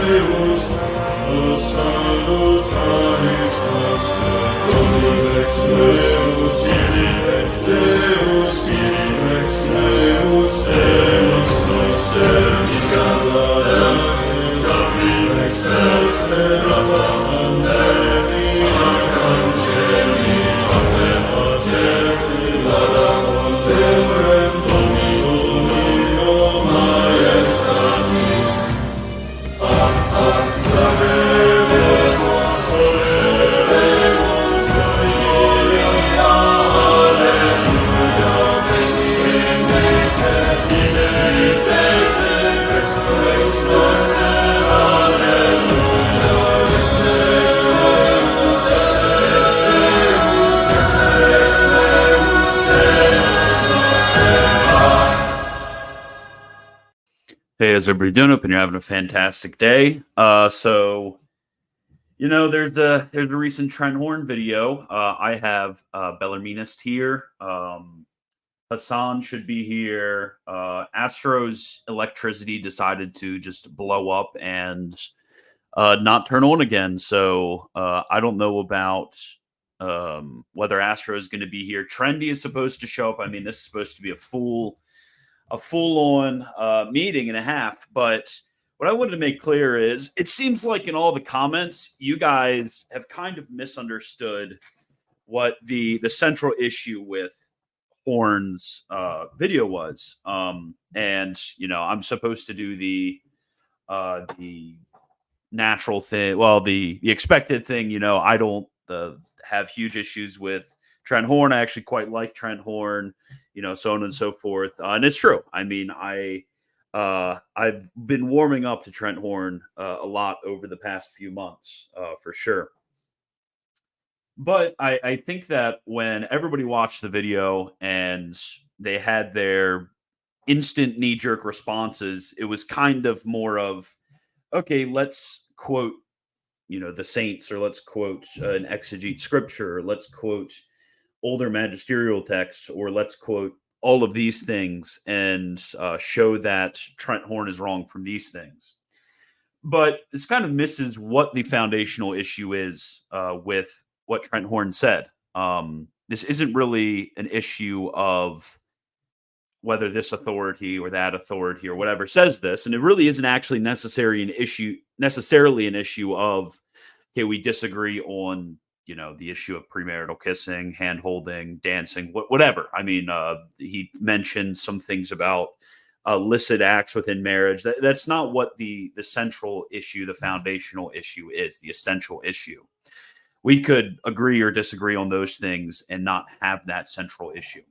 Deus, o salutaris nostre, Domini ex Deus, Filii ex Deus, Deus noster, Gabriel ex Esper, Angeli, Arcangeli, Ave Patri, Ladam Deurem, Domino Majestatis, Hey, how's everybody doing? Hope you're having a fantastic day. There's a recent Trent Horn video. I have Bellarminist here. Hassan should be here. Astro's electricity decided to just blow up and not turn on again. So I don't know about whether Astro is going to be here. Trendy is supposed to show up. I mean, this is supposed to be a full-on meeting and a half. But what I wanted to make clear is it seems like in all the comments, you guys have kind of misunderstood what the central issue with Horn's video was. I'm supposed to do the natural thing. Well, the expected thing, I don't have huge issues with Trent Horn. I actually quite like Trent Horn, so on and so forth. And it's true. I mean, I've been warming up to Trent Horn a lot over the past few months, for sure. But I think that when everybody watched the video and they had their instant knee-jerk responses, it was kind of more of, okay, let's quote, the saints, or let's quote an exegete scripture, or let's quote older magisterial texts, or let's quote all of these things and show that Trent Horn is wrong from these things. But this kind of misses what the foundational issue is with what Trent Horn said. This isn't really an issue of whether this authority or that authority or whatever says this, and it really isn't actually necessarily an issue of, okay, we disagree on the issue of premarital kissing, hand holding, dancing, whatever. I mean, he mentioned some things about illicit acts within marriage. That's not what the central issue, the foundational issue is, the essential issue. We could agree or disagree on those things and not have that central issue.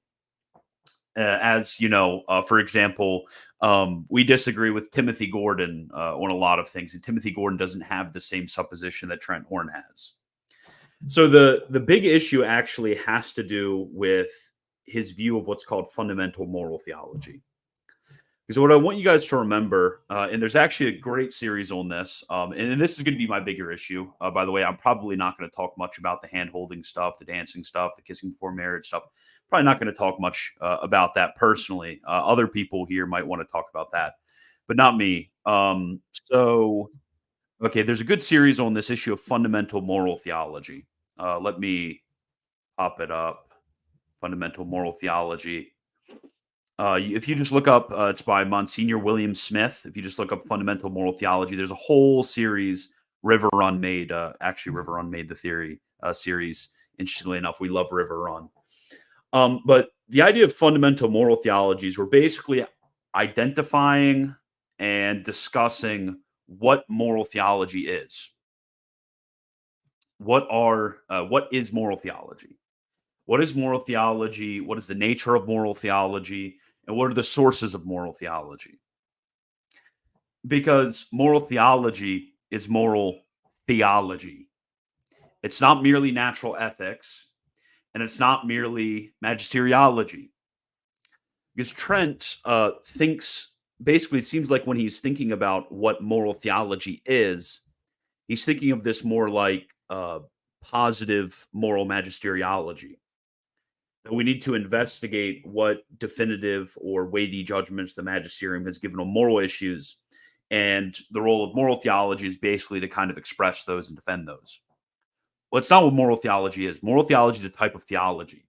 For example, we disagree with Timothy Gordon on a lot of things, and Timothy Gordon doesn't have the same supposition that Trent Horn has. So the big issue actually has to do with his view of what's called fundamental moral theology. Because what I want you guys to remember, and there's actually a great series on this, and this is going to be my bigger issue. By the way, I'm probably not going to talk much about the hand-holding stuff, the dancing stuff, the kissing before marriage stuff. Probably not going to talk much about that personally. Other people here might want to talk about that, but not me. Okay, there's a good series on this issue of fundamental moral theology. Let me pop it up. Fundamental moral theology. If you just look up, it's by Monsignor William Smith. If you just look up fundamental moral theology, there's a whole series. River Run made the theory series. Interestingly enough, we love River Run. But the idea of fundamental moral theologies were basically identifying and discussing what moral theology is. What is moral theology? What is moral theology? What is the nature of moral theology? And what are the sources of moral theology? Because moral theology is moral theology. It's not merely natural ethics, and it's not merely magisteriology. Because Trent thinks, basically, it seems like when he's thinking about what moral theology is, he's thinking of this more like positive moral magisteriology. That we need to investigate what definitive or weighty judgments the magisterium has given on moral issues And the role of moral theology is basically to kind of express those and defend those. Well, it's not what moral theology is. Moral theology is a type of theology.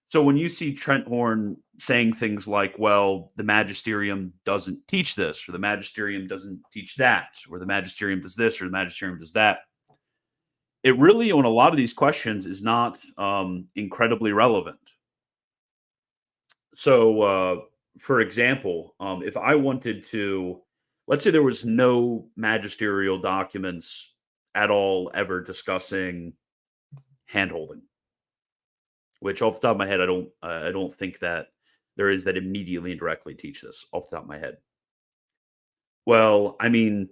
So when you see Trent Horn saying things like, well, the magisterium doesn't teach this, or the magisterium doesn't teach that, or the magisterium does this, or the magisterium does that, it really, on a lot of these questions, is not incredibly relevant. So, for example, if I wanted to, let's say there was no magisterial documents at all ever discussing handholding, which off the top of my head, I don't think that there is that immediately and directly teach this off the top of my head. Well, I mean,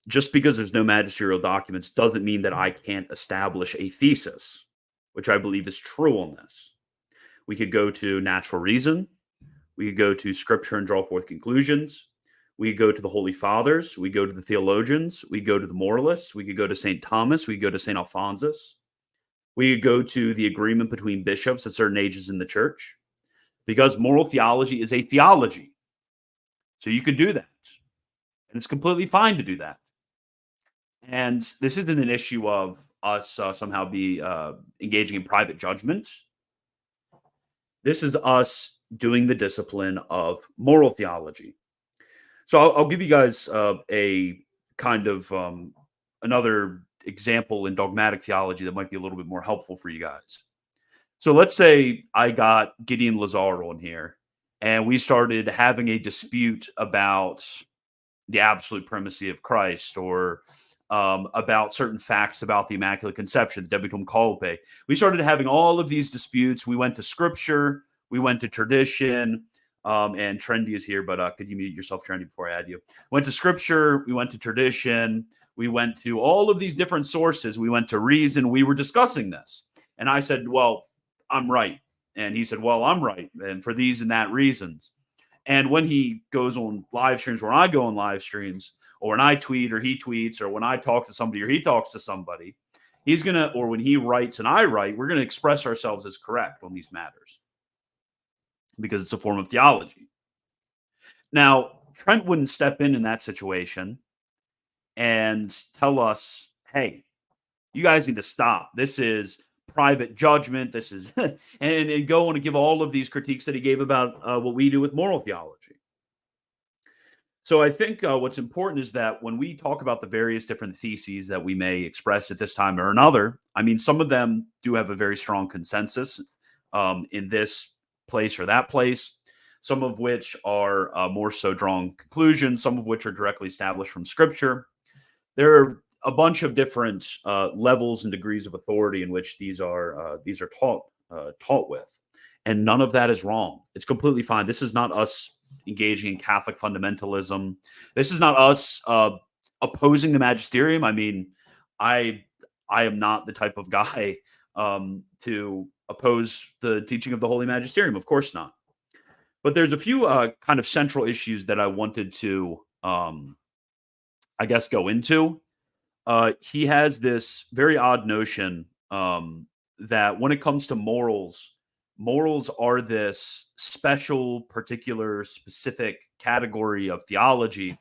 just because there's no magisterial documents doesn't mean that I can't establish a thesis, which I believe is true on this. We could go to natural reason. We could go to scripture and draw forth conclusions. We could go to the Holy Fathers. We go to the theologians. We go to the moralists. We could go to St. Thomas. We could go to St. Alphonsus. We could go to the agreement between bishops at certain ages in the church, because moral theology is a theology. So you could do that. And it's completely fine to do that. And this isn't an issue of us somehow be engaging in private judgment. This is us doing the discipline of moral theology. So I'll give you guys a kind of another example in dogmatic theology that might be a little bit more helpful for you guys. So let's say I got Gideon Lazar on here, and we started having a dispute about the absolute primacy of Christ, or about certain facts about the Immaculate Conception, the Debitum Culpae. We started having all of these disputes. We went to scripture, we went to tradition, and Trendy is here, but could you mute yourself, Trendy, before I add you? Went to scripture, we went to tradition, we went to all of these different sources, we went to reason, we were discussing this. And I said, well, I'm right. And he said, well, I'm right. And for these and that reasons. And when he goes on live streams, when I go on live streams, or when I tweet or he tweets, or when I talk to somebody or he talks to somebody, he's going to, or when he writes and I write, we're going to express ourselves as correct on these matters, because it's a form of theology. Now, Trent wouldn't step in that situation and tell us, hey, you guys need to stop. This is private judgment. This is, and go on and give all of these critiques that he gave about what we do with moral theology. So I think what's important is that when we talk about the various different theses that we may express at this time or another, I mean, some of them do have a very strong consensus in this place or that place, some of which are more so drawing conclusions, some of which are directly established from scripture. There are a bunch of different levels and degrees of authority in which these are taught with, and none of that is wrong. It's completely fine. This is not us engaging in Catholic fundamentalism. This is not us opposing the magisterium. I mean, I am not the type of guy to oppose the teaching of the Holy Magisterium. Of course not. But there's a few kind of central issues that I wanted to, I guess, go into. He has this very odd notion that when it comes to morals are this special, particular, specific category of theology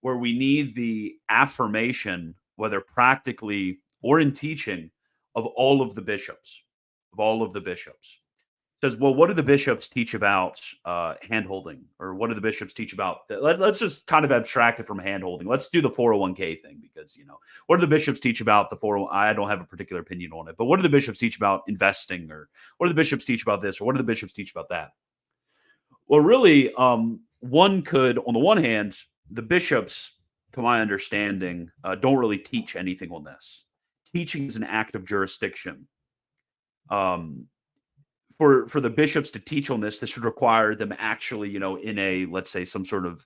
where we need the affirmation, whether practically or in teaching, of all of the bishops. Says, well, what do the bishops teach about hand-holding? Or what do the bishops teach about? Let's just kind of abstract it from hand-holding. Let's do the 401k thing, because, what do the bishops teach about the 401? I don't have a particular opinion on it, but what do the bishops teach about investing? Or what do the bishops teach about this? Or what do the bishops teach about that? Well, really, one could, on the one hand, the bishops, to my understanding, don't really teach anything on this. Teaching is an act of jurisdiction. For the bishops to teach on this would require them actually, in a, let's say, some sort of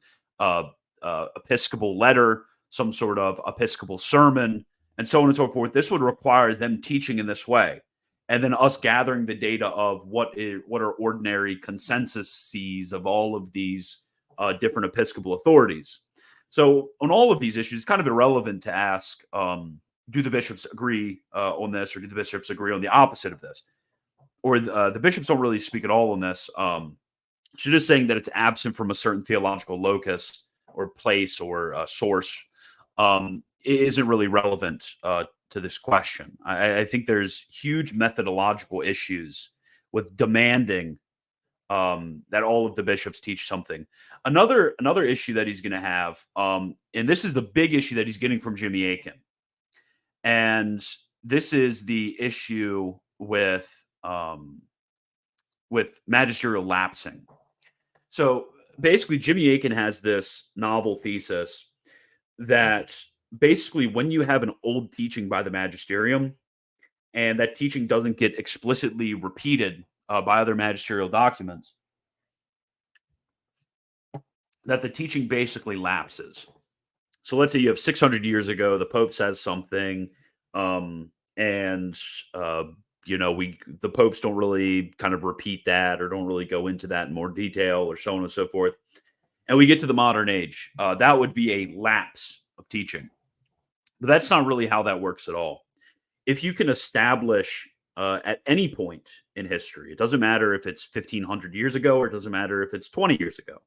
episcopal letter, some sort of episcopal sermon, and so on and so forth. This would require them teaching in this way, and then us gathering the data of what are ordinary consensuses of all of these different episcopal authorities. So on all of these issues, it's kind of irrelevant to ask, do the bishops agree on this, or do the bishops agree on the opposite of this? Or the bishops don't really speak at all on this. So just saying that it's absent from a certain theological locus place or source isn't really relevant to this question. I think there's huge methodological issues with demanding that all of the bishops teach something. Another issue that he's going to have, and this is the big issue that he's getting from Jimmy Akin, and this is the issue with magisterial lapsing. So basically, Jimmy Akin has this novel thesis that basically when you have an old teaching by the magisterium and that teaching doesn't get explicitly repeated by other magisterial documents, that the teaching basically lapses. So let's say you have 600 years ago, the Pope says something, and the popes don't really kind of repeat that or don't really go into that in more detail or so on and so forth. And we get to the modern age. That would be a lapse of teaching. But that's not really how that works at all. If you can establish at any point in history, it doesn't matter if it's 1,500 years ago or it doesn't matter if it's 20 years ago.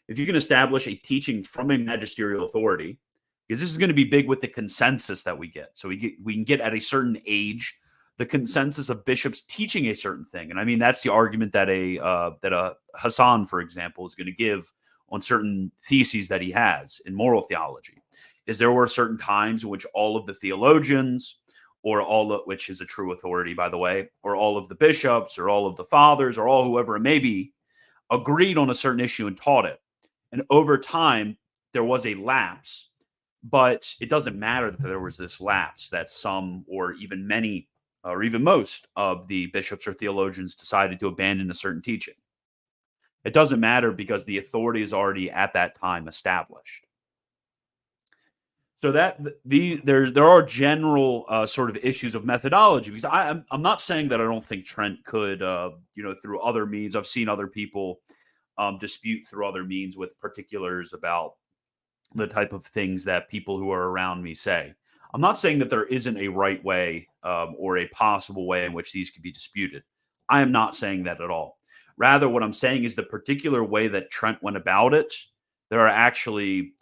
If you can establish a teaching from a magisterial authority, because this is going to be big with the consensus that we get. So we can get at a certain age the consensus of bishops teaching a certain thing. And I mean, that's the argument that a Hassan, for example, is going to give on certain theses that he has in moral theology. Is there were certain times in which all of the theologians, or all of which is a true authority, by the way, or all of the bishops, or all of the fathers, or all whoever it may be, agreed on a certain issue and taught it. And over time, there was a lapse. But it doesn't matter that there was this lapse, that some or even many or even most of the bishops or theologians decided to abandon a certain teaching. It doesn't matter because the authority is already at that time established. So that there are general sort of issues of methodology, because I'm not saying that I don't think Trent could through other means. I've seen other people dispute through other means with particulars about the type of things that people who are around me say. I'm not saying that there isn't a right way or a possible way in which these could be disputed. I am not saying that at all. Rather, what I'm saying is the particular way that Trent went about it, there are actually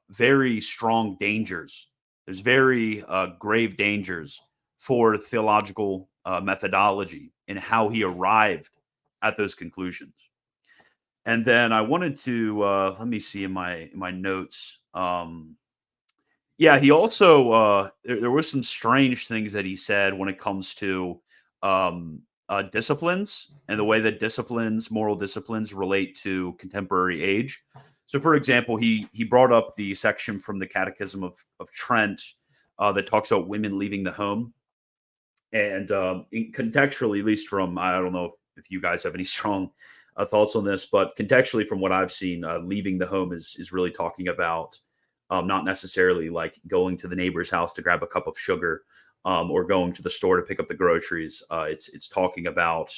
very strong dangers. There's very grave dangers for theological methodology and how he arrived at those conclusions. And then I wanted to let me see in my notes. He also there were some strange things that he said when it comes to disciplines and the way that moral disciplines, relate to contemporary age. So, for example, he brought up the section from the Catechism of Trent that talks about women leaving the home, and contextually, at least from, I don't know if you guys have any strong thoughts on this, but contextually, from what I've seen, leaving the home is really talking about not necessarily like going to the neighbor's house to grab a cup of sugar or going to the store to pick up the groceries. It's talking about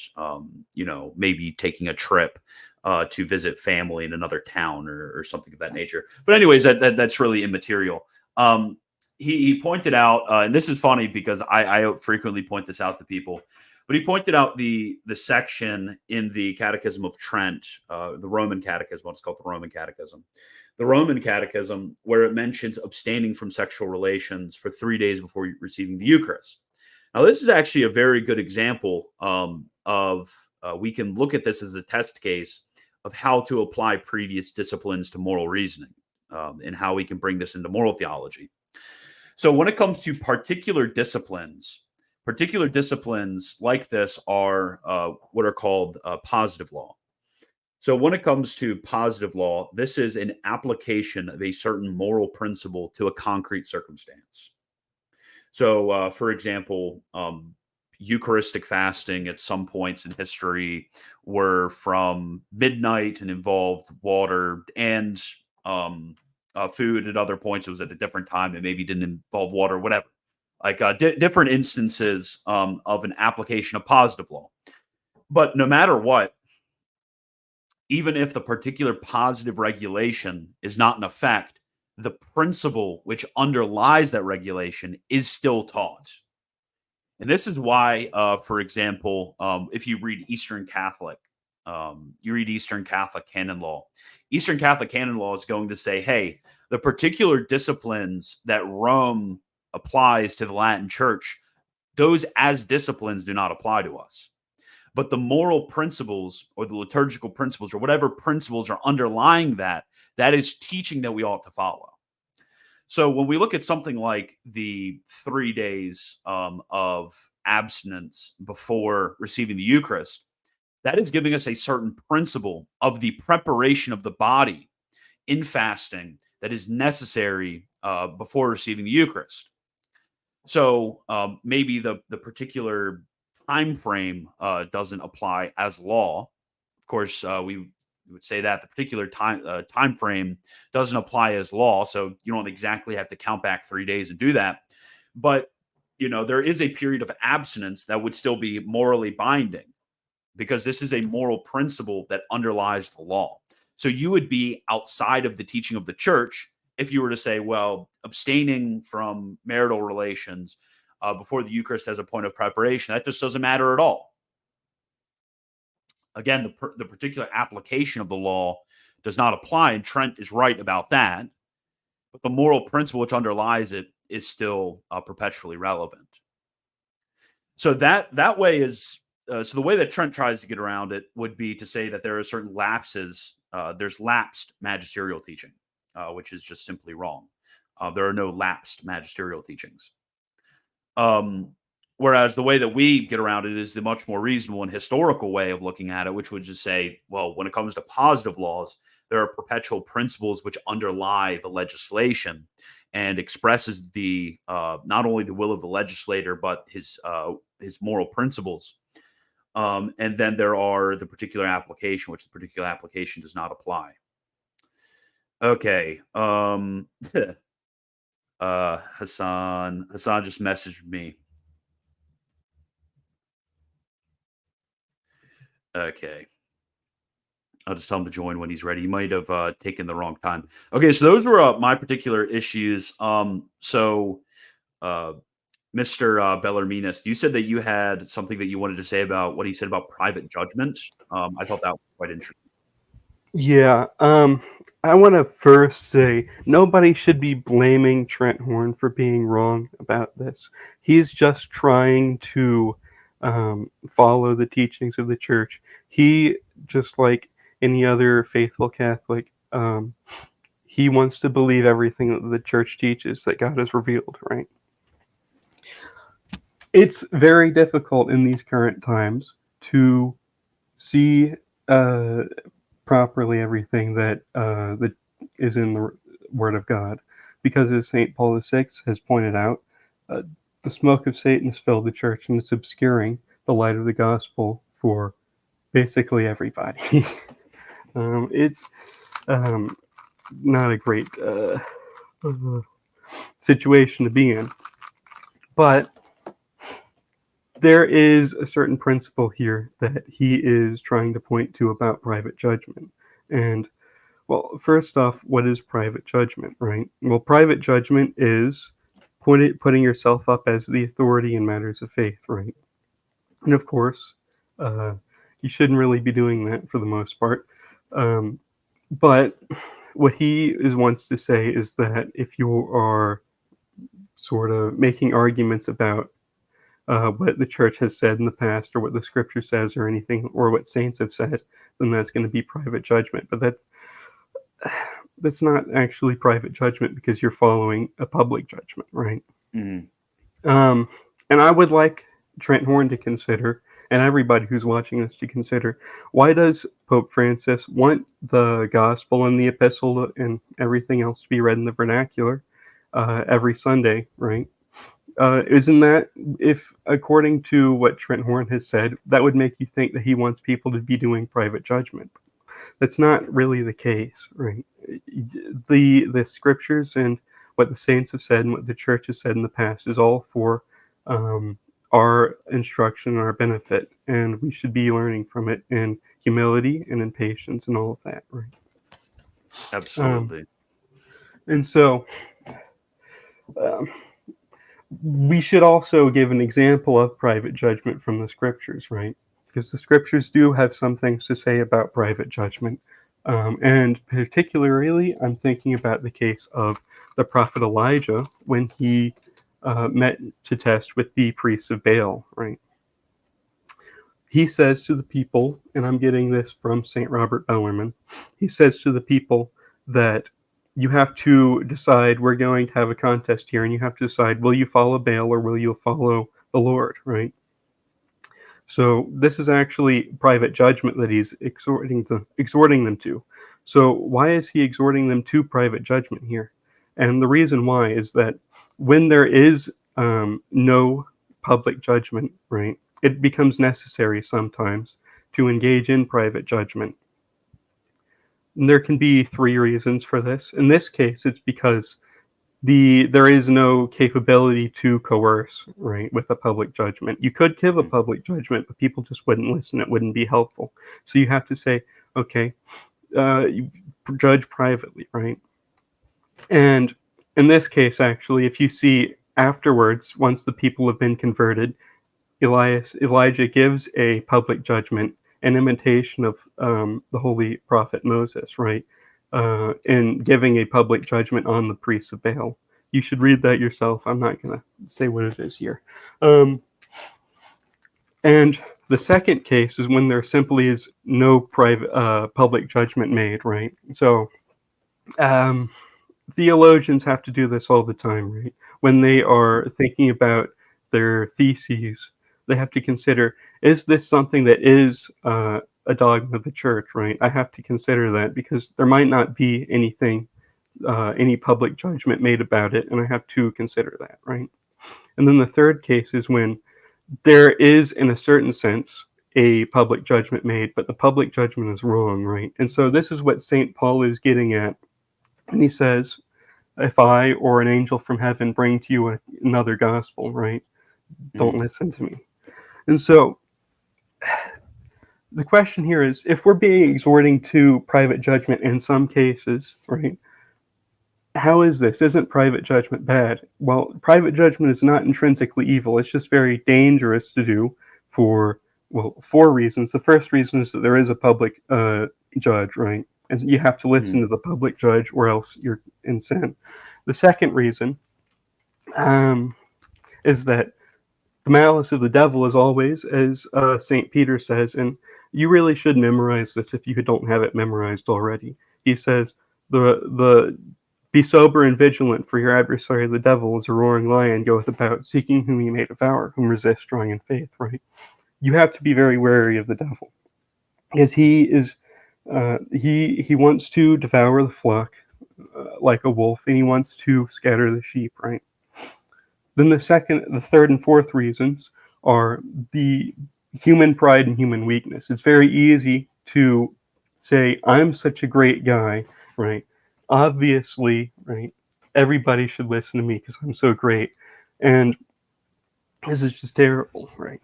maybe taking a trip to visit family in another town or something of that nature. But anyways, that's really immaterial. He pointed out, and this is funny because I frequently point this out to people. But he pointed out the section in the Catechism of Trent, the Roman Catechism. It's called the Roman Catechism. The Roman Catechism, where it mentions abstaining from sexual relations for 3 days before receiving the Eucharist. Now, this is actually a very good example of we can look at this as a test case of how to apply previous disciplines to moral reasoning and how we can bring this into moral theology. So when it comes to particular disciplines like this are what are called positive law. So when it comes to positive law, this is an application of a certain moral principle to a concrete circumstance. So, for example, Eucharistic fasting at some points in history were from midnight and involved water and food. At other points, it was at a different time and maybe didn't involve water, whatever. Like different instances of an application of positive law. But no matter what, even if the particular positive regulation is not in effect, the principle which underlies that regulation is still taught. And this is why, for example, if you read Eastern Catholic, You read Eastern Catholic canon law. Eastern Catholic canon law is going to say, hey, the particular disciplines that Rome applies to the Latin Church, those as disciplines do not apply to us. But the moral principles or the liturgical principles or whatever principles are underlying that, that is teaching that we ought to follow. So when we look at something like the 3 days of abstinence before receiving the Eucharist, that is giving us a certain principle of the preparation of the body in fasting that is necessary before receiving the Eucharist. So maybe the particular time frame doesn't apply as law. Of course, we would say that the particular time frame doesn't apply as law, so you don't exactly have to count back 3 days and do that. But there is a period of abstinence that would still be morally binding, because this is a moral principle that underlies the law. So you would be outside of the teaching of the church if you were to say, well, abstaining from marital relations before the Eucharist as a point of preparation, that just doesn't matter at all. Again, the particular application of the law does not apply, and Trent is right about that. But the moral principle which underlies it is still perpetually relevant. So that way is so the way that Trent tries to get around it would be to say that there are certain lapses. There's lapsed magisterial teaching, which is just simply wrong. There are no lapsed magisterial teachings. Whereas the way that we get around it is the much more reasonable and historical way of looking at it, which would just say, well, when it comes to positive laws, there are perpetual principles which underlie the legislation and expresses the not only the will of the legislator, but his moral principles. And then there are the particular application, which the particular application does not apply. Okay. Hassan just messaged me. Okay. I'll just tell him to join when he's ready. He might have taken the wrong time. Okay, so those were my particular issues. So Mr. Bellarminis, you said that you had something that you wanted to say about what he said about private judgment. I thought that was quite interesting. Yeah, I want to first say nobody should be blaming Trent Horn for being wrong about this. He's just trying to follow the teachings of the church. He, just like any other faithful Catholic, he wants to believe everything that the church teaches that God has revealed, right? It's very difficult in these current times to see properly everything that is in the Word of God, because as St. Paul VI has pointed out, the smoke of Satan has filled the church and it's obscuring the light of the gospel for basically everybody. It's not a great situation to be in, but there is a certain principle here that he is trying to point to about private judgment. And, well, first off, what is private judgment, right? Well, private judgment is putting yourself up as the authority in matters of faith, right? And of course, you shouldn't really be doing that for the most part. But what he wants to say is that if you are sort of making arguments about what the church has said in the past, or what the scripture says, or anything, or what saints have said, then that's going to be private judgment. But that's not actually private judgment, because you're following a public judgment, right? Mm-hmm. And I would like Trent Horn to consider, and everybody who's watching this to consider, why does Pope Francis want the gospel and the epistle and everything else to be read in the vernacular every Sunday, right? Isn't that, if according to what Trent Horn has said, that would make you think that he wants people to be doing private judgment? That's not really the case, right? The scriptures and what the saints have said and what the church has said in the past is all for our instruction and our benefit, and we should be learning from it in humility and in patience and all of that, right? Absolutely. And so we should also give an example of private judgment from the scriptures, right? because the scriptures do have some things to say about private judgment. And particularly, I'm thinking about the case of the prophet Elijah when he met to test with the priests of Baal, right? He says to the people, and I'm getting this from St. Robert Bellarmine, he says to the people that you have to decide, we're going to have a contest here, and you have to decide, will you follow Baal or will you follow the Lord, right? So this is actually private judgment that he's exhorting them to. So why is he exhorting them to private judgment here? And the reason why is that when there is no public judgment, right, it becomes necessary sometimes to engage in private judgment. And there can be three reasons for this. In this case, it's because there is no capability to coerce, right, with a public judgment. You could give a public judgment, but people just wouldn't listen. It wouldn't be helpful. So you have to say, okay, you judge privately, right? And in this case, actually, if you see afterwards, once the people have been converted, Elijah gives a public judgment, an imitation of the holy prophet Moses, right? In giving a public judgment on the priests of Baal. You should read that yourself. I'm not going to say what it is here. And the second case is when there simply is no private public judgment made, right? So theologians have to do this all the time, right? When they are thinking about their theses, they have to consider, is this something that is a dogma of the church, right? I have to consider that because there might not be anything, any public judgment made about it, and I have to consider that, right? And then the third case is when there is, in a certain sense, a public judgment made, but the public judgment is wrong, right? And so this is what St. Paul is getting at. And he says, if I or an angel from heaven bring to you another gospel, right, don't listen to me. And so the question here is, if we're being exhorting to private judgment in some cases, right, how is this? Isn't private judgment bad? Well, private judgment is not intrinsically evil. It's just very dangerous to do for, well, four reasons. The first reason is that there is a public judge, right? And you have to listen to the public judge or else you're in sin. The second reason is that the malice of the devil is always, as St. Peter says, and you really should memorize this if you don't have it memorized already. He says, be sober and vigilant, for your adversary the devil is a roaring lion, goeth about seeking whom he may devour, whom resist strong in faith, right? You have to be very wary of the devil, because he is he wants to devour the flock like a wolf, and he wants to scatter the sheep, right? Then the third, and fourth reasons are the human pride and human weakness. It's very easy to say, I'm such a great guy, right? Obviously, right, everybody should listen to me because I'm so great. And this is just terrible, right?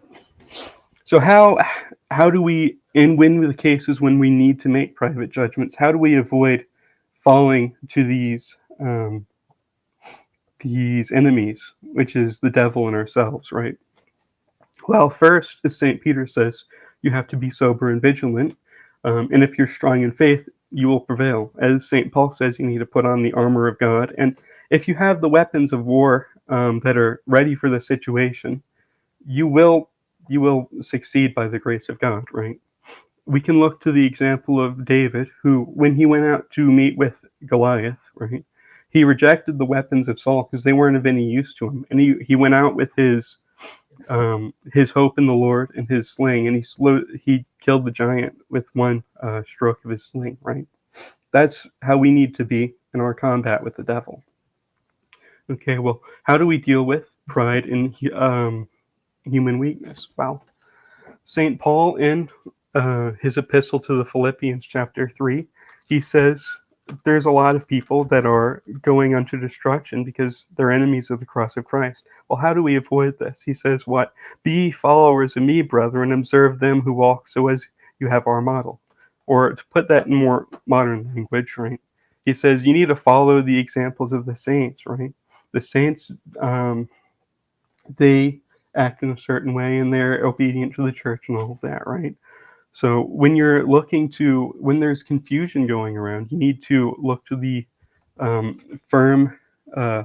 So how do we, in the cases when we need to make private judgments, how do we avoid falling to these enemies, which is the devil and ourselves, right? Well, first, as St. Peter says, you have to be sober and vigilant. And if you're strong in faith, you will prevail. As St. Paul says, you need to put on the armor of God. And if you have the weapons of war that are ready for the situation, you will succeed by the grace of God, right? We can look to the example of David, who, when he went out to meet with Goliath, right, he rejected the weapons of Saul because they weren't of any use to him. And he went out with his hope in the Lord and his sling, and he killed the giant with one stroke of his sling, right? That's how we need to be in our combat with the devil. Okay, well, how do we deal with pride and human weakness? Well, St. Paul, in his epistle to the Philippians, chapter 3, he says there's a lot of people that are going unto destruction because they're enemies of the cross of Christ. Well, how do we avoid this? He says, what? Be followers of me, brethren, observe them who walk so as you have our model. Or to put that in more modern language, right? He says you need to follow the examples of the saints, right? The saints, they act in a certain way, and they're obedient to the church and all of that, right? So when when there's confusion going around, you need to look to um, firm uh,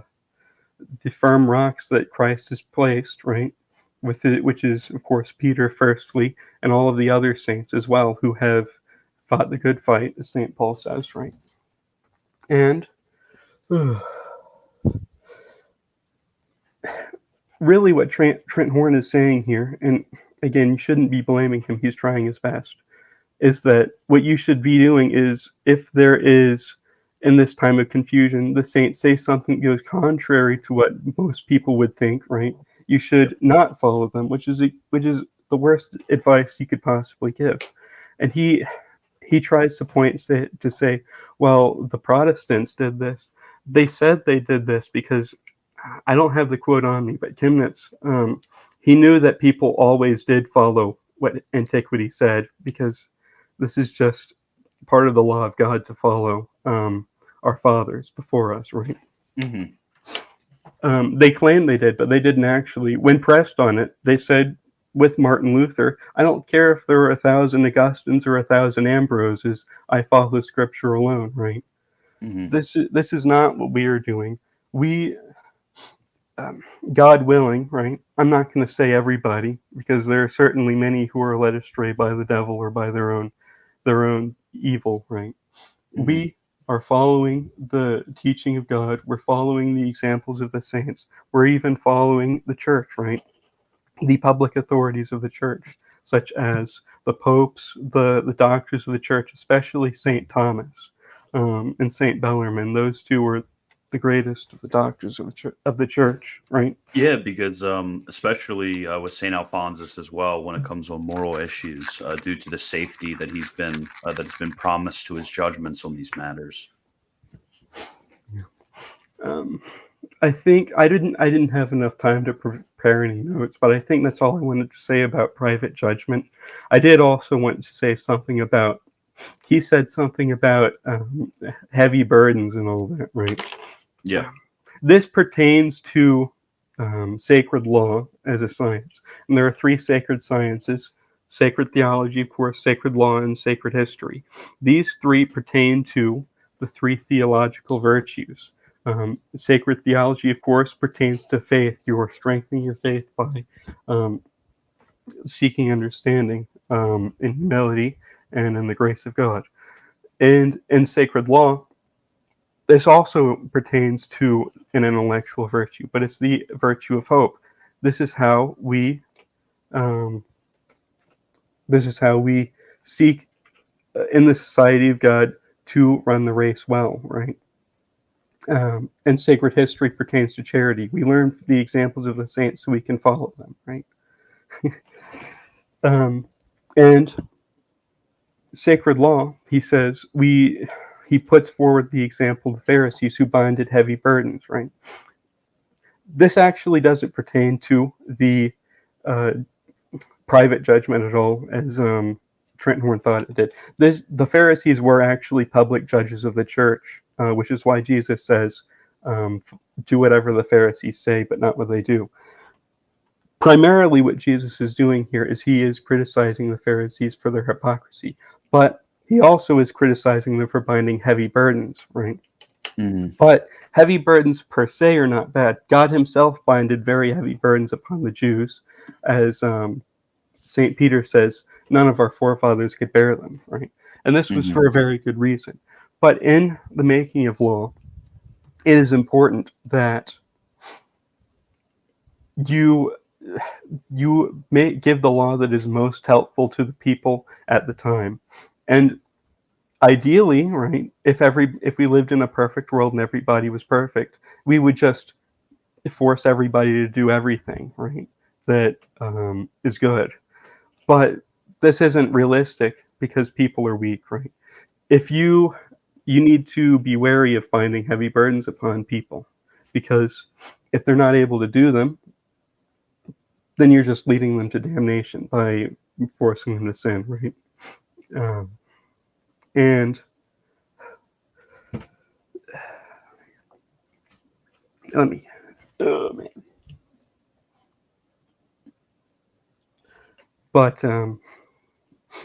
the firm rocks that Christ has placed, right? With it, which is of course Peter firstly, and all of the other saints as well who have fought the good fight, as Saint Paul says, right? And really, what Trent Horn is saying here, and again, you shouldn't be blaming him; he's trying his best, is that what you should be doing is, if there is, in this time of confusion, the saints say something that goes contrary to what most people would think, right? You should not follow them, which is the worst advice you could possibly give. And he tries to say, well, the Protestants did this. They said they did this because I don't have the quote on me, but Chemnitz, he knew that people always did follow what antiquity said, because this is just part of the law of God to follow our fathers before us, right? They claimed they did, but they didn't actually. When pressed on it, they said with Martin Luther, I don't care if there are 1,000 Augustines or 1,000 Ambroses, I follow Scripture alone, right? This is not what we are doing. We, God willing, right? I'm not going to say everybody, because there are certainly many who are led astray by the devil or by their own evil, right? We are following the teaching of God. We're following the examples of the saints. We're even following the church, right? The public authorities of the church, such as the popes, the doctors of the church, especially St. Thomas and St. Bellarmine. Those two were the greatest of the doctors of the church, right? Yeah, because especially with Saint Alphonsus as well, when it comes on moral issues, due to the safety that that's been promised to his judgments on these matters. Um, I think I didn't have enough time to prepare any notes, but I think that's all I wanted to say about private judgment. I did also want to say something about, he said something about heavy burdens and all that, right? Yeah. This pertains to sacred law as a science. And there are three sacred sciences: sacred theology, of course, sacred law, and sacred history. These three pertain to the three theological virtues. Sacred theology, of course, pertains to faith. You are strengthening your faith by seeking understanding in humility and in the grace of God. And in sacred law, this also pertains to an intellectual virtue, but it's the virtue of hope. This is how we um, seek in the society of God to run the race well, right? And sacred history pertains to charity. We learn the examples of the saints so we can follow them, right? And sacred law, he says, he puts forward the example of the Pharisees who binded heavy burdens, right? This actually doesn't pertain to the uh, private judgment at all, as Trent Horn thought it did. The Pharisees were actually public judges of the church, which is why Jesus says, do whatever the Pharisees say, but not what they do. Primarily what Jesus is doing here is he is criticizing the Pharisees for their hypocrisy, but he also is criticizing them for binding heavy burdens, right? But heavy burdens per se are not bad. God himself binded very heavy burdens upon the Jews, as St. Peter says, none of our forefathers could bear them, right? And this was for a very good reason. But in the making of law, it is important that you may give the law that is most helpful to the people at the time. And ideally, right, if we lived in a perfect world and everybody was perfect, we would just force everybody to do everything, right, that is good. But this isn't realistic because people are weak, right? If you need to be wary of binding heavy burdens upon people, because if they're not able to do them, then you're just leading them to damnation by forcing them to sin, right? And let me, oh man. But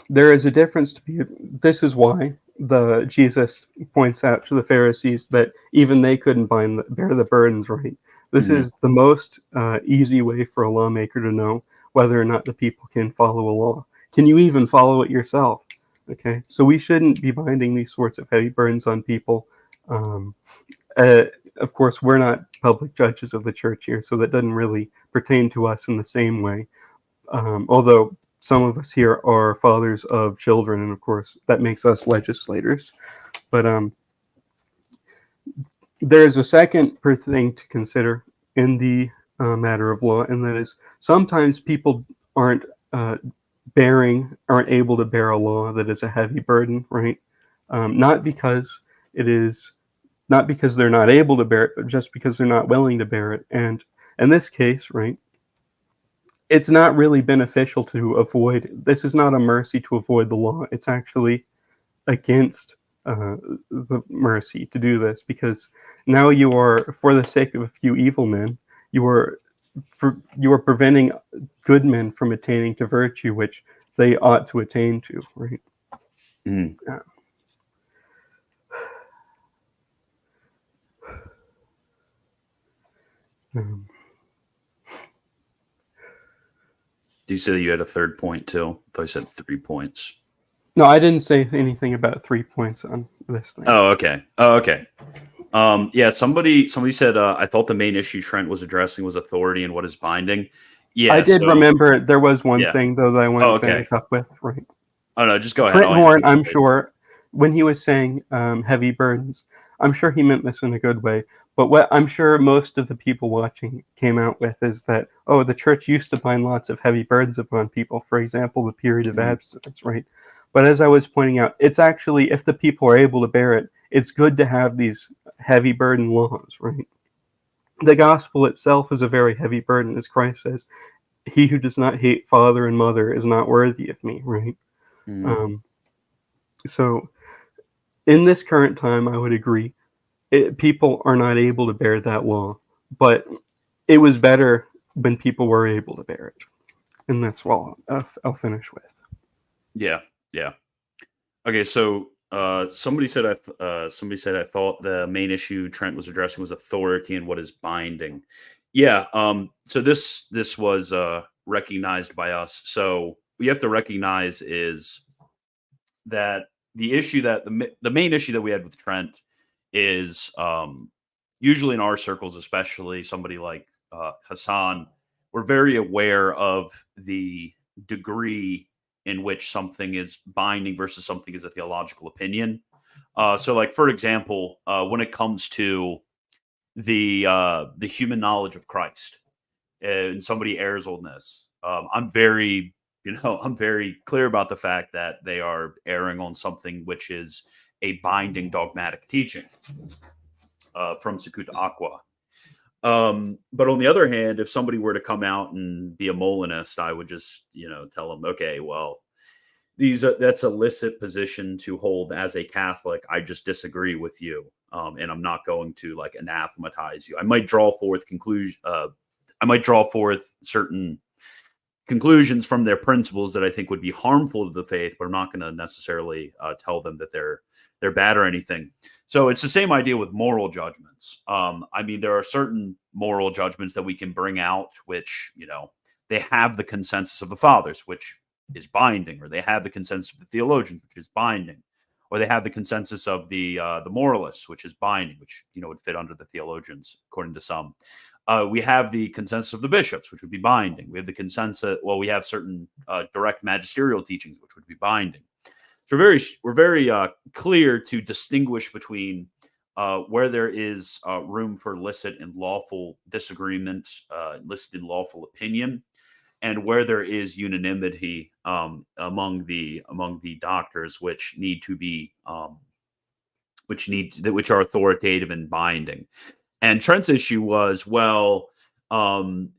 there is a difference to be. This is why Jesus points out to the Pharisees that even they couldn't bear the burdens, right? This Mhm. is the most easy way for a lawmaker to know whether or not the people can follow a law. Can you even follow it yourself? Okay, so we shouldn't be binding these sorts of heavy burdens on people. Um, uh, of course, we're not public judges of the church here, so that doesn't really pertain to us in the same way. Although some of us here are fathers of children, and of course that makes us legislators. But there's a second thing to consider in the matter of law, and that is sometimes people aren't aren't able to bear a law that is a heavy burden, right? Not because it is not because they're not able to bear it, but just because they're not willing to bear it. And in this case, right, it's not really beneficial to avoid. This is not a mercy to avoid the law. It's actually against the mercy to do this, because now you are, for the sake of a few evil men, you are you are preventing good men from attaining to virtue, which they ought to attain to. Right. Mhm. Um, Do you say that you had a third point too? I thought you said 3 points. no, I didn't say anything about 3 points on this thing. Oh, okay. Oh, okay. Yeah, somebody said I thought the main issue Trent was addressing was authority and what is binding. Yeah, I did so remember there was one yeah. thing though that I want Oh, to okay. finish up with. Right. Oh no, just go ahead. Trent I'll answer Horn, I'm something. sure, when he was saying heavy burdens, I'm sure he meant this in a good way. But what I'm sure most of the people watching came out with is that, oh, the church used to bind lots of heavy burdens upon people. For example, the period of Mhm. abstinence, right? But as I was pointing out, it's actually, if the people are able to bear it, it's good to have these heavy burden laws, right? The gospel itself is a very heavy burden, as Christ says, he who does not hate father and mother is not worthy of me, right? Mhm. Um, so in this current time, I would agree, people are not able to bear that law, but it was better when people were able to bear it. And that's what I'll finish with. Yeah, yeah. Okay, so somebody said I thought the main issue Trent was addressing was authority and what is binding. Yeah, so this was recognized by us. So we have to recognize is that the issue that the main issue that we had with Trent is usually in our circles, especially somebody like Hassan, we're very aware of the degree in which something is binding versus something is a theological opinion. So, like for example, when it comes to the human knowledge of Christ and somebody errs on this, I'm very I'm very clear about the fact that they are erring on something which is a binding dogmatic teaching from Sukuta Aqua. But on the other hand, if somebody were to come out and be a Molinist, I would just, tell them, okay, well, that's a licit position to hold as a Catholic. I just disagree with you, and I'm not going to like anathematize you. I might draw forth certain conclusions from their principles that I think would be harmful to the faith, but I'm not going to necessarily tell them that they're bad or anything. So it's the same idea with moral judgments. I mean, there are certain moral judgments that we can bring out, which they have the consensus of the fathers, which is binding, or they have the consensus of the theologians, which is binding, or they have the consensus of the moralists, which is binding, which would fit under the theologians according to some. We have the consensus of the bishops, which would be binding. We have the consensus. Well, we have certain direct magisterial teachings, which would be binding. So we're very clear to distinguish between where there is room for licit and lawful disagreement, licit and lawful opinion, and where there is unanimity among the doctors, which need to be which are authoritative and binding. And Trent's issue was, well,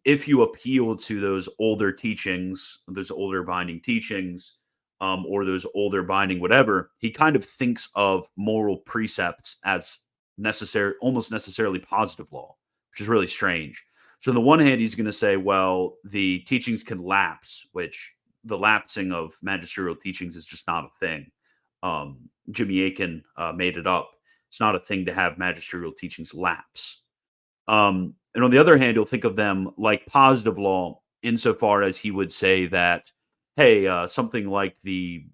if you appeal to those older teachings, those older binding teachings, or those older binding whatever, he kind of thinks of moral precepts as necessary, almost necessarily positive law, which is really strange. So on the one hand, he's going to say, well, the teachings can lapse, which the lapsing of magisterial teachings is just not a thing. Jimmy Aiken made it up. It's not a thing to have magisterial teachings lapse. And on the other hand, you'll think of them like positive law insofar as he would say that, hey, something like the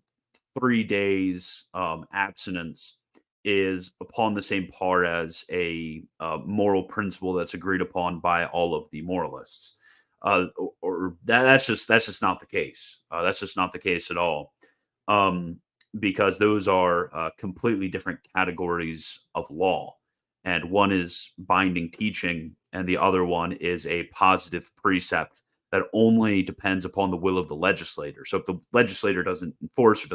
3 days abstinence is upon the same par as a moral principle that's agreed upon by all of the moralists. Or that's just not the case. That's just not the case at all. Because those are completely different categories of law. And one is binding teaching, and the other one is a positive precept that only depends upon the will of the legislator. So if the legislator doesn't enforce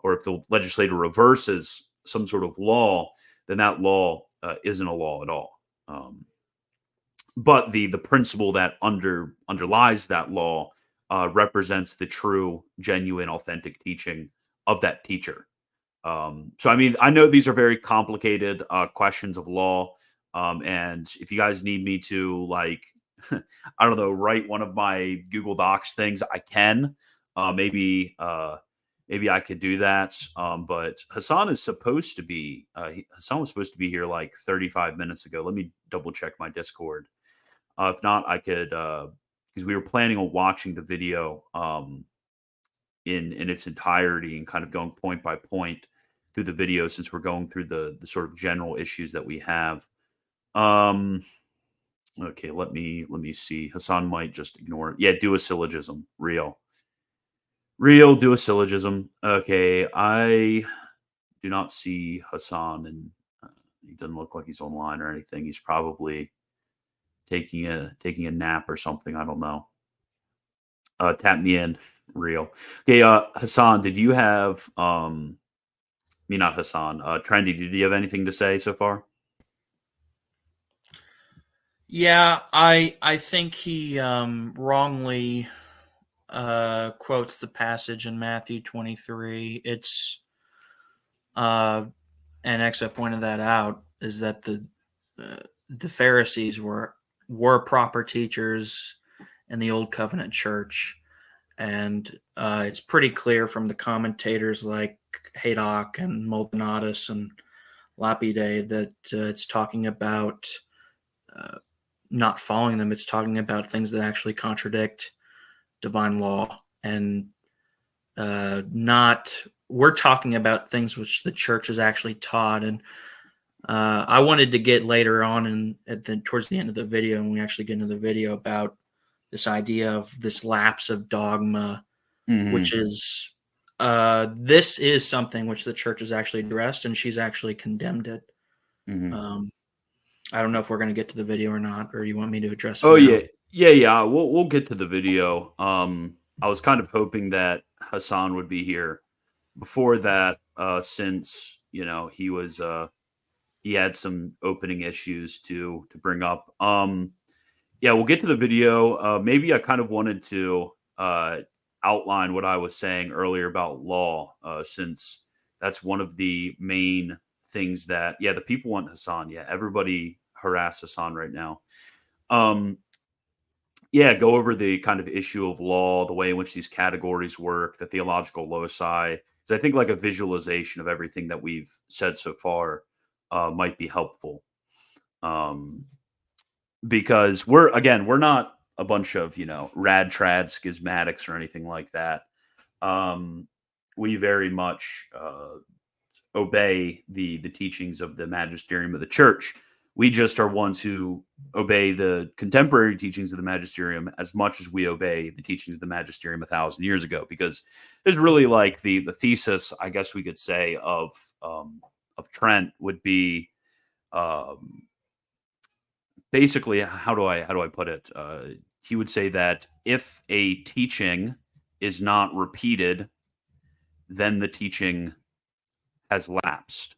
or if the legislator reverses some sort of law, then that law isn't a law at all. But the principle that underlies that law represents the true, genuine, authentic teaching of that teacher. So, I mean, I know these are very complicated questions of law. And if you guys need me to, like, I don't know, write one of my Google Docs things, I can. Maybe I could do that. But Hassan is supposed to be, Hassan was supposed to be here like 35 minutes ago. Let me double check my Discord. If not, I could, because we were planning on watching the video in its entirety and kind of going point by point through the video, since we're going through the sort of general issues that we have. Okay, let me see. Hassan might just ignore it. Yeah, do a syllogism. Real, do a syllogism. Okay, I do not see Hassan, and he doesn't look like he's online or anything. He's probably taking a nap or something. I don't know. Tap me in. Real. Okay, Hassan, did you have me, not Hassan, Trendy, did you have anything to say so far? Yeah, I think he wrongly quotes the passage in Matthew 23. It's and Exa pointed that out, is that the Pharisees were proper teachers in the Old Covenant church. And it's pretty clear from the commentators like Haydock and Maldonatus and Lapide that it's talking about not following them. It's talking about things that actually contradict divine law, and we're talking about things which the church has actually taught. And I wanted to get later on towards the end of the video, and we actually get into the video, about this idea of this lapse of dogma, which is this is something which the church has actually addressed, and she's actually condemned it. I don't know if we're going to get to the video or not, or you want me to address it now? Yeah. We'll get to the video. I was kind of hoping that Hassan would be here before that, since he was he had some opening issues to bring up. Yeah, we'll get to the video. Maybe I kind of wanted to outline what I was saying earlier about law, since that's one of the main things that, the people want Hassan. Yeah, everybody harass Hassan right now. Go over the kind of issue of law, the way in which these categories work, the theological loci. So I think like a visualization of everything that we've said so far might be helpful. Because we're not a bunch of, rad trad schismatics or anything like that. We very much obey the teachings of the magisterium of the church. We just are ones who obey the contemporary teachings of the magisterium as much as we obey the teachings of the magisterium 1,000 years ago, because there's really like the thesis, I guess we could say, of Trent would be basically, how do I put it? He would say that if a teaching is not repeated, then the teaching has lapsed.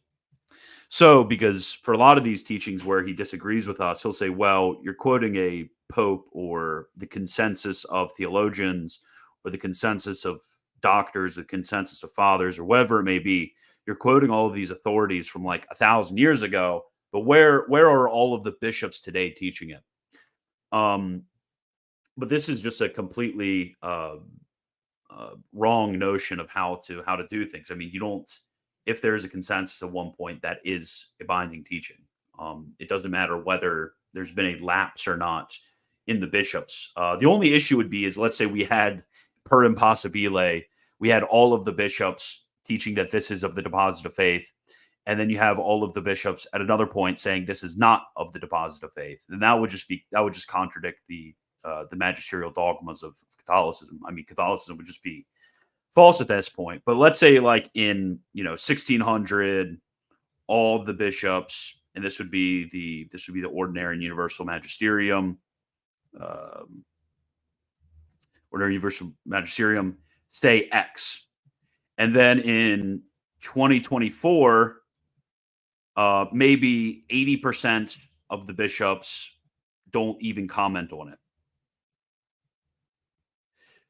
So, because for a lot of these teachings where he disagrees with us, he'll say, well, you're quoting a pope or the consensus of theologians or the consensus of doctors, the consensus of fathers, or whatever it may be. You're quoting all of these authorities from like 1,000 years ago, but where are all of the bishops today teaching it? But this is just a completely wrong notion of how to do things. I mean, you don't. If there's a consensus at one point, that is a binding teaching. It doesn't matter whether there's been a lapse or not in the bishops. The only issue would be is, let's say we had per impossibile, we had all of the bishops teaching that this is of the deposit of faith, and then you have all of the bishops at another point saying this is not of the deposit of faith, and that would just contradict the magisterial dogmas of Catholicism. I mean, Catholicism would just be false at this point. But let's say, like in 1600, all of the bishops, and this would be the ordinary and universal magisterium, ordinary universal magisterium, say X, and then in 2024, maybe 80% of the bishops don't even comment on it.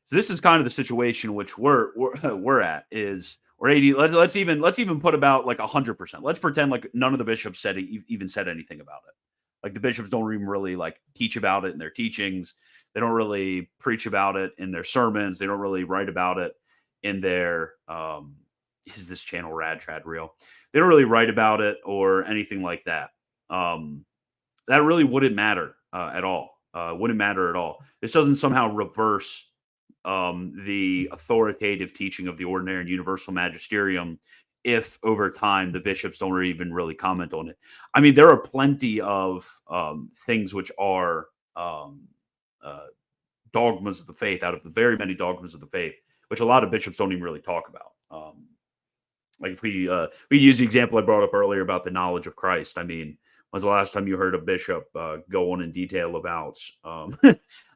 So this is kind of the situation which we're at, is, or 80. Let's even put about like 100%. Let's pretend like none of the bishops even said anything about it. Like the bishops don't even really like teach about it in their teachings. They don't really preach about it in their sermons. They don't really write about it in their is this channel rad trad real? They don't really write about it or anything like that. That really wouldn't matter at all. Wouldn't matter at all. This doesn't somehow reverse the authoritative teaching of the ordinary and universal magisterium if over time the bishops don't even really comment on it. I mean, there are plenty of things which are dogmas of the faith, out of the very many dogmas of the faith, which a lot of bishops don't even really talk about. Like if we use the example I brought up earlier about the knowledge of Christ. I mean, when's the last time you heard a bishop go on in detail about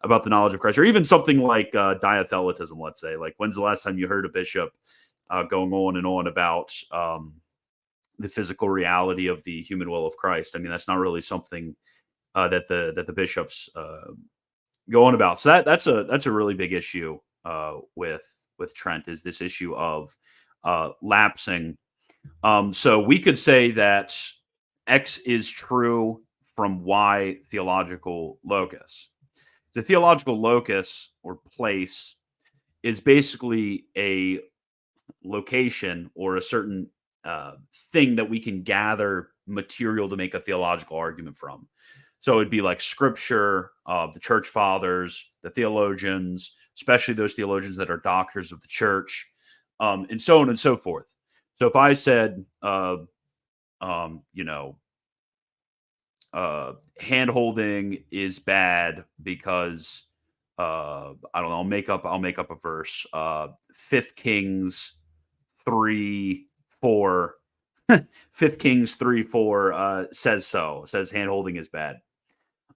about the knowledge of Christ, or even something like diatheletism? Let's say, like, when's the last time you heard a bishop going on and on about the physical reality of the human will of Christ? I mean, that's not really something that the bishops go on about. So that's a really big issue with Trent, is this issue of lapsing. So we could say that X is true from Y theological locus. The theological locus or place is basically a location or a certain thing that we can gather material to make a theological argument from. So it'd be like scripture, the church fathers, the theologians, especially those theologians that are doctors of the church, and so on and so forth. So if I said, hand-holding is bad because I don't know, I'll make up a verse. 5 Kings 3:4. 5 Kings 3:4 says hand-holding is bad.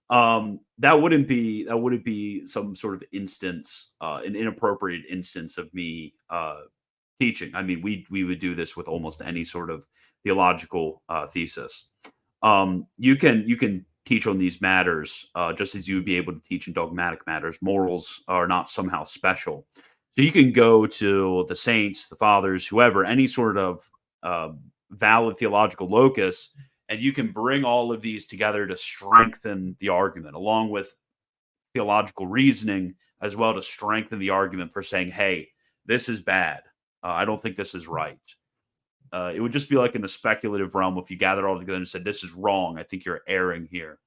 That wouldn't be some sort of instance, an inappropriate instance of me teaching. I mean, we would do this with almost any sort of theological thesis. You can teach on these matters just as you would be able to teach in dogmatic matters. Morals are not somehow special. So you can go to the saints, the fathers, whoever, any sort of valid theological locus, and you can bring all of these together to strengthen the argument, along with theological reasoning as well, to strengthen the argument for saying, hey, this is bad. I don't think this is right. It would just be like in the speculative realm if you gathered all together and said, this is wrong. I think you're erring here.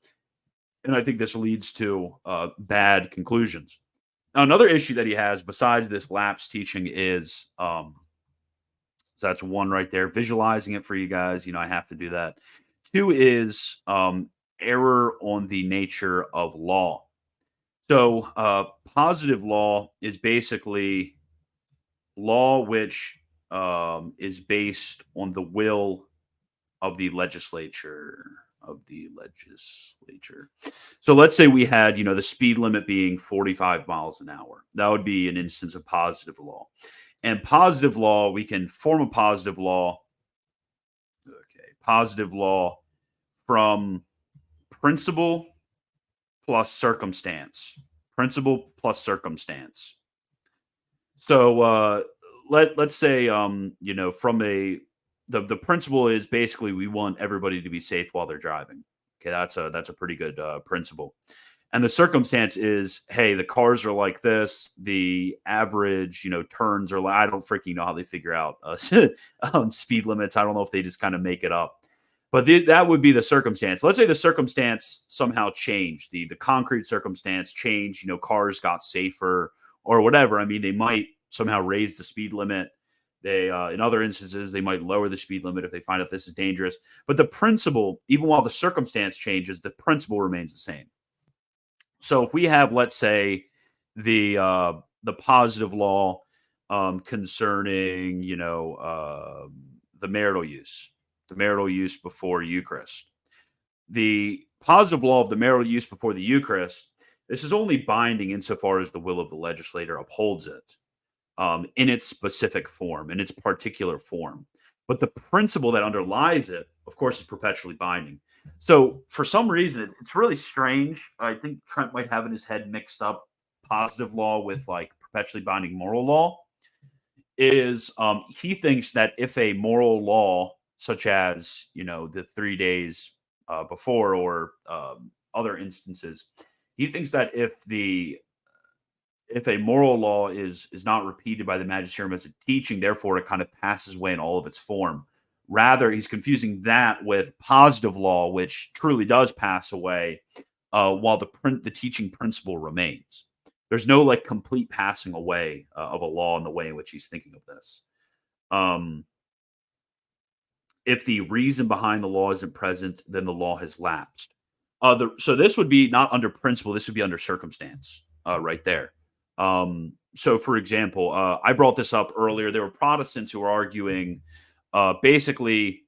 And I think this leads to bad conclusions. Now, another issue that he has besides this lapse teaching is, so that's one right there, visualizing it for you guys. I have to do that. 2 is error on the nature of law. So positive law is basically law which is based on the will of the legislature. So let's say we had, the speed limit being 45 miles an hour. That would be an instance of positive law. And positive law, we can form a positive law. Okay, positive law from principle plus circumstance. Principle plus circumstance. So let's say from the principle is basically we want everybody to be safe while they're driving. Okay, that's a pretty good principle. And the circumstance is, hey, the cars are like this. The average, turns are like, I don't freaking know how they figure out speed limits. I don't know if they just kind of make it up. But that would be the circumstance. Let's say the circumstance somehow changed. The concrete circumstance changed. Cars got safer or whatever. I mean, they might somehow raise the speed limit. They, in other instances, they might lower the speed limit if they find out this is dangerous. But the principle, even while the circumstance changes, the principle remains the same. So if we have, let's say, the positive law concerning, the marital use before Eucharist, the positive law of the marital use before the Eucharist, this is only binding insofar as the will of the legislator upholds it in its specific form, in its particular form. But the principle that underlies it, of course, is perpetually binding. So for some reason, it's really strange. I think Trent might have in his head mixed up positive law with like perpetually binding moral law. He thinks that if a moral law, such as, the 3 days before or other instances, he thinks that if a moral law is not repeated by the magisterium as a teaching, therefore it kind of passes away in all of its form. Rather, he's confusing that with positive law, which truly does pass away while the teaching principle remains. There's no like complete passing away of a law in the way in which he's thinking of this. If the reason behind the law isn't present, then the law has lapsed. So this would be not under principle. This would be under circumstance right there. So, for example, I brought this up earlier. There were Protestants who were arguing basically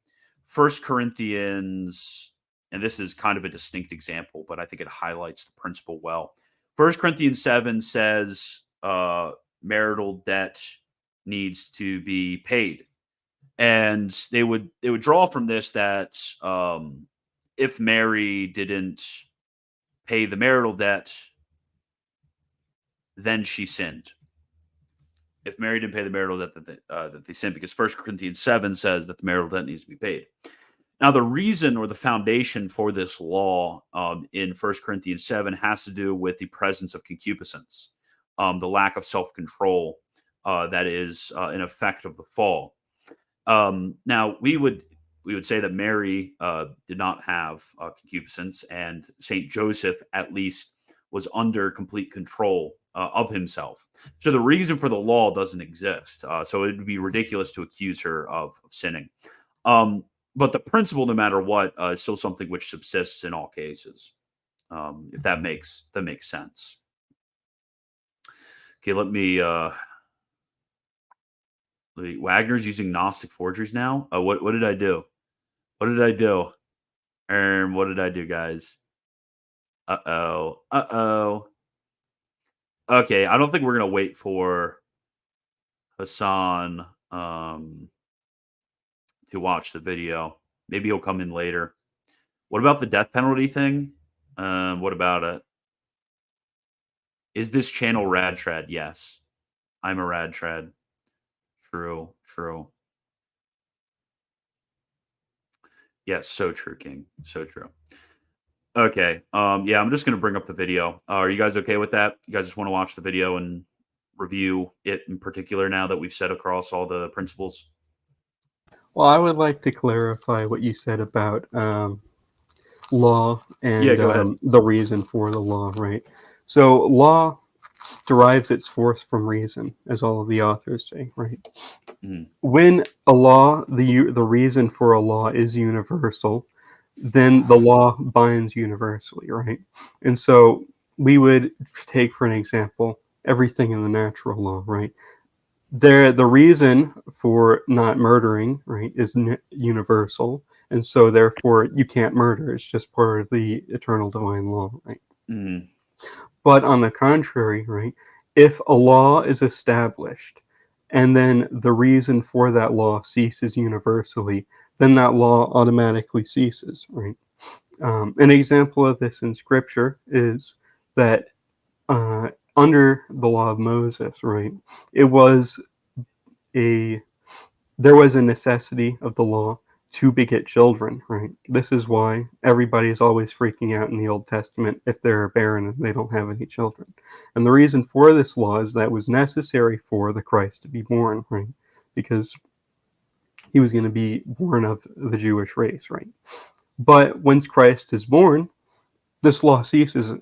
1 Corinthians, and this is kind of a distinct example, but I think it highlights the principle well. 1 Corinthians 7 says marital debt needs to be paid. And they would draw from this that if Mary didn't pay the marital debt, then she sinned. If Mary didn't pay the marital debt, that they sinned, because 1 Corinthians 7 says that the marital debt needs to be paid. Now, the reason or the foundation for this law in 1 Corinthians 7 has to do with the presence of concupiscence, the lack of self-control that is an effect of the fall. Now, we would say that Mary did not have concupiscence, and Saint Joseph at least was under complete control of himself. So the reason for the law doesn't exist. So it would be ridiculous to accuse her of sinning. But the principle, no matter what, is still something which subsists in all cases. If that makes sense. Okay, let me. Wagner's using Gnostic forgeries now. What did I do? What did I do? What did I do, guys? Uh-oh. Okay, I don't think we're going to wait for Hassan to watch the video. Maybe he'll come in later. What about the death penalty thing? What about it? Is this channel rad trad? Yes. I'm a rad trad. True. Yes, so true, King. So true. Okay. Yeah, I'm just going to bring up the video. Are you guys okay with that? You guys just want to watch the video and review it in particular now that we've set across all the principles? Well, I would like to clarify what you said about law and Yeah, go ahead. the reason for the law, right? So law derives its force from reason, as all of the authors say, right? Mm. When a law, the reason for a law is universal, then the law binds universally, right? And so we would take, for an example, everything in the natural law, right? The reason for not murdering, right, is universal, and so therefore you can't murder. It's just part of the eternal divine law, right? Mm. But on the contrary, right, if a law is established and then the reason for that law ceases universally, then that law automatically ceases, right? An example of this in Scripture is that under the law of Moses, right, there was a necessity of the law to beget children, right? This is why everybody is always freaking out in the Old Testament if they're barren and they don't have any children. And the reason for this law is that it was necessary for the Christ to be born, right? Because he was going to be born of the Jewish race, right? But once Christ is born, this law ceases,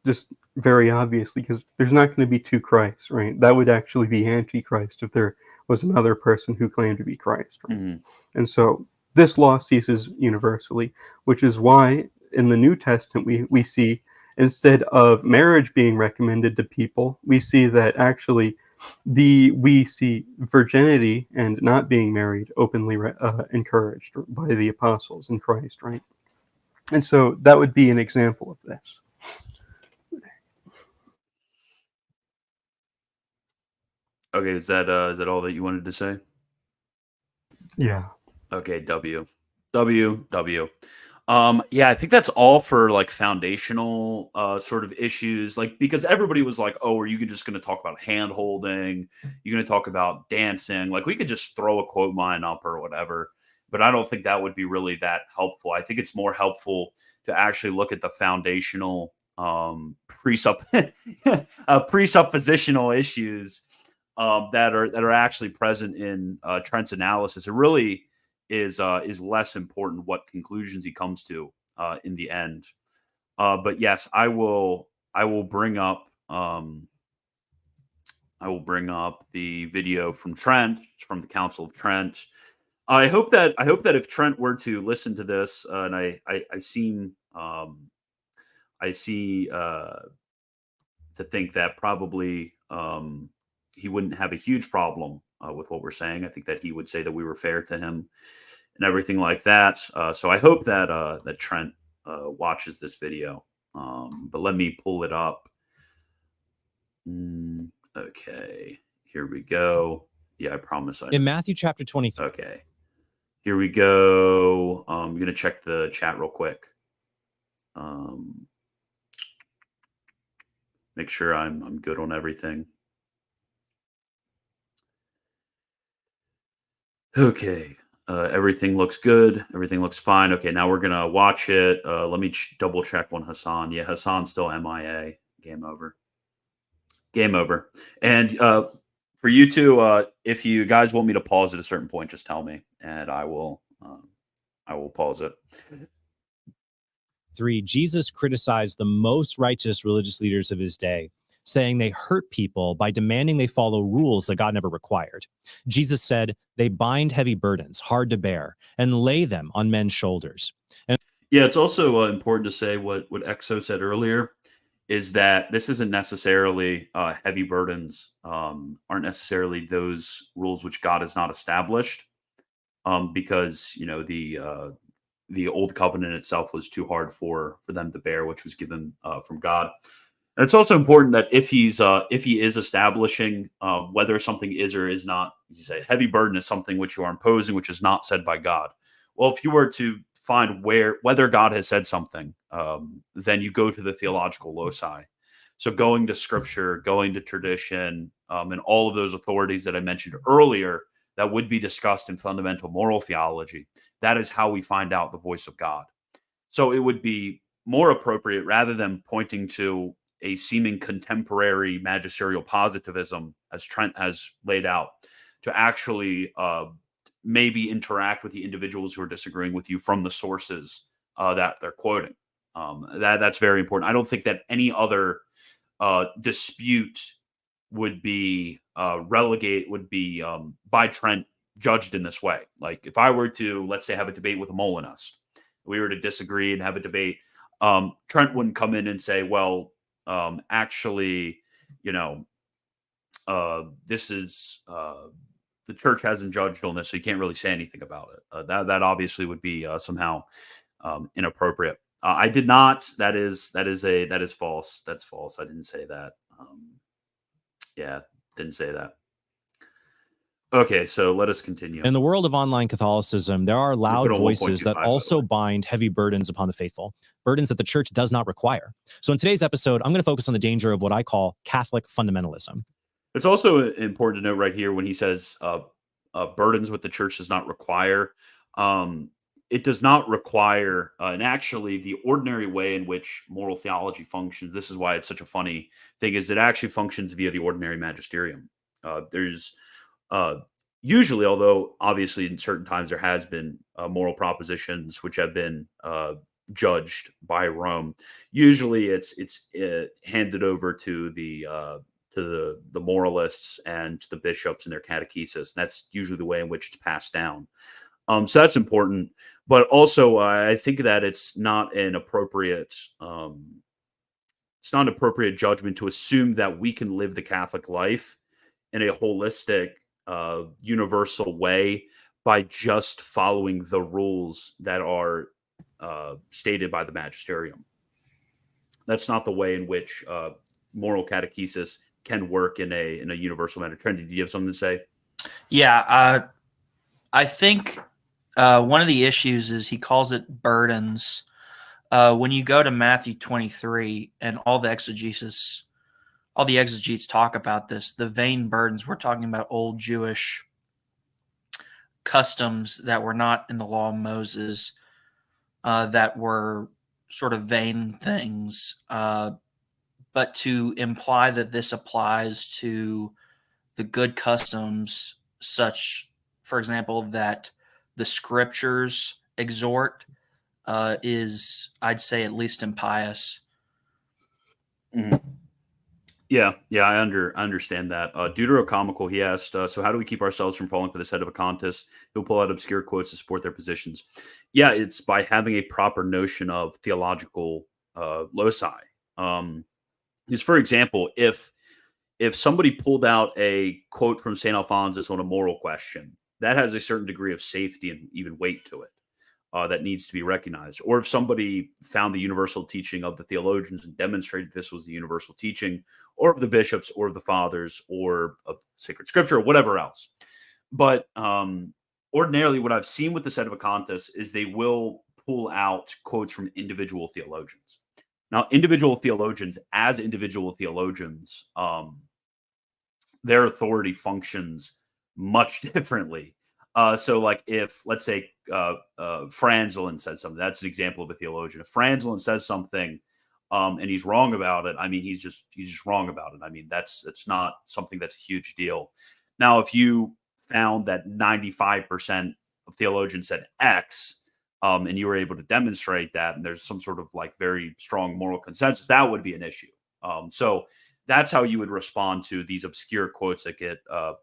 just very obviously, because there's not going to be two Christs, right? That would actually be Antichrist if there was another person who claimed to be Christ, right? Mm-hmm. And so this law ceases universally, which is why in the New Testament we see, instead of marriage being recommended to people, we see that actually we see virginity and not being married openly encouraged by the apostles in Christ, right? And so that would be an example of this. Okay, is that all that you wanted to say? Yeah. Okay, W. Yeah, I think that's all for like foundational sort of issues. Like, because everybody was like, oh, are you just going to talk about hand holding? You're going to talk about dancing? Like, we could just throw a quote line up or whatever. But I don't think that would be really that helpful. I think it's more helpful to actually look at the foundational presuppositional issues that are actually present in Trent's analysis. It really is less important what conclusions he comes to in the end. But yes, I will bring up the video from Trent, from the Council of Trent. I hope that if Trent were to listen to this, and I see to think that probably he wouldn't have a huge problem with what we're saying. I think that he would say that we were fair to him and everything like that. So I hope that that Trent watches this video. But let me pull it up. Okay, here we go. Yeah, I promise. In Matthew chapter 23. Okay, here we go. I'm going to check the chat real quick. Make sure I'm good on everything. Okay. Everything looks good. Everything looks fine. Okay, now we're gonna watch it. Let me double check on Hassan. Yeah, Hassan's still MIA. Game over. Game over. And for you two, if you guys want me to pause at a certain point, just tell me, and I will pause it. 3, Jesus criticized the most righteous religious leaders of his day, saying they hurt people by demanding they follow rules that God never required. Jesus said they bind heavy burdens, hard to bear, and lay them on men's shoulders. And yeah, it's also important to say what Exo said earlier is that this isn't necessarily heavy burdens, aren't necessarily those rules which God has not established, because the old covenant itself was too hard for them to bear, which was given from God. And it's also important that if he is establishing whether something is or is not, as you say, heavy burden is something which you are imposing, which is not said by God. Well, if you were to find whether God has said something, then you go to the theological loci. So going to scripture, going to tradition, and all of those authorities that I mentioned earlier that would be discussed in fundamental moral theology. That is how we find out the voice of God. So it would be more appropriate, rather than pointing to a seeming contemporary magisterial positivism, as Trent has laid out, to actually maybe interact with the individuals who are disagreeing with you from the sources that they're quoting. That's very important. I don't think that any other dispute would be by Trent judged in this way. Like if I were to, let's say, have a debate with a Molinist, we were to disagree and have a debate, Trent wouldn't come in and say, well, actually, this is the church hasn't judged on this, so you can't really say anything about it. That obviously would be somehow inappropriate. I did not. That is false. That's false. I didn't say that. Yeah, didn't say that. Okay, so let us continue. in the world of online Catholicism, there are loud voices that also bind heavy burdens upon the faithful, burdens that the church does not require. So in today's episode, I'm going to focus on the danger of what I call Catholic fundamentalism. It's also important to note right here when he says burdens what the church does not require. It does not require, and actually, the ordinary way in which moral theology functions. This is why it's such a funny thing: is it actually functions via the ordinary magisterium. There's usually, although obviously in certain times there has been moral propositions which have been judged by Rome. Usually, it's handed over to the moralists and to the bishops and their catechesis. That's usually the way in which it's passed down. So that's important, but also I think that it's not an appropriate judgment to assume that we can live the Catholic life in a holistic, universal way by just following the rules that are stated by the magisterium. That's not the way in which moral catechesis can work in a universal manner. Trent, do you have something to say? Yeah, I think one of the issues is he calls it burdens. When you go to Matthew 23 and all the exegetes talk about this, the vain burdens, we're talking about old Jewish customs that were not in the law of Moses, that were sort of vain things. But to imply that this applies to the good customs, such, for example, that the scriptures exhort, is, I'd say, at least impious. Mm-hmm. Yeah, I understand that. Deuterocomical, he asked, so how do we keep ourselves from falling for the set of a contest who'll pull out obscure quotes to support their positions? Yeah, it's by having a proper notion of theological loci. Because, for example, if somebody pulled out a quote from St. Alphonsus on a moral question, that has a certain degree of safety and even weight to it that needs to be recognized. Or if somebody found the universal teaching of the theologians and demonstrated this was the universal teaching, or of the bishops, or of the fathers, or of sacred scripture, or whatever else. But ordinarily, what I've seen with the set of a contest is they will pull out quotes from individual theologians. Now, individual theologians, as individual theologians, their authority functions much differently. So, like, if, let's say, Franzelin says something, that's an example of a theologian. If Franzelin says something and he's wrong about it, I mean, he's just wrong about it. I mean, it's not something that's a huge deal. Now, if you found that 95% of theologians said X, and you were able to demonstrate that, and there's some sort of like very strong moral consensus, that would be an issue. So that's how you would respond to these obscure quotes that get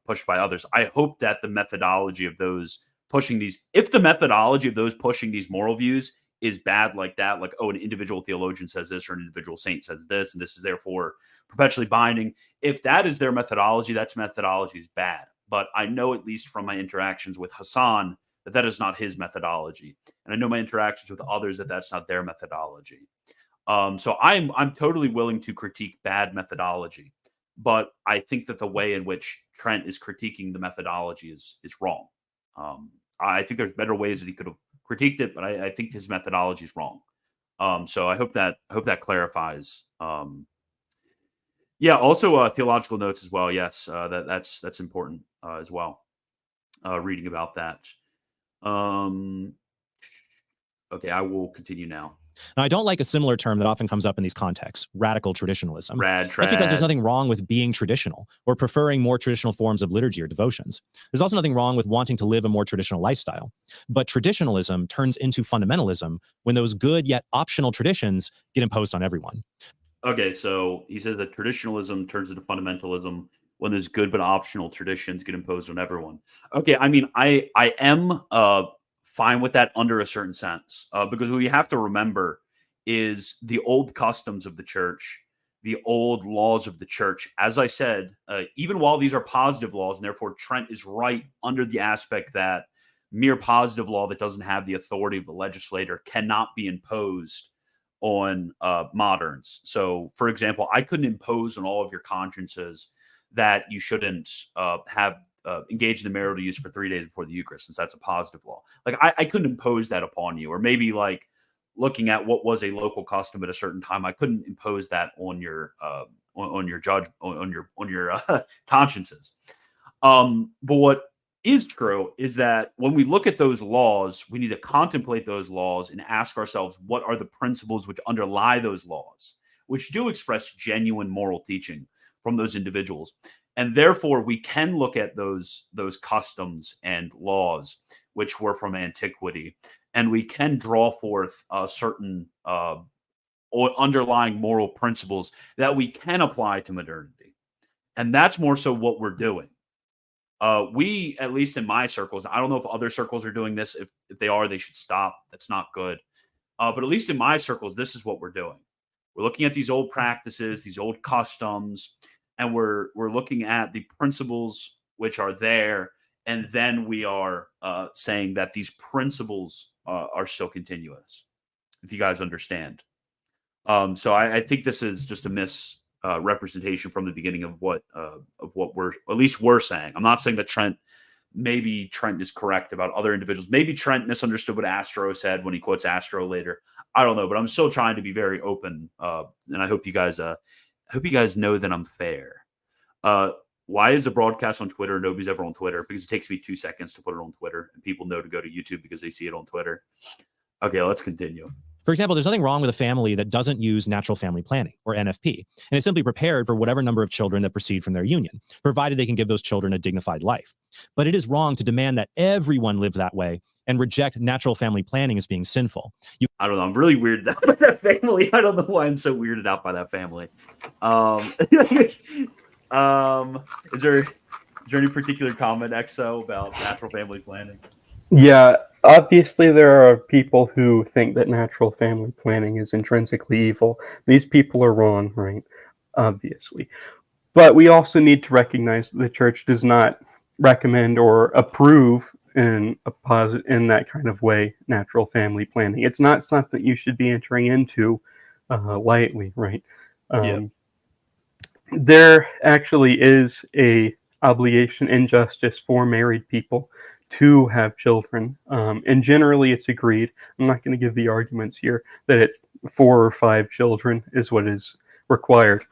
pushed by others. I hope that the methodology of those pushing these, if the methodology of those pushing these moral views is bad like that, like, oh, an individual theologian says this or an individual saint says this, and this is therefore perpetually binding. If that is their methodology, that methodology is bad. But I know, at least from my interactions with Hassan, that is not his methodology. And I know my interactions with others that that's not their methodology. So I'm totally willing to critique bad methodology, but I think that the way in which Trent is critiquing the methodology is wrong. I think there's better ways that he could have critiqued it, but I think his methodology is wrong. So I hope that clarifies. Yeah. Also, theological notes as well. Yes, that's important as well. Reading about that. Okay, I will continue now. Now, I don't like a similar term that often comes up in these contexts, radical traditionalism. That's because there's nothing wrong with being traditional or preferring more traditional forms of liturgy or devotions. There's also nothing wrong with wanting to live a more traditional lifestyle. But traditionalism turns into fundamentalism when those good yet optional traditions get imposed on everyone. Okay, so he says that traditionalism turns into fundamentalism when there's good but optional traditions get imposed on everyone. Okay, I mean, I am fine with that under a certain sense, because what you have to remember is the old customs of the church, the old laws of the church. As I said, even while these are positive laws, and therefore Trent is right under the aspect that mere positive law that doesn't have the authority of the legislator cannot be imposed on moderns. So, for example, I couldn't impose on all of your consciences that you shouldn't have engage in the marital use for 3 days before the Eucharist, since that's a positive law. Like, I couldn't impose that upon you. Or maybe, like, looking at what was a local custom at a certain time, I couldn't impose that on your consciences. But is true is that when we look at those laws, we need to contemplate those laws and ask ourselves, what are the principles which underlie those laws, which do express genuine moral teaching from those individuals. And therefore, we can look at those customs and laws which were from antiquity, and we can draw forth certain underlying moral principles that we can apply to modernity. And that's more so what we're doing. We, at least in my circles, I don't know if other circles are doing this. If they are, they should stop. That's not good. But at least in my circles, this is what we're doing. We're looking at these old practices, these old customs, and we're looking at the principles which are there, and then we are saying that these principles are still continuous. If you guys understand. So I think this is just a misrepresentation from the beginning of what we're, at least we're saying. I'm not saying that maybe Trent is correct about other individuals. Maybe Trent misunderstood what Astro said when he quotes Astro later. I don't know, but I'm still trying to be very open. And I hope you guys know that I'm fair. Why is the broadcast on Twitter? Nobody's ever on Twitter, because it takes me 2 seconds to put it on Twitter, and people know to go to YouTube because they see it on Twitter. Okay, let's continue. For example, there's nothing wrong with a family that doesn't use natural family planning, or NFP, and is simply prepared for whatever number of children that proceed from their union, provided they can give those children a dignified life. But it is wrong to demand that everyone live that way and reject natural family planning as being sinful. I don't know. I'm really weirded out by that family. I don't know why I'm so weirded out by that family. Is there any particular comment, Exo, about natural family planning? Yeah, obviously there are people who think that natural family planning is intrinsically evil. These people are wrong, right? Obviously. But we also need to recognize that the church does not recommend or approve in that kind of way natural family planning. It's not something you should be entering into lightly, right? There actually is a obligation and justice for married people to have children, and generally it's agreed. I'm not going to give the arguments here that 4 or 5 children is what is required.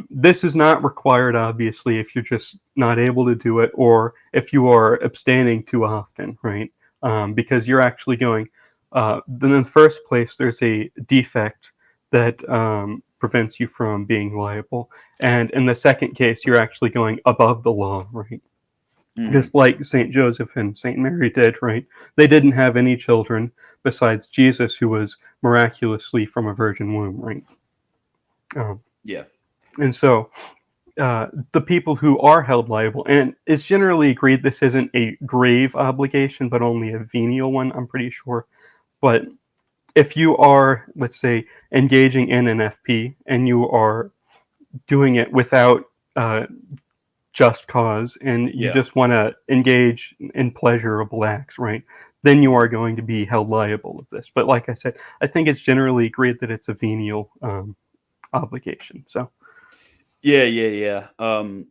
This is not required, obviously, if you're just not able to do it, or if you are abstaining too often, right? Because you're actually going, then in the first place, there's a defect that prevents you from being liable. And in the second case, you're actually going above the law, right? Just like St. Joseph and St. Mary did, right? They didn't have any children besides Jesus, who was miraculously from a virgin womb, right? And so the people who are held liable, and it's generally agreed this isn't a grave obligation, but only a venial one, I'm pretty sure. But if you are, let's say, engaging in an FP and you are doing it without just cause, and you just want to engage in pleasurable acts, right? Then you are going to be held liable of this. But like I said, I think it's generally agreed that it's a venial obligation. So, Kind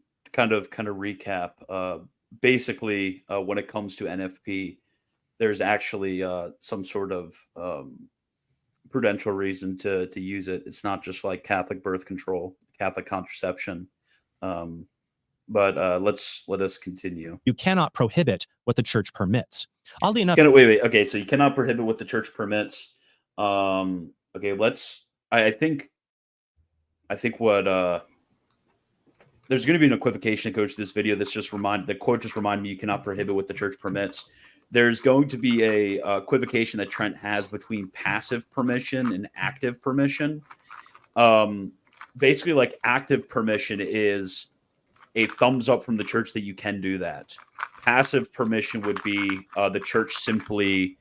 of recap. Basically, when it comes to NFP, there's actually some sort of prudential reason to use it. It's not just like Catholic birth control, Catholic contraception. But let us continue. You cannot prohibit what the church permits. Oddly enough, wait. Okay, so you cannot prohibit what the church permits. Okay, I think what there's going to be an equivocation that goes to this video. The quote just reminded me, you cannot prohibit what the church permits. There's going to be a equivocation that Trent has between passive permission and active permission. Basically, like, active permission is a thumbs up from the church that you can do that. Passive permission would be the church simply,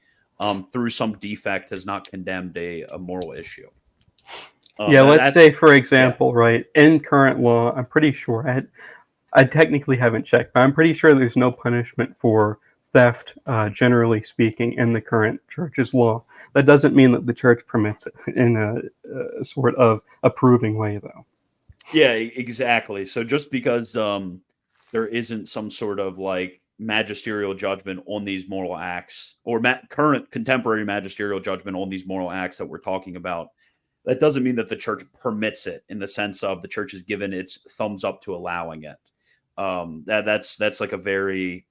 through some defect, has not condemned a moral issue. Let's say, for example, right, in current law, I'm pretty sure, I technically haven't checked, but I'm pretty sure there's no punishment for theft, generally speaking, in the current church's law. That doesn't mean that the church permits it in a sort of approving way, though. Yeah, exactly. So just because there isn't some sort of like magisterial judgment on these moral acts, or current contemporary magisterial judgment on these moral acts that we're talking about, that doesn't mean that the church permits it in the sense of the church has given its thumbs up to allowing it. That's like a very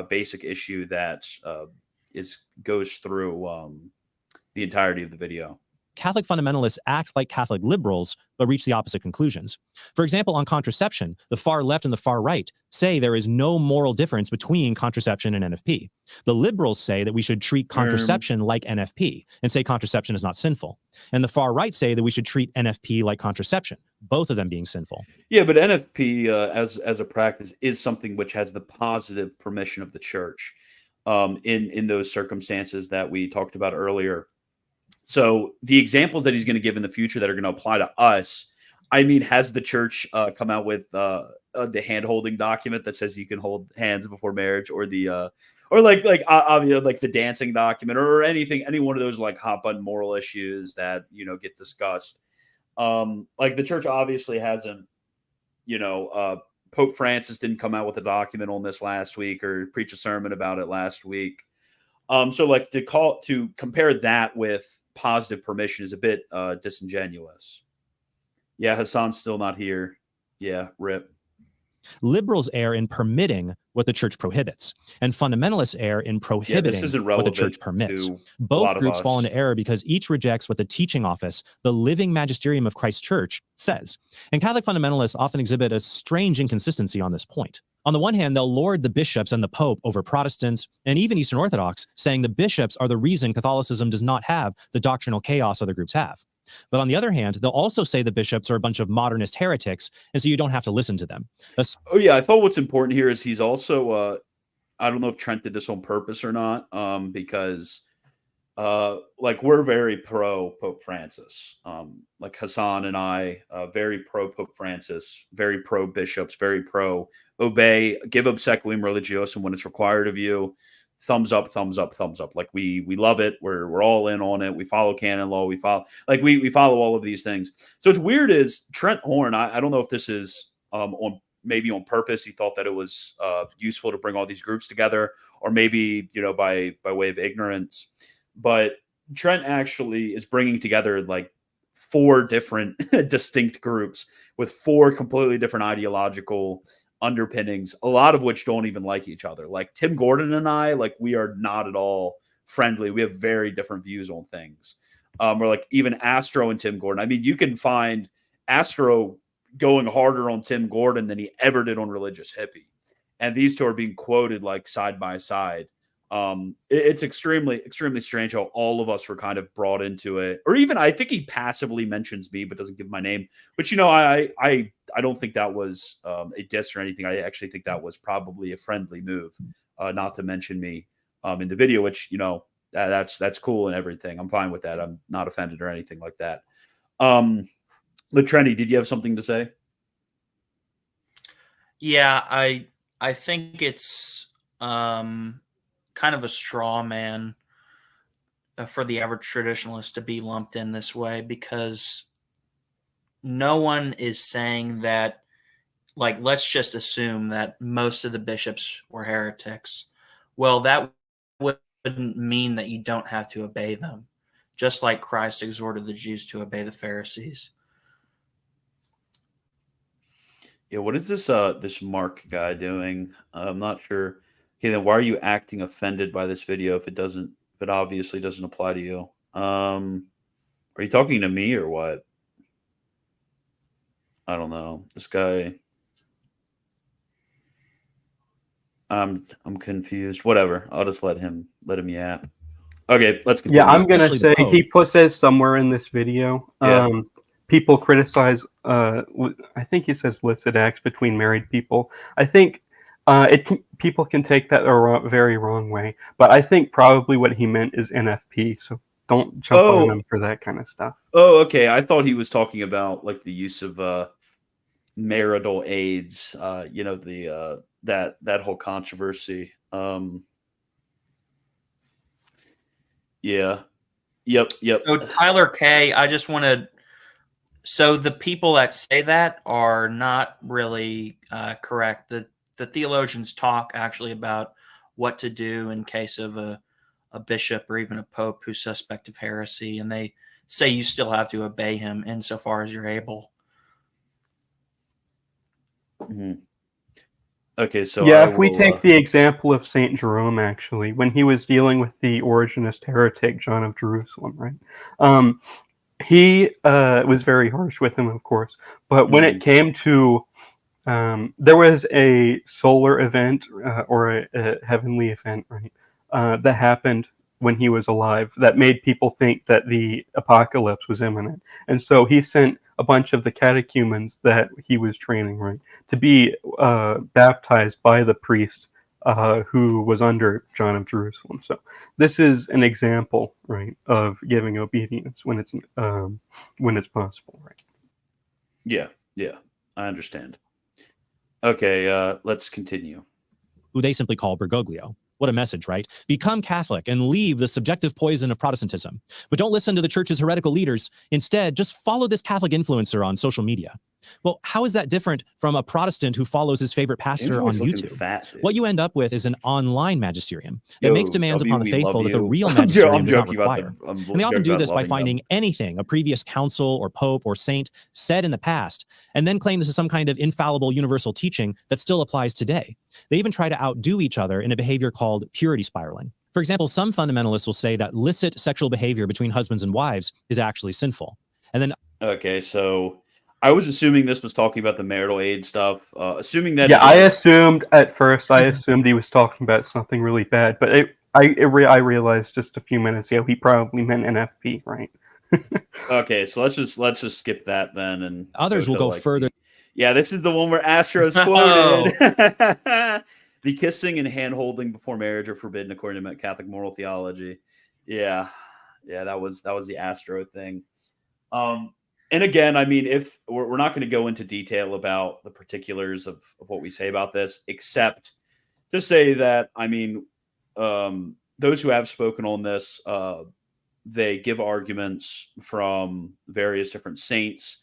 basic issue that goes through the entirety of the video. Catholic fundamentalists act like Catholic liberals, but reach the opposite conclusions. For example, on contraception, the far left and the far right say there is no moral difference between contraception and NFP. The liberals say that we should treat contraception like NFP and say contraception is not sinful. And the far right say that we should treat NFP like contraception, both of them being sinful. Yeah, but NFP as a practice is something which has the positive permission of the church in those circumstances that we talked about earlier. So the examples that he's going to give in the future that are going to apply to us, I mean, has the church come out with the hand-holding document that says you can hold hands before marriage, or the or like the dancing document, or anything, any one of those like hot button moral issues that get discussed? Like the church obviously hasn't. Pope Francis didn't come out with a document on this last week or preach a sermon about it last week. So like to compare that with positive permission is a bit disingenuous. Yeah, Hassan's still not here. Yeah, rip. Liberals err in permitting what the church prohibits, and fundamentalists err in prohibiting what the church permits. Both groups fall into error because each rejects what the teaching office, the living magisterium of Christ's church, says. And Catholic fundamentalists often exhibit a strange inconsistency on this point. On the one hand, they'll lord the bishops and the Pope over Protestants and even Eastern Orthodox, saying the bishops are the reason Catholicism does not have the doctrinal chaos other groups have. But on the other hand, they'll also say the bishops are a bunch of modernist heretics, and so you don't have to listen to them. Oh yeah, I thought what's important here is he's also, I don't know if Trent did this on purpose or not, because like we're very pro Pope Francis. Like Hassan and I, very pro Pope Francis, very pro bishops, very pro obey, give obsequium religiosum when it's required of you. Thumbs up, thumbs up, thumbs up. Like we love it. We're all in on it. We follow canon law. We follow all of these things. So it's weird is Trent Horn. I don't know if this is maybe on purpose. He thought that it was useful to bring all these groups together, or maybe by way of ignorance. But Trent actually is bringing together like 4 different distinct groups with 4 completely different ideological underpinnings, a lot of which don't even like each other. Like Tim Gordon and I, like we are not at all friendly. We have very different views on things. We're like even Astro and Tim Gordon. I mean, you can find Astro going harder on Tim Gordon than he ever did on Religious Hippie. And these two are being quoted like side by side. It's extremely, extremely strange how all of us were kind of brought into it. Or even I think he passively mentions me, but doesn't give my name. But I don't think that was a diss or anything. I actually think that was probably a friendly move, not to mention me in the video, which that's cool and everything. I'm fine with that. I'm not offended or anything like that. But Trenny, did you have something to say? Yeah, I think it's kind of a straw man for the average traditionalist to be lumped in this way, because no one is saying that, like, let's just assume that most of the bishops were heretics. Well, that wouldn't mean that you don't have to obey them, just like Christ exhorted the Jews to obey the Pharisees. Yeah, what is this Mark guy doing? I'm not sure. Okay, then why are you acting offended by this video if it obviously doesn't apply to you? Are you talking to me or what? I don't know. This guy, I'm confused. Whatever. I'll just let him yap. Okay, let's continue. Yeah, I'm gonna say he says somewhere in this video, people criticize. I think he says licit acts between married people. I think people can take that a very wrong way, but I think probably what he meant is NFP. So don't jump on him for that kind of stuff. Oh, okay. I thought he was talking about like the use of marital aids. That whole controversy. Yeah. Yep. So Tyler K, I just want to. So the people that say that are not really correct. The theologians talk actually about what to do in case of a bishop or even a pope who's suspect of heresy, and they say you still have to obey him insofar as you're able. Mm-hmm. Okay, so Yeah, I if we will, take the example of Saint Jerome, actually, when he was dealing with the Origenist heretic John of Jerusalem, right? He was very harsh with him, of course. But when it came to there was a solar event or a heavenly event, right, that happened when he was alive that made people think that the apocalypse was imminent. And so he sent a bunch of the catechumens that he was training, right, to be baptized by the priest who was under John of Jerusalem. So this is an example, right, of giving obedience when it's possible, right? yeah, I understand. Okay, let's continue. Who they simply call Bergoglio. What a message, right? Become Catholic and leave the subjective poison of Protestantism. But don't listen to the church's heretical leaders. Instead, just follow this Catholic influencer on social media. Well, how is that different from a Protestant who follows his favorite James pastor on always looking YouTube? fat, dude. What you end up with is an online magisterium that makes demands W, upon the we love faithful that the you. real I'm magisterium does not joking about require. I'm And they often joking do about this by loving them. finding anything a previous council or pope or saint said in the past, and then claim this is some kind of infallible universal teaching that still applies today. They even try to outdo each other in a behavior called purity spiraling. For example, some fundamentalists will say that licit sexual behavior between husbands and wives is actually sinful. And then Okay, so I was assuming this was talking about the marital aid stuff. Assuming that Yeah, it I is. assumed at first. I assumed he was talking about something really bad, but I realized just a few minutes ago he probably meant NFP, right? Okay, so let's just skip that then and others will to go like further. yeah, this is the one where Astro's No. quoted. The kissing and hand holding before marriage are forbidden according to Catholic moral theology. Yeah, that was the Astro thing. And again, I mean, if we're not going to go into detail about the particulars of what we say about this, except to say that, I mean, those who have spoken on this, they give arguments from various different saints,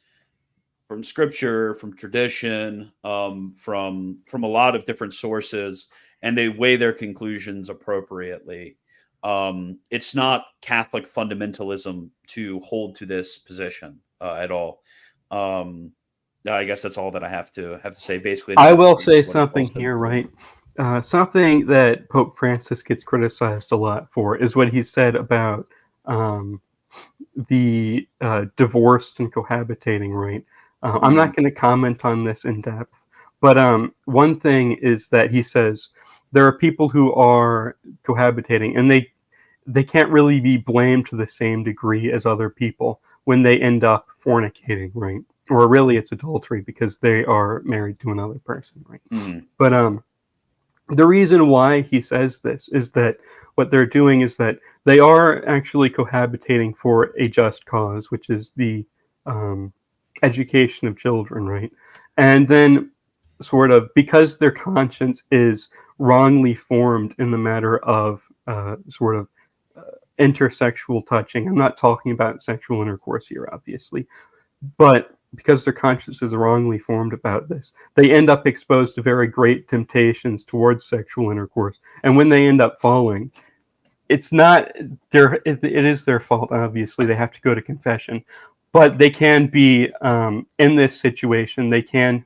from scripture, from tradition, from a lot of different sources, and they weigh their conclusions appropriately. It's not Catholic fundamentalism to hold to this position at all. I guess that's all that I have to say. Basically, I to will repeat say what I've all something said here, before. right? Something that Pope Francis gets criticized a lot for is what he said about the divorced and cohabitating, right? I'm not going to comment on this in depth, but one thing is that he says there are people who are cohabitating, and they can't really be blamed to the same degree as other people when they end up fornicating, right? Or really, it's adultery because they are married to another person, right? But the reason why he says this is that what they're doing is that they are actually cohabitating for a just cause, which is the education of children, right? And then, sort of, because their conscience is wrongly formed in the matter of sort of intersexual touching. I'm not talking about sexual intercourse here, obviously, but because their conscience is wrongly formed about this, they end up exposed to very great temptations towards sexual intercourse. And when they end up falling, it's not it is their fault. Obviously, they have to go to confession, but they can be in this situation. They can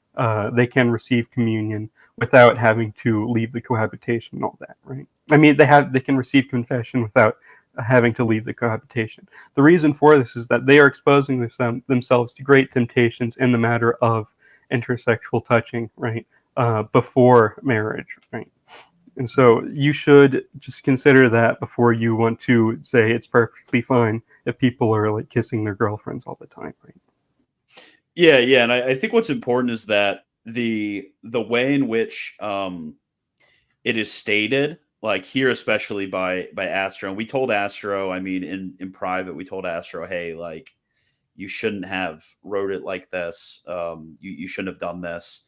receive communion without having to leave the cohabitation and all that, right? I mean, they can receive confession without having to leave the cohabitation. The reason for this is that they are exposing themselves to great temptations in the matter of intersexual touching, right, before marriage, right? And so you should just consider that before you want to say it's perfectly fine if people are like kissing their girlfriends all the time, right? Yeah, and I think what's important is that the way in which it is stated, like here, especially by Astro, and we told Astro, I mean, in private, we told Astro, hey, like you shouldn't have wrote it like this. You shouldn't have done this.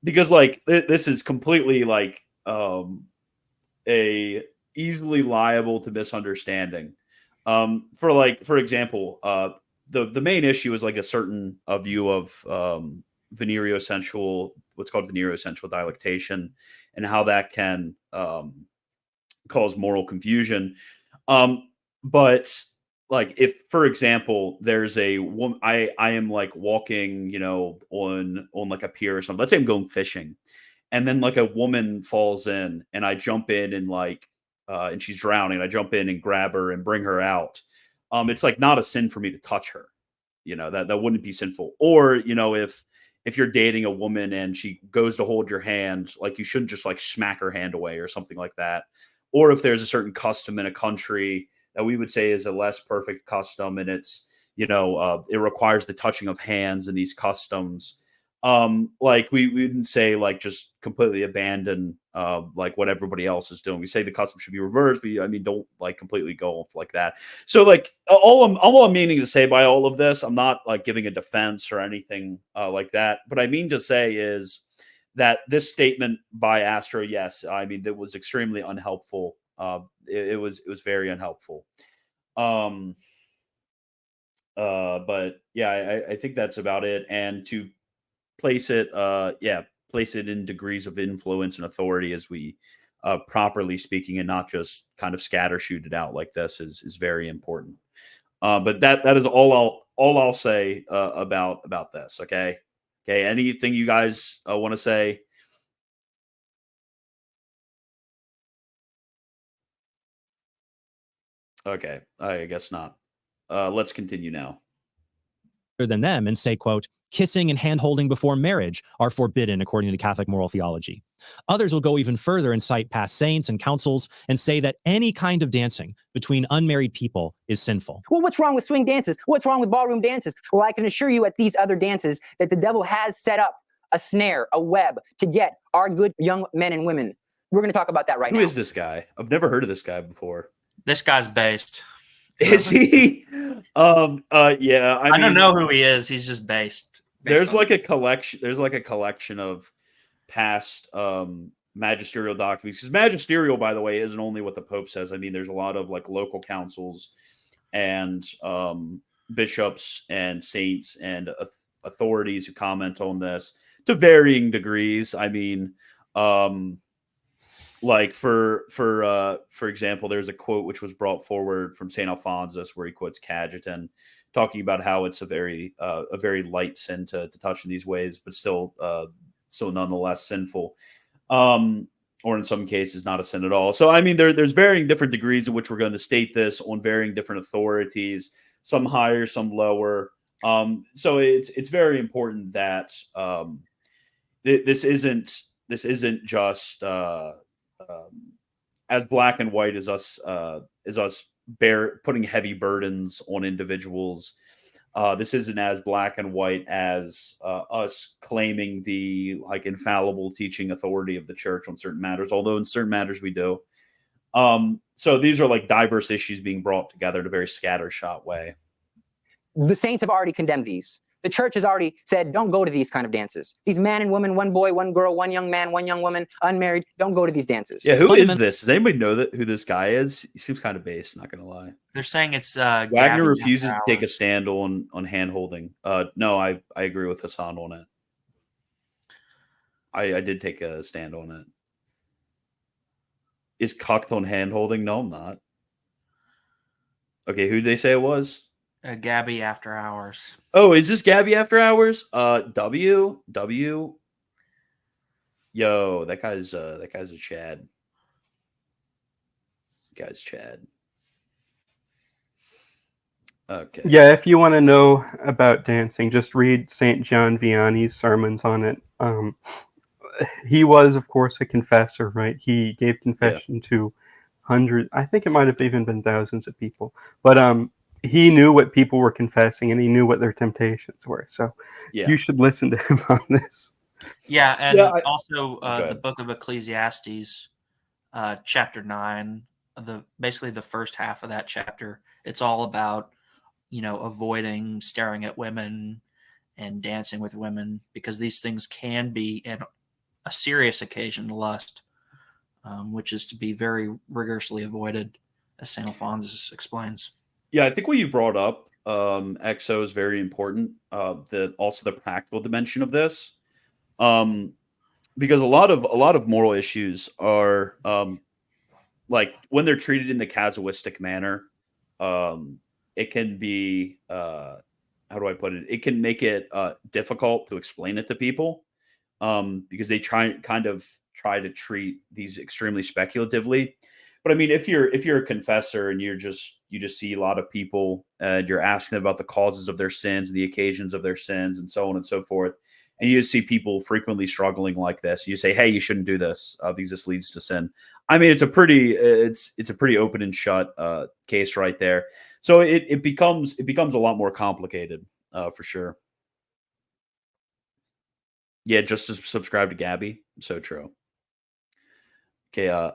Because like this is completely like a easily liable to misunderstanding. For example, the main issue is like a certain view of venereosensual, what's called venereosensual dilectation, and how that can cause moral confusion. But like if, for example, there's a woman, I am like walking, on like a pier or something. Let's say I'm going fishing, and then like a woman falls in, and I jump in and like, and she's drowning. I jump in and grab her and bring her out. It's like not a sin for me to touch her. That wouldn't be sinful. Or if you're dating a woman and she goes to hold your hand, like you shouldn't just like smack her hand away or something like that. Or if there's a certain custom in a country that we would say is a less perfect custom, and it's it requires the touching of hands in these customs. Like we didn't say like just completely abandon like what everybody else is doing. We say the custom should be reversed, but I mean don't like completely go off like that. So like all I'm meaning to say by all of this, I'm not like giving a defense or anything like that. But I mean to say is that this statement by Astro, yes, I mean that was extremely unhelpful. It was very unhelpful. But yeah, I think that's about it. And to place it, place it in degrees of influence and authority as we properly speaking, and not just kind of scattershoot it out like this is very important. But that is all I'll say about this. Okay. Anything you guys want to say? Okay, I guess not. Let's continue now. Than them and say, quote, kissing and hand-holding before marriage are forbidden according to Catholic moral theology. Others will go even further and cite past saints and councils and say that any kind of dancing between unmarried people is sinful. Well, what's wrong with swing dances? What's wrong with ballroom dances? Well, I can assure you at these other dances that the devil has set up a snare, a web to get our good young men and women. We're going to talk about that right now. Who is this guy? I've never heard of this guy before. This guy's based. Is he? Yeah. I mean, don't know who he is. He's just based. There's like a collection. There's like a collection of past magisterial documents. Because magisterial, by the way, isn't only what the Pope says. I mean, there's a lot of like local councils and bishops and saints and authorities who comment on this to varying degrees. I mean, like for example, there's a quote which was brought forward from St. Alphonsus where he quotes Cajetan, talking about how it's a very light sin to touch in these ways, but still nonetheless sinful, or in some cases not a sin at all. So I mean, there's varying different degrees in which we're going to state this on varying different authorities, some higher, some lower. So it's very important that this isn't just as black and white as us putting heavy burdens on individuals. This isn't as black and white as us claiming the like infallible teaching authority of the church on certain matters, although in certain matters we do. So these are like diverse issues being brought together in a very scattershot way. The saints have already condemned these. The church has already said, don't go to these kind of dances. These man and woman, one boy, one girl, one young man, one young woman, unmarried, don't go to these dances. Yeah, who is this? Does anybody know who this guy is? He seems kind of base, not going to lie. They're saying it's Wagner refuses to take a stand on hand-holding. No, I agree with Hassan on it. I did take a stand on it. Is cucked on hand-holding? No, I'm not. Okay, who did they say it was? Gabby After Hours. Oh, is this Gabby After Hours? W. Yo, that guy's a Chad. Guy's Chad. Okay. Yeah, if you want to know about dancing, just read St. John Vianney's sermons on it. He was, of course, a confessor, right? He gave confession to hundreds, I think it might have even been thousands of people. But he knew what people were confessing, and he knew what their temptations were. So you should listen to him on this. Yeah, and also the book of Ecclesiastes, chapter 9, basically the first half of that chapter, it's all about, avoiding staring at women and dancing with women, because these things can be a serious occasion to lust, which is to be very rigorously avoided, as St. Alphonsus explains. Yeah, I think what you brought up, XO, is very important. Also the practical dimension of this, because a lot of moral issues are like when they're treated in the casuistic manner, it can be how do I put it? It can make it difficult to explain it to people because they try to treat these extremely speculatively. But I mean, if you're a confessor and you just see a lot of people and you're asking them about the causes of their sins and the occasions of their sins and so on and so forth, and you see people frequently struggling like this, you say, "Hey, you shouldn't do this because this leads to sin." I mean, it's a pretty open and shut case right there. So it becomes a lot more complicated for sure. Yeah, just to subscribe to Gabby. So true. Okay,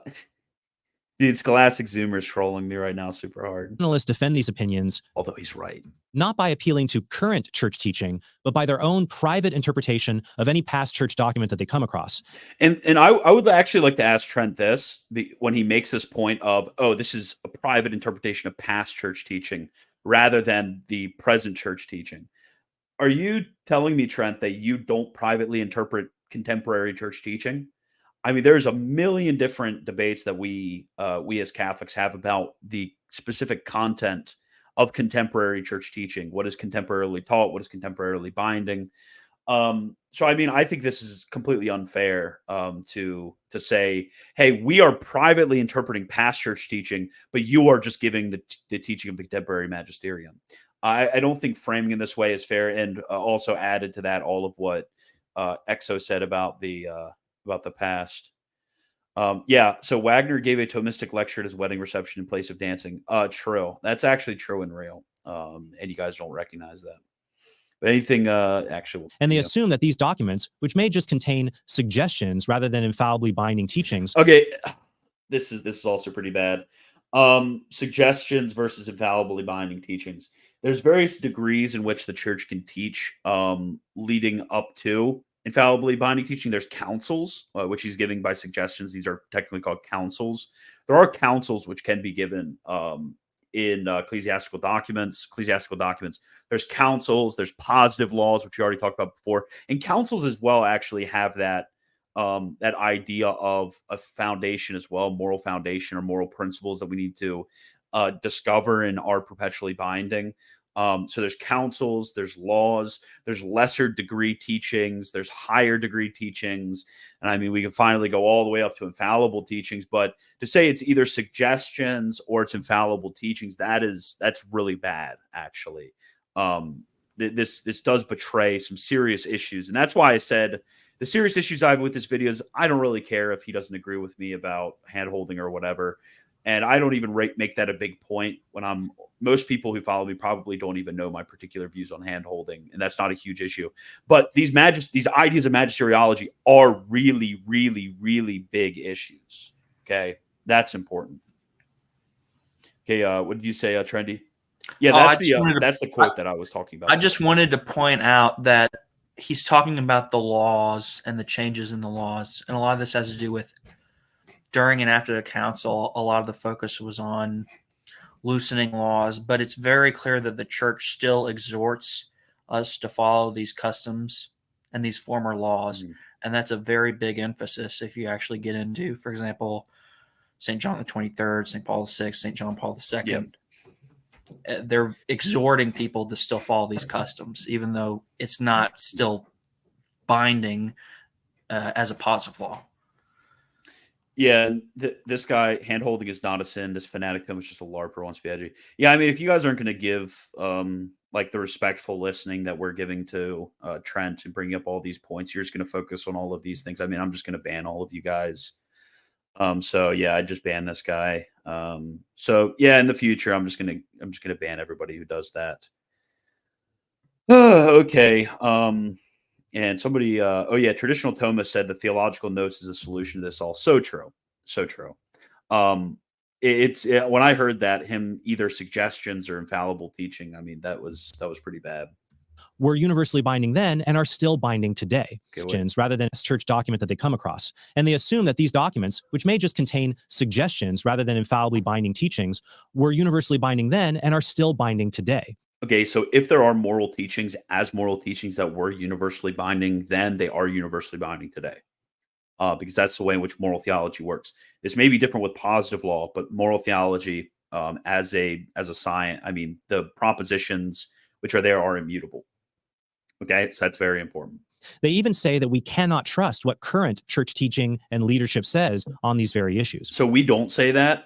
dude, Scholastic Zoomer's trolling me right now super hard. Fundamentalists defend these opinions, Although he's right. not by appealing to current church teaching, but by their own private interpretation of any past church document that they come across. And I would actually like to ask Trent this when he makes this point of, oh, this is a private interpretation of past church teaching rather than the present church teaching. Are you telling me, Trent, that you don't privately interpret contemporary church teaching? I mean, there's a million different debates that we as Catholics have about the specific content of contemporary church teaching. What is contemporarily taught? What is contemporarily binding? So, I mean, I think this is completely unfair to say, hey, we are privately interpreting past church teaching, but you are just giving the teaching of the contemporary magisterium. I don't think framing in this way is fair, and also added to that all of what Exo said about the past. Yeah, so Wagner gave a Thomistic lecture at his wedding reception in place of dancing. True. That's actually true and real. And you guys don't recognize that. But anything actual. And they assume that these documents, which may just contain suggestions rather than infallibly binding teachings. Okay, this is also pretty bad. Suggestions versus infallibly binding teachings. There's various degrees in which the church can teach leading up to infallibly binding teaching. There's counsels, which he's giving by suggestions. These are technically called counsels. There are counsels which can be given in ecclesiastical documents. There's counsels. There's positive laws, which we already talked about before. And counsels as well actually have that idea of a foundation as well, moral foundation or moral principles that we need to discover and are perpetually binding. So there's counsels, there's laws, there's lesser degree teachings, there's higher degree teachings. And I mean, we can finally go all the way up to infallible teachings, but to say it's either suggestions or it's infallible teachings, that's really bad, actually. This does betray some serious issues. And that's why I said the serious issues I have with this video is I don't really care if he doesn't agree with me about hand-holding or whatever. And I don't even make that a big point when most people who follow me probably don't even know my particular views on hand-holding, and that's not a huge issue. But these ideas of magisteriology are really, really, really big issues. Okay, that's important. Okay, what did you say, Trendy? Yeah, that's the quote that I was talking about. I just wanted to point out that he's talking about the laws and the changes in the laws, and a lot of this has to do with during and after the council. A lot of the focus was on loosening laws, but it's very clear that the church still exhorts us to follow these customs and these former laws. Mm-hmm. And that's a very big emphasis if you actually get into, for example, St. John the 23rd, St. Paul VI, St. John Paul II. Yep. They're exhorting people to still follow these customs, even though it's not still binding as a positive law. Yeah, this guy, hand-holding is not a sin. This fanatic was just a LARPer, wants to be edgy. Yeah, I mean, if you guys aren't going to give like the respectful listening that we're giving to Trent and bringing up all these points, you're just going to focus on all of these things. I mean, I'm just going to ban all of you guys. So yeah, I just banned this guy. So yeah, in the future, I'm just gonna ban everybody who does that. Okay. And somebody, oh yeah, Traditional Thomas said the theological notes is a solution to this all. So true. So true. When I heard that, him either suggestions or infallible teaching, I mean, that was pretty bad. Were universally binding then and are still binding today, rather than a church document that they come across. And they assume that these documents, which may just contain suggestions rather than infallibly binding teachings, were universally binding then and are still binding today. Okay, so if there are moral teachings that were universally binding then, they are universally binding today. Because that's the way in which moral theology works. This may be different with positive law, but moral theology as a science. I mean, the propositions which are there are immutable. Okay, so that's very important. They even say that we cannot trust what current church teaching and leadership says on these very issues. So we don't say that.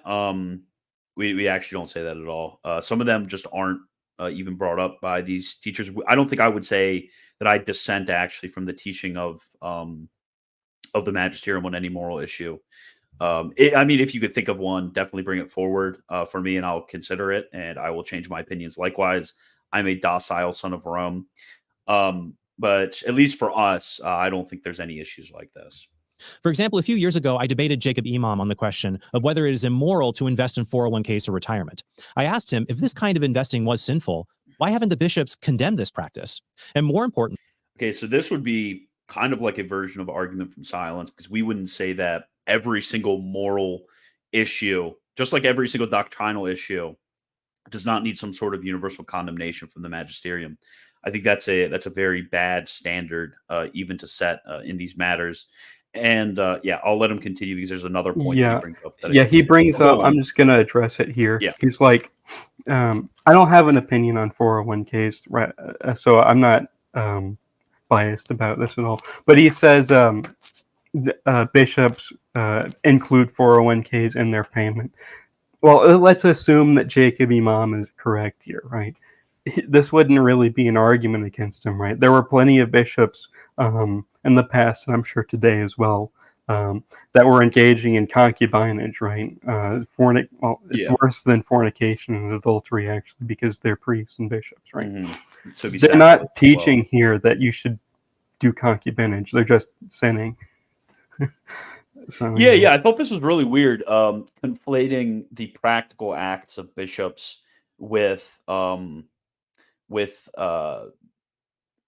We actually don't say that at all. Some of them just aren't even brought up by these teachers. I don't think I would say that I dissent actually from the teaching of the magisterium on any moral issue. I mean, if you could think of one, definitely bring it forward for me, and I'll consider it, and I will change my opinions. Likewise, I'm a docile son of Rome. But at least for us, I don't think there's any issues like this. For example, a few years ago, I debated Jacob Imam on the question of whether it is immoral to invest in 401ks or retirement. I asked him, if this kind of investing was sinful, why haven't the bishops condemned this practice? And more important... Okay, so this would be kind of like a version of argument from silence, because we wouldn't say that every single moral issue, just like every single doctrinal issue, does not need some sort of universal condemnation from the magisterium. I think that's a very bad standard even to set in these matters. And yeah, I'll let him continue because there's another point Yeah, he brings up. he brings up. I'm just gonna address it here. Yeah. He's like, I don't have an opinion on 401ks, right? So I'm not biased about this at all. But he says bishops include 401ks in their payment. Well, let's assume that Jacob Imam is correct here, right? This wouldn't really be an argument against him, right? There were plenty of bishops in the past, and I'm sure today as well, that were engaging in concubinage, right? Well, it's worse than fornication and adultery, actually, because they're priests and bishops, right? Mm-hmm. So they're not teaching here that you should do concubinage. They're just sinning. So, yeah, I thought this was really weird, conflating the practical acts of bishops with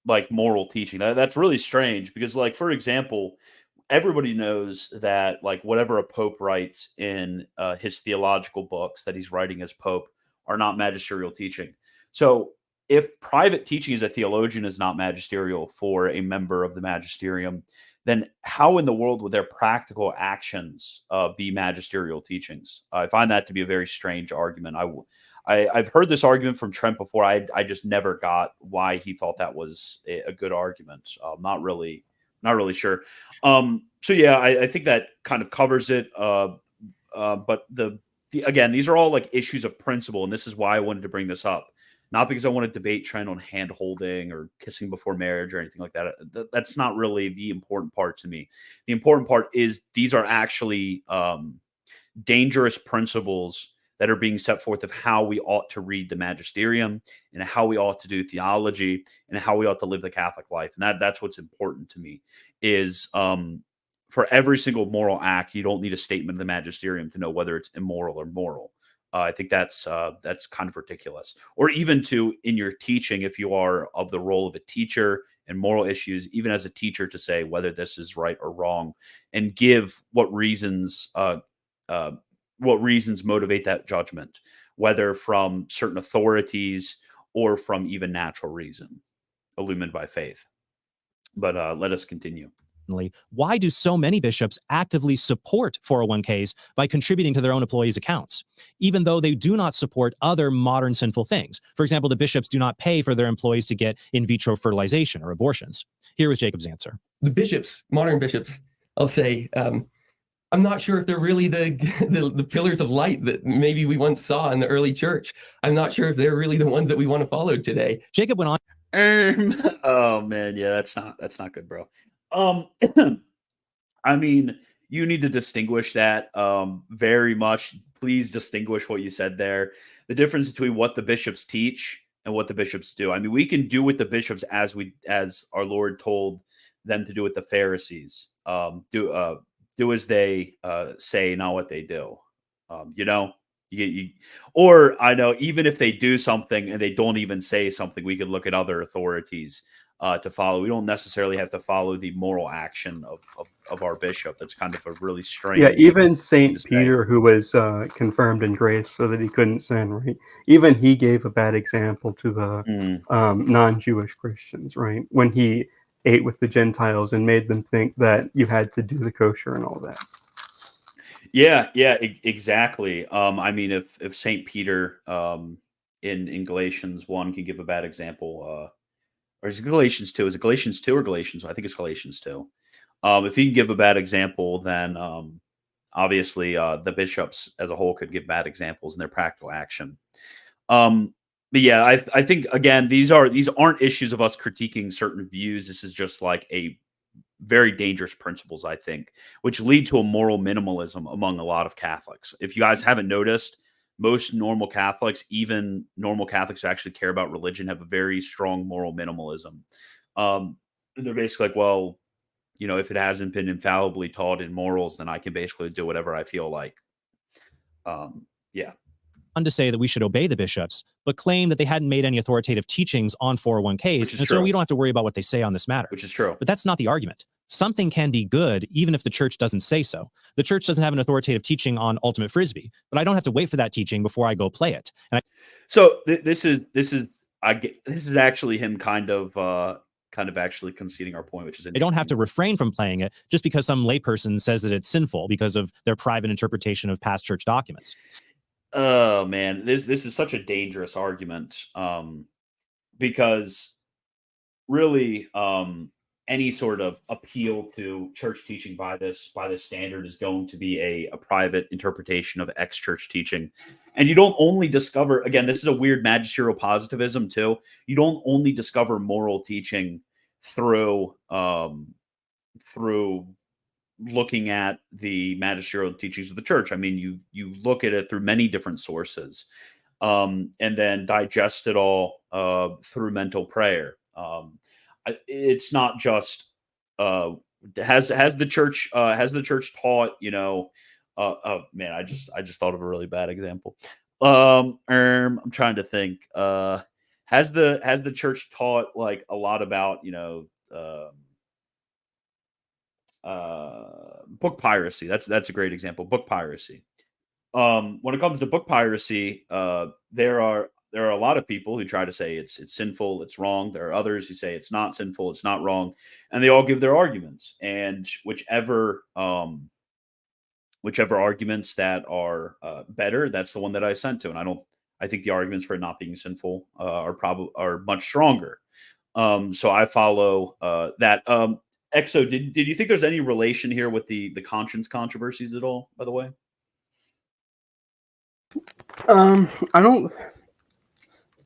like moral teaching. That's really strange because, like, for example, everybody knows that, like, whatever a pope writes in his theological books that he's writing as pope are not magisterial teaching. So if private teaching as a theologian is not magisterial for a member of the magisterium, then how in the world would their practical actions be magisterial teachings? I find that to be a very strange argument. I've heard this argument from Trent before. I just never got why he thought that was a good argument. Not really sure. So yeah, I think that kind of covers it. But again, these are all like issues of principle, and this is why I wanted to bring this up. Not because I want to debate Trent on hand holding or kissing before marriage or anything like that. That's not really the important part to me. The important part is these are actually dangerous principles that are being set forth of how we ought to read the magisterium and how we ought to do theology and how we ought to live the Catholic life. And that's what's important to me is for every single moral act, you don't need a statement of the magisterium to know whether it's immoral or moral. I think that's kind of ridiculous. Or even in your teaching, if you are of the role of a teacher and moral issues, even as a teacher, to say whether this is right or wrong, and give what reasons motivate that judgment, whether from certain authorities or from even natural reason, illumined by faith. But let us continue. Why do so many bishops actively support 401ks by contributing to their own employees' accounts, even though they do not support other modern sinful things? For example, the bishops do not pay for their employees to get in vitro fertilization or abortions. Here was Jacob's answer. The bishops, modern bishops, I'll say, I'm not sure if they're really the pillars of light that maybe we once saw in the early church. I'm not sure if they're really the ones that we want to follow today. Jacob went on. Oh man, yeah, that's not good, bro. I mean, you need to distinguish that very much. Please distinguish what you said there. The difference between what the bishops teach and what the bishops do. I mean, we can do with the bishops as our Lord told them to do with the Pharisees. Do as they say, not what they do. Or I know even if they do something and they don't even say something, we could look at other authorities to follow. We don't necessarily have to follow the moral action of our bishop. That's kind of a really strange. Yeah, even Saint Peter, who was confirmed in grace so that he couldn't sin, right? Even he gave a bad example to the non-Jewish Christians, right? When he ate with the Gentiles and made them think that you had to do the kosher and all that. Yeah, yeah, exactly. I mean, if Saint Peter in Galatians 1 can give a bad example, or is it Galatians 2? Is it Galatians 2 or Galatians? I think it's Galatians 2. If he can give a bad example, then obviously the bishops as a whole could give bad examples in their practical action. But yeah, I think again these aren't issues of us critiquing certain views. This is just like a very dangerous principles, I think, which lead to a moral minimalism among a lot of Catholics. If you guys haven't noticed, most normal Catholics, even normal Catholics who actually care about religion, have a very strong moral minimalism. They're basically like, well, you know, if it hasn't been infallibly taught in morals, then I can basically do whatever I feel like. Yeah. On to say that we should obey the bishops, but claim that they hadn't made any authoritative teachings on 401ks, Which is and so true. we don't have to worry about what they say on this matter. Which is true. But that's not the argument. Something can be good even if the church doesn't say so. The church doesn't have an authoritative teaching on ultimate frisbee, but I don't have to wait for that teaching before I go play it. And So this is actually him kind of actually conceding our point, which is I don't have to refrain from playing it just because some layperson says that it's sinful because of their private interpretation of past church documents. Oh man, this is such a dangerous argument, because really any sort of appeal to church teaching by this standard is going to be a private interpretation of ex-church teaching. And you don't only discover, again, this is a weird magisterial positivism too. You don't only discover moral teaching through looking at the magisterial teachings of the church. I mean, you look at it through many different sources, and then digest it all through mental prayer. It's not just has the church taught, you know, oh man, I just thought of a really bad example. I'm trying to think. Has the church taught like a lot about, you know, book piracy? That's a great example. Book piracy. When it comes to book piracy, there are a lot of people who try to say it's sinful, it's wrong. There are others who say it's not sinful, it's not wrong, and they all give their arguments. And whichever arguments that are better, that's the one that I assent to. And I think the arguments for it not being sinful are much stronger. So I follow that. Exo, did you think there's any relation here with the conscience controversies at all, by the way?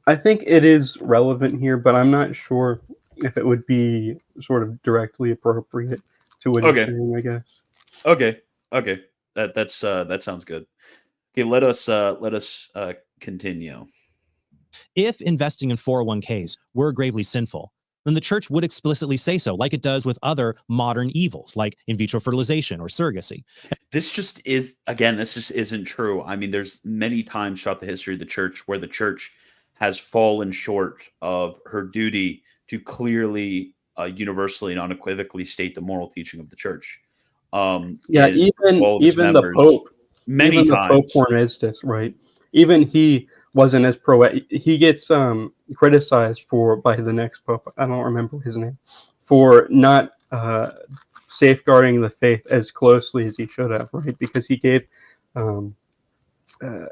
I think it is relevant here, but I'm not sure if it would be sort of directly appropriate to what you're saying, I guess. Okay. That sounds good. Okay, let us continue. If investing in 401ks were gravely sinful, then the church would explicitly say so, like it does with other modern evils, like in vitro fertilization or surrogacy. This just isn't true. I mean, there's many times throughout the history of the church where the church has fallen short of her duty to clearly, universally and unequivocally state the moral teaching of the church. Even the Pope, many times. The Pope Hormistus, right? Even he wasn't as he gets criticized by the next Pope, I don't remember his name, for not safeguarding the faith as closely as he should have, right? Because he gave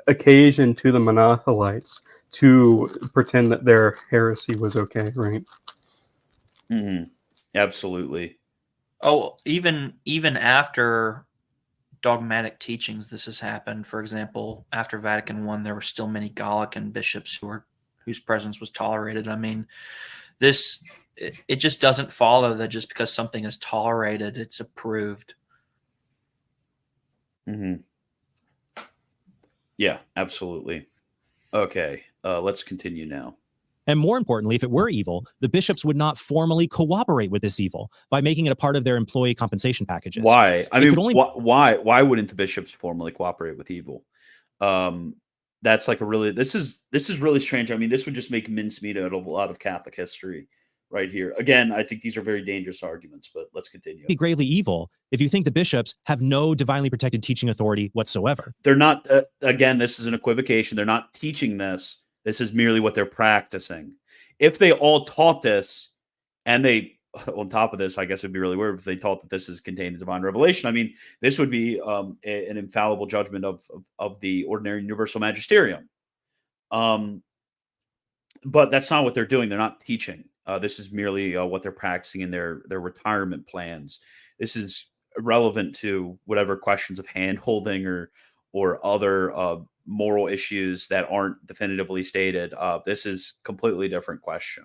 occasion to the Monothelites to pretend that their heresy was okay, right? Mm-hmm. Absolutely. Oh, even after dogmatic teachings, this has happened. For example, after Vatican I, there were still many Gallican bishops whose presence was tolerated. I mean, it just doesn't follow that just because something is tolerated, it's approved. Mm-hmm. Yeah, absolutely. Okay, let's continue now. And more importantly, if it were evil, the bishops would not formally cooperate with this evil by making it a part of their employee compensation packages. Why? I mean, why wouldn't the bishops formally cooperate with evil? That's like this is really strange. I mean, this would just make mincemeat out of a lot of Catholic history right here. Again, I think these are very dangerous arguments, but let's continue. Be gravely evil if you think the bishops have no divinely protected teaching authority whatsoever. They're not, again, this is an equivocation. They're not teaching this. This is merely what they're practicing. If they all taught this and they on top of this, I guess it'd be really weird if they taught that this is contained in divine revelation. I mean, this would be an infallible judgment of the ordinary universal magisterium. But that's not what they're doing. They're not teaching. This is merely what they're practicing in their retirement plans. This is irrelevant to whatever questions of hand holding or other moral issues that aren't definitively stated. This is completely different question.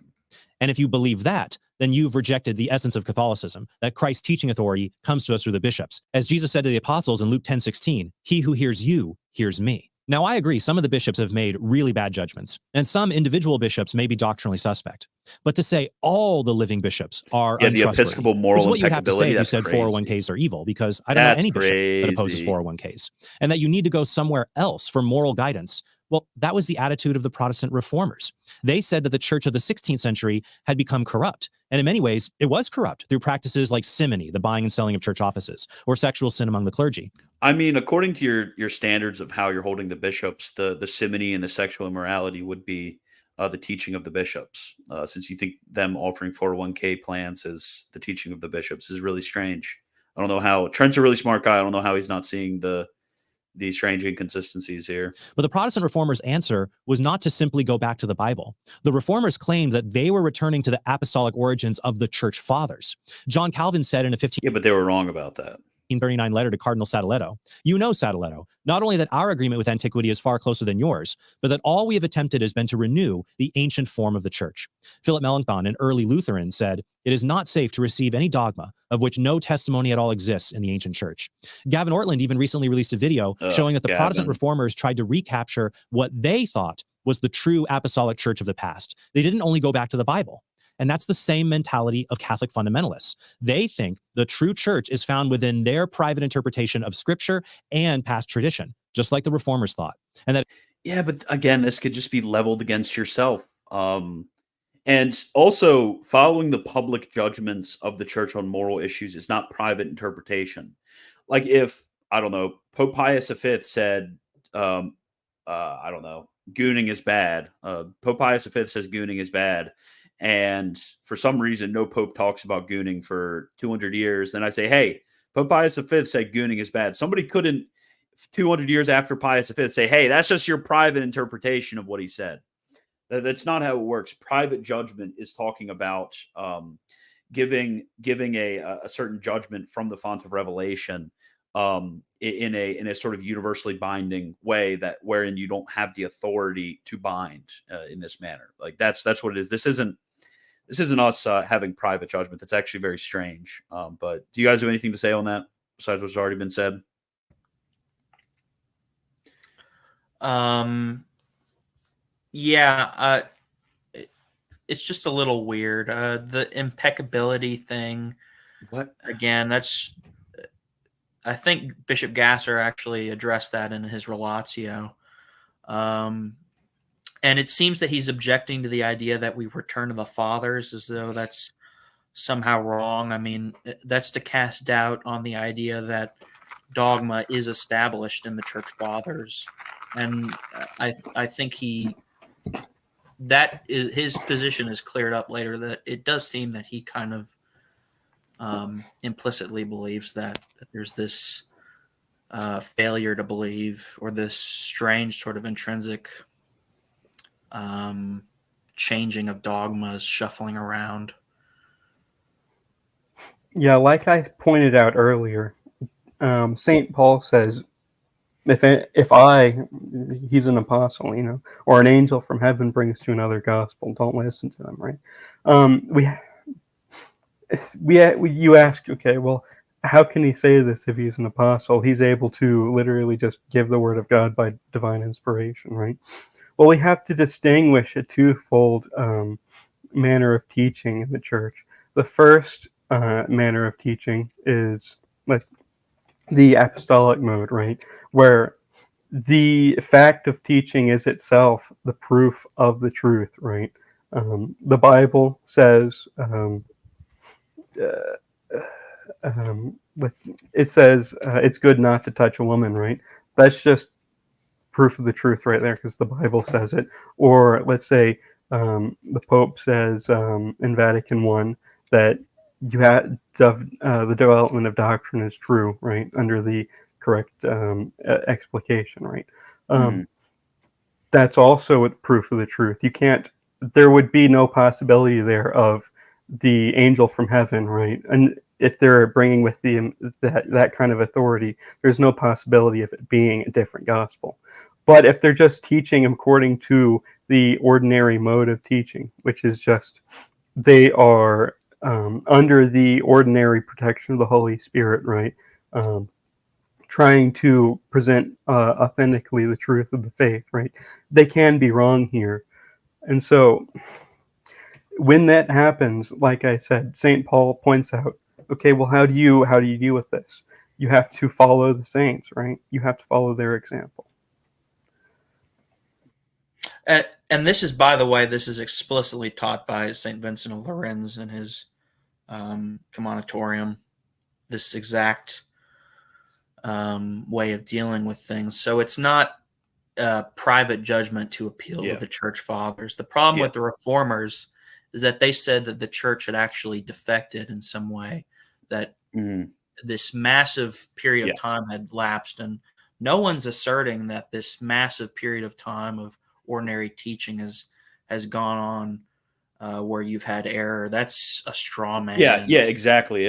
And if you believe that, then you've rejected the essence of Catholicism, that Christ's teaching authority comes to us through the bishops. As Jesus said to the apostles in Luke 10:16, he who hears you hears me. Now, I agree, some of the bishops have made really bad judgments, and some individual bishops may be doctrinally suspect. But to say all the living bishops are the untrustworthy episcopal moral is what you would have to say if you impeccability, said that's crazy. 401ks are evil, because I don't know That's any bishop that opposes crazy. 401ks. And that you need to go somewhere else for moral guidance. Well, that was the attitude of the Protestant reformers. They said that the church of the 16th century had become corrupt. And in many ways, it was corrupt through practices like simony, the buying and selling of church offices, or sexual sin among the clergy. I mean, according to your standards of how you're holding the bishops, the simony and the sexual immorality would be the teaching of the bishops. Since you think them offering 401k plans as the teaching of the bishops is really strange. I don't know how Trent's a really smart guy. I don't know how he's not seeing these strange inconsistencies here. But the Protestant reformers' answer was not to simply go back to the Bible. The reformers claimed that they were returning to the apostolic origins of the church fathers. John Calvin said in a 15 Yeah, but they were wrong about that. 1939 letter to Cardinal Sadoleto, you know, Sadoleto, not only that our agreement with antiquity is far closer than yours, but that all we have attempted has been to renew the ancient form of the church. Philip Melanchthon, an early Lutheran, said, it is not safe to receive any dogma of which no testimony at all exists in the ancient church. Gavin Ortland even recently released a video showing that the Protestant reformers tried to recapture what they thought was the true apostolic church of the past. They didn't only go back to the Bible. And that's the same mentality of Catholic fundamentalists. They think the true church is found within their private interpretation of scripture and past tradition, just like the reformers thought. And that, yeah, but again, this could just be leveled against yourself. And also, following the public judgments of the church on moral issues is not private interpretation. Like if, I don't know, Pope Pius V said, I don't know, gooning is bad. Pope Pius V says gooning is bad. And for some reason, no pope talks about gooning for 200 years. Then I say, hey, Pope Pius V said gooning is bad. Somebody couldn't, 200 years after Pius V, say, hey, that's just your private interpretation of what he said. That's not how it works. Private judgment is talking about giving a certain judgment from the font of revelation in a sort of universally binding way that wherein you don't have the authority to bind in this manner. Like that's what it is. This isn't us having private judgment. That's actually very strange. But do you guys have anything to say on that besides what's already been said? Yeah, it's just a little weird. The impeccability thing. What? Again, I think Bishop Gasser actually addressed that in his Relatio. And it seems that he's objecting to the idea that we return to the fathers as though that's somehow wrong. I mean, that's to cast doubt on the idea that dogma is established in the church fathers. And I think his position is cleared up later, that it does seem that he kind of implicitly believes that there's this failure to believe, or this strange sort of intrinsic changing of dogmas, shuffling around. Yeah, like I pointed out earlier, St. Paul says, he's an apostle, or an angel from heaven brings you another gospel, don't listen to them, right? You ask, okay, well, how can he say this if he's an apostle? He's able to literally just give the word of God by divine inspiration, right? Well, we have to distinguish a twofold manner of teaching in the church. The first manner of teaching is the apostolic mode, right? Where the fact of teaching is itself the proof of the truth, right? The Bible says, it's good not to touch a woman, right? That's just proof of the truth right there, because the Bible says it. Or let's say the Pope says in Vatican I that you have the development of doctrine is true, right, under the correct explication, right? That's also with proof of the truth. You can't. There would be no possibility there of the angel from heaven, right? And if they're bringing with them that kind of authority, there's no possibility of it being a different gospel. But if they're just teaching according to the ordinary mode of teaching, which is just they are under the ordinary protection of the Holy Spirit, right? Trying to present authentically the truth of the faith, right? They can be wrong here. And so when that happens, like I said, St. Paul points out, okay, well, how do you deal with this? You have to follow the saints, right? You have to follow their example. And this is, by the way, this is explicitly taught by St. Vincent of Lérins in his Commonitorium, this exact way of dealing with things. So it's not private judgment to appeal to the church fathers. The problem with the reformers is that they said that the church had actually defected in some way, that this massive period of time had lapsed, and no one's asserting that this massive period of time of ordinary teaching has gone on where you've had error. That's a straw man. Yeah, exactly.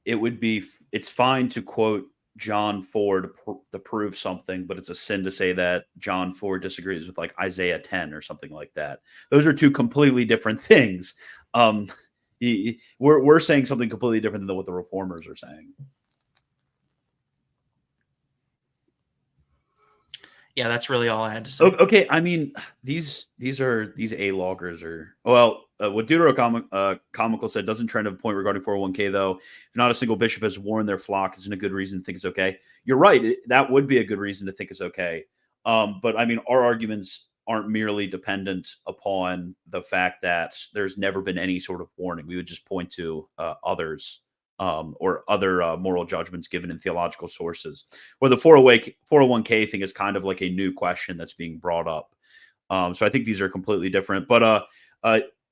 It's fine to quote John 4 to prove something, but it's a sin to say that John 4 disagrees with like Isaiah 10 or something like that. Those are two completely different things. We're saying something completely different than what the reformers are saying. Yeah, that's really all I had to say. Okay, I mean, these A-loggers are, well, what Deuterocomical said doesn't trend to a point regarding 401k, though. If not a single bishop has warned their flock, isn't a good reason to think it's okay. You're right. That would be a good reason to think it's okay. But I mean, our arguments aren't merely dependent upon the fact that there's never been any sort of warning. We would just point to others. Or other moral judgments given in theological sources. Where the 401k thing is kind of like a new question that's being brought up. So I think these are completely different. But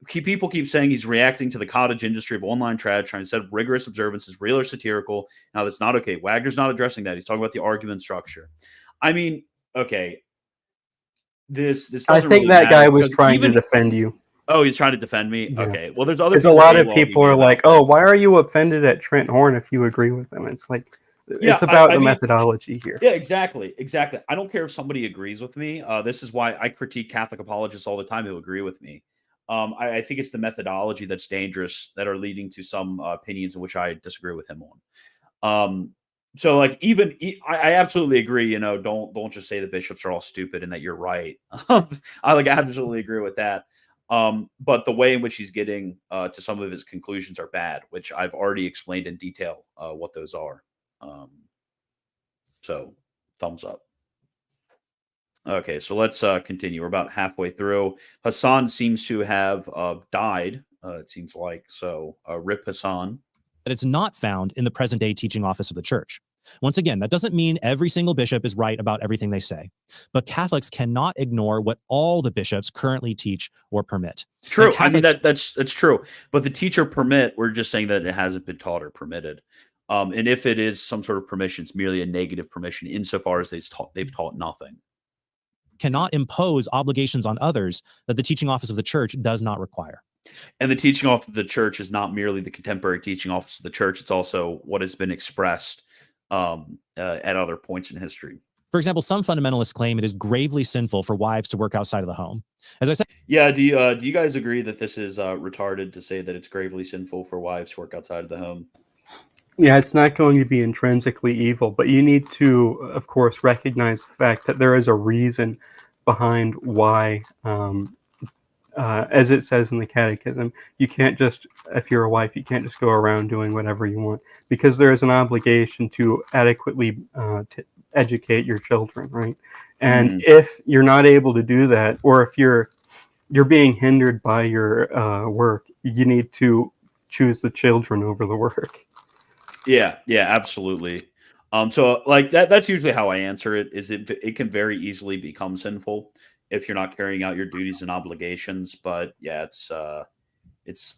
people keep saying he's reacting to the cottage industry of online trad, trying to set up rigorous observances, real or satirical. Now, that's not okay. Wagner's not addressing that. He's talking about the argument structure. I mean, okay. This doesn't I think really that matter guy was trying to defend you. Oh, he's trying to defend me? Yeah. Okay. Well, there's other Because a lot of people are like, oh, why are you offended at Trent Horn if you agree with him? It's like, it's about the methodology here. Yeah, exactly. I don't care if somebody agrees with me. This is why I critique Catholic apologists all the time who agree with me. I think it's the methodology that's dangerous that are leading to some opinions in which I disagree with him on. So like I absolutely agree, don't just say the bishops are all stupid and that you're right. I absolutely agree with that. But the way in which he's getting to some of his conclusions are bad, which I've already explained in detail what those are. So thumbs up. Okay, so let's continue. We're about halfway through. Hassan seems to have died, it seems like. So rip Hassan. That it's not found in the present day teaching office of the church. Once again, that doesn't mean every single bishop is right about everything they say, but Catholics cannot ignore what all the bishops currently teach or permit. True. I mean, that's true. But the teach or permit, we're just saying that it hasn't been taught or permitted. And if it is some sort of permission, it's merely a negative permission insofar as they've taught nothing. Cannot impose obligations on others that the teaching office of the church does not require. And the teaching office of the church is not merely the contemporary teaching office of the church. It's also what has been expressed at other points in history. For example, some fundamentalists claim it is gravely sinful for wives to work outside of the home. As I said, yeah. Do you guys agree that this is retarded to say that it's gravely sinful for wives to work outside of the home? Yeah, it's not going to be intrinsically evil, but you need to, of course, recognize the fact that there is a reason behind why, as it says in the Catechism, you can't just, if you're a wife, you can't just go around doing whatever you want, because there is an obligation to adequately educate your children, right? And if you're not able to do that, or if you're being hindered by your work, you need to choose the children over the work. Yeah, absolutely. So like that's usually how I answer it, is it can very easily become sinful if you're not carrying out your duties and obligations. But yeah,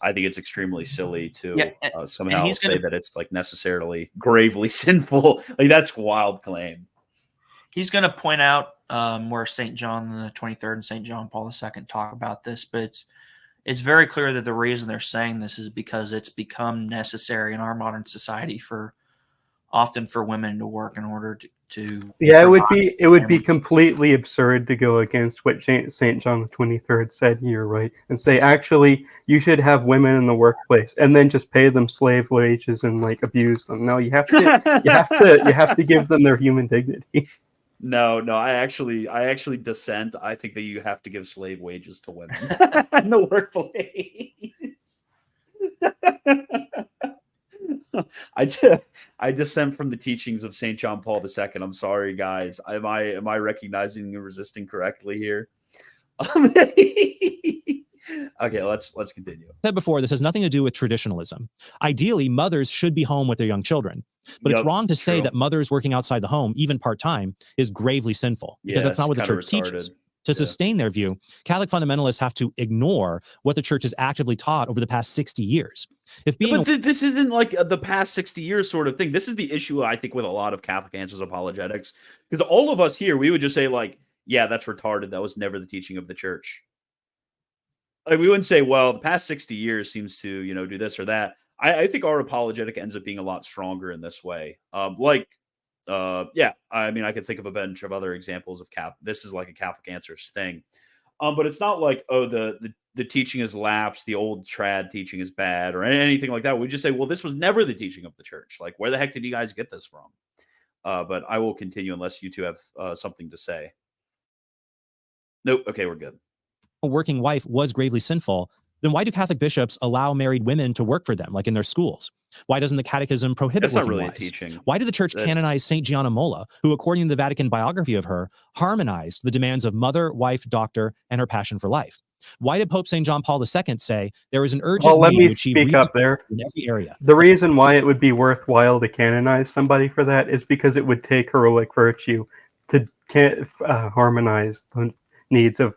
I think it's extremely silly to Yeah, and somehow he's say gonna that it's like necessarily gravely sinful. Like that's a wild claim. he's going to point out where St. John the 23rd and St. John Paul II talk about this, but it's very clear that the reason they're saying this is because it's become necessary in our modern society often for women to work in order to Yeah, provide it would be family. completely absurd to go against what Saint John the 23rd said here, right? And say actually you should have women in the workplace and then just pay them slave wages and like abuse them. No, you have to give them their human dignity. No, I actually dissent. I think that you have to give slave wages to women in the workplace. I dissent from the teachings of St. John Paul II. I'm sorry, guys. Am I recognizing and resisting correctly here? Okay, let's continue. Said before, this has nothing to do with traditionalism. Ideally, mothers should be home with their young children. But it's wrong to say true. that mothers working outside the home, even part-time, is gravely sinful, because that's not what the church teaches. To sustain their view, Catholic fundamentalists have to ignore what the church has actively taught over the past 60 years. If being But this isn't like the past 60 years sort of thing. This is the issue, I think, with a lot of Catholic Answers apologetics. Because all of us here, we would just say, like, yeah, that's retarded. That was never the teaching of the church. Like, we wouldn't say, well, the past 60 years seems to, do this or that. I think our apologetic ends up being a lot stronger in this way. Yeah, I mean, I could think of a bunch of other examples of this is like a Catholic Answers thing. But it's not like, oh, the teaching is lapsed, the old trad teaching is bad, or anything like that. We just say, well, this was never the teaching of the church. Like, where the heck did you guys get this from? But I will continue unless you two have something to say. Nope. Okay, we're good. a working wife was gravely sinful, then why do Catholic bishops allow married women to work for them, like in their schools? Why doesn't the Catechism prohibit That's not working really wives? a teaching. Why did the Church canonize Saint Gianna Molla, who, according to the Vatican biography of her, harmonized the demands of mother, wife, doctor, and her passion for life? Why did Pope St. John Paul II say there is an urgent need to achieve speak up there. in every area? The reason why it would be worthwhile to canonize somebody for that is because it would take heroic virtue to harmonize the needs of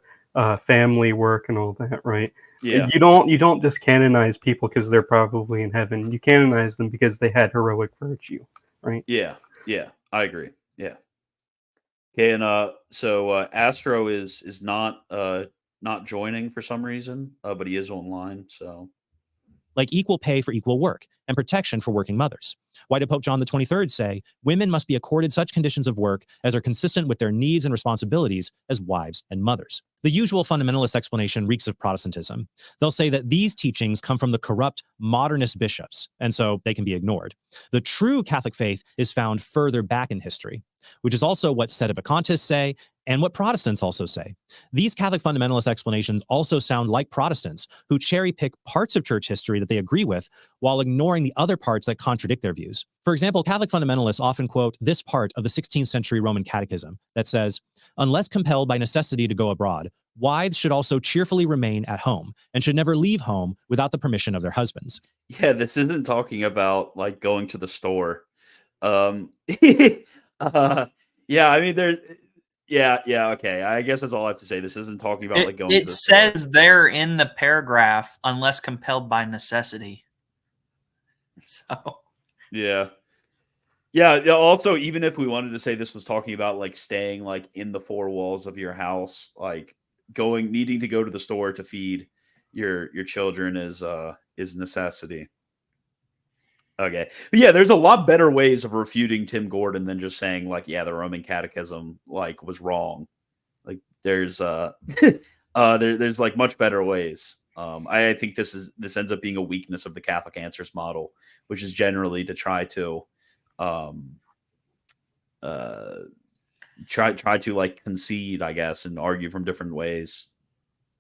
family, work, and all that, right? Yeah. You don't just canonize people because they're probably in heaven. You canonize them because they had heroic virtue, right? Yeah. I agree. Yeah. Okay, and so Astro is not joining for some reason, but he is online. So, like equal pay for equal work and protection for working mothers. Why did Pope John the 23rd say women must be accorded such conditions of work as are consistent with their needs and responsibilities as wives and mothers? The usual fundamentalist explanation reeks of Protestantism. They'll say that these teachings come from the corrupt modernist bishops, and so they can be ignored. The true Catholic faith is found further back in history, which is also what sedevacantists say and what Protestants also say. These Catholic fundamentalist explanations also sound like Protestants who cherry pick parts of church history that they agree with while ignoring the other parts that contradict their views. For example, Catholic fundamentalists often quote this part of the 16th century Roman Catechism that says, "Unless compelled by necessity to go abroad, wives should also cheerfully remain at home and should never leave home without the permission of their husbands." yeah, this isn't talking about like going to the store. Yeah, I mean, yeah, okay. I guess that's all I have to say. This isn't talking about like going to It the store. says there in the paragraph, unless compelled by necessity. So Yeah. Also, even if we wanted to say this was talking about like staying like in the four walls of your house, like needing to go to the store to feed your children is necessity. Okay. But yeah, there's a lot better ways of refuting Tim Gordon than just saying like, yeah, the Roman Catechism like was wrong. Like there's there's like much better ways. I think this ends up being a weakness of the Catholic Answers model, which is generally to try to try to like concede, I guess, and argue from different ways.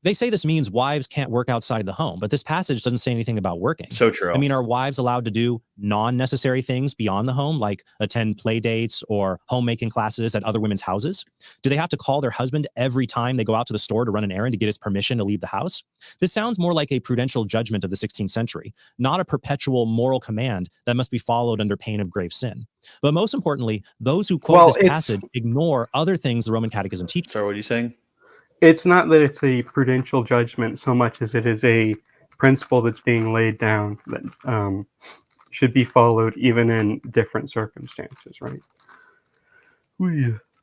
They say this means wives can't work outside the home, but this passage doesn't say anything about working. So true. I mean, are wives allowed to do non-necessary things beyond the home, like attend play dates or homemaking classes at other women's houses? Do they have to call their husband every time they go out to the store to run an errand to get his permission to leave the house? This sounds more like a prudential judgment of the 16th century, not a perpetual moral command that must be followed under pain of grave sin. But most importantly, those who quote this passage ignore other things the Roman Catechism teaches. Sorry, what are you saying? It's not that it's a prudential judgment so much as it is a principle that's being laid down that should be followed even in different circumstances, right?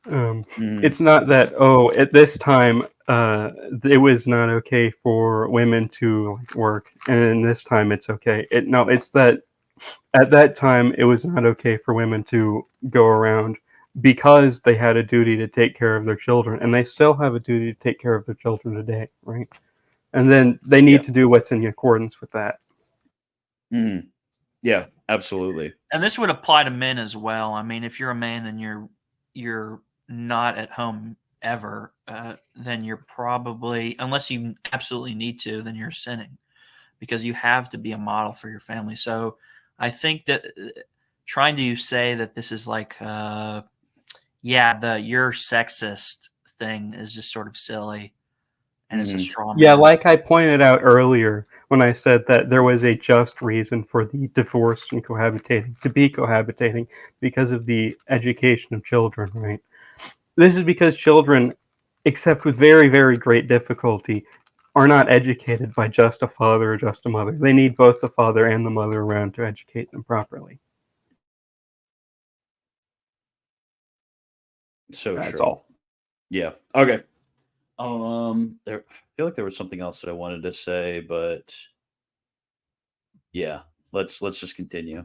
It's not that, at this time it was not okay for women to work, and this time it's okay. It's that at that time it was not okay for women to go around because they had a duty to take care of their children, and they still have a duty to take care of their children today, right? And then they need to do what's in accordance with that. Yeah, absolutely. And this would apply to men as well. I mean, if you're a man and you're not at home ever, then you're probably, unless you absolutely need to, then you're sinning, because you have to be a model for your family. So I think that trying to say that this is like, you're sexist thing is just sort of silly, and it's a straw man. Yeah, like I pointed out earlier when I said that there was a just reason for the divorced and cohabitating to be cohabitating because of the education of children, right? This is because children, except with very, very great difficulty, are not educated by just a father or just a mother. They need both the father and the mother around to educate them properly. So That's true. all. Yeah. Okay. I feel like there was something else that I wanted to say, but yeah, let's just continue.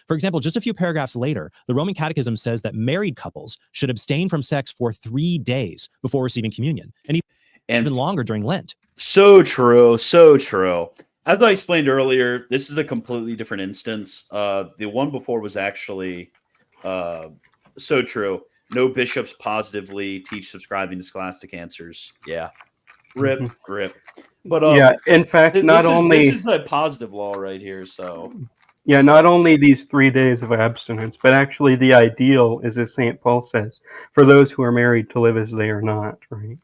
For example, just a few paragraphs later, the Roman Catechism says that married couples should abstain from sex for 3 days before receiving communion, and even longer during Lent. So true. As I explained earlier, this is a completely different instance. The one before was actually so true. No bishops positively teach subscribing to scholastic answers. Yeah. Rip. But in fact, this is a positive law right here. So yeah, not only these 3 days of abstinence, but actually the ideal is, as St. Paul says, for those who are married to live as they are not, right?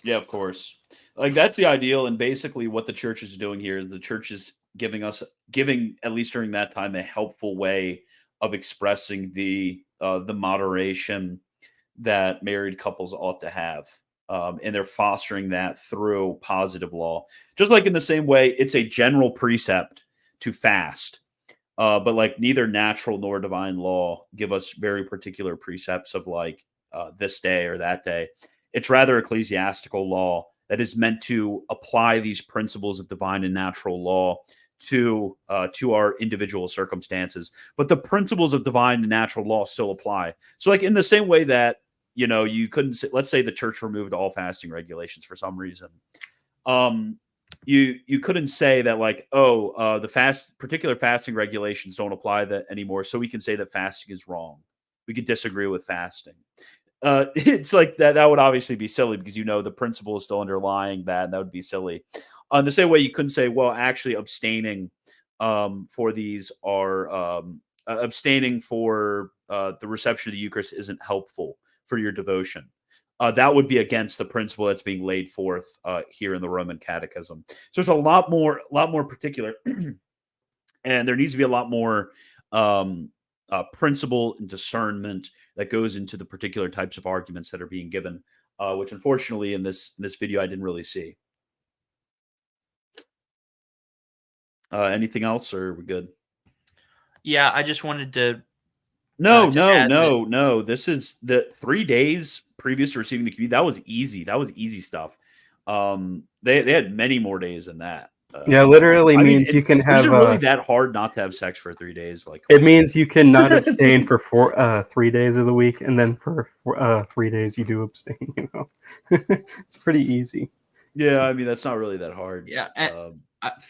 Yeah, of course. Like that's the ideal, and basically what the church is doing here is the church is giving at least during that time a helpful way of expressing the moderation that married couples ought to have. And they're fostering that through positive law. Just like in the same way, it's a general precept to fast. But like neither natural nor divine law give us very particular precepts of like this day or that day. It's rather ecclesiastical law that is meant to apply these principles of divine and natural law to our individual circumstances. But the principles of divine and natural law still apply. So like in the same way that, you couldn't say, let's say the church removed all fasting regulations for some reason. You couldn't say that like, the particular fasting regulations don't apply that anymore. So we can say that fasting is wrong. We could disagree with fasting. It's like that would obviously be silly because the principle is still underlying that, and that would be silly. On the same way, you couldn't say, well, actually abstaining for these are abstaining for the reception of the Eucharist isn't helpful for your devotion. That would be against the principle that's being laid forth here in the Roman Catechism. So there's a lot more particular, and there needs to be a lot more principle and discernment that goes into the particular types of arguments that are being given, which unfortunately in this video I didn't really see. Anything else, or are we good? Yeah, I just wanted to. No. This is the 3 days previous to receiving the communion. That was easy. That was easy stuff. They had many more days than that. Yeah, literally means you can have. Is it really that hard not to have sex for 3 days? Like it means you can not abstain for 3 days of the week, and then for 3 days you do abstain. It's pretty easy. Yeah, I mean that's not really that hard. Yeah,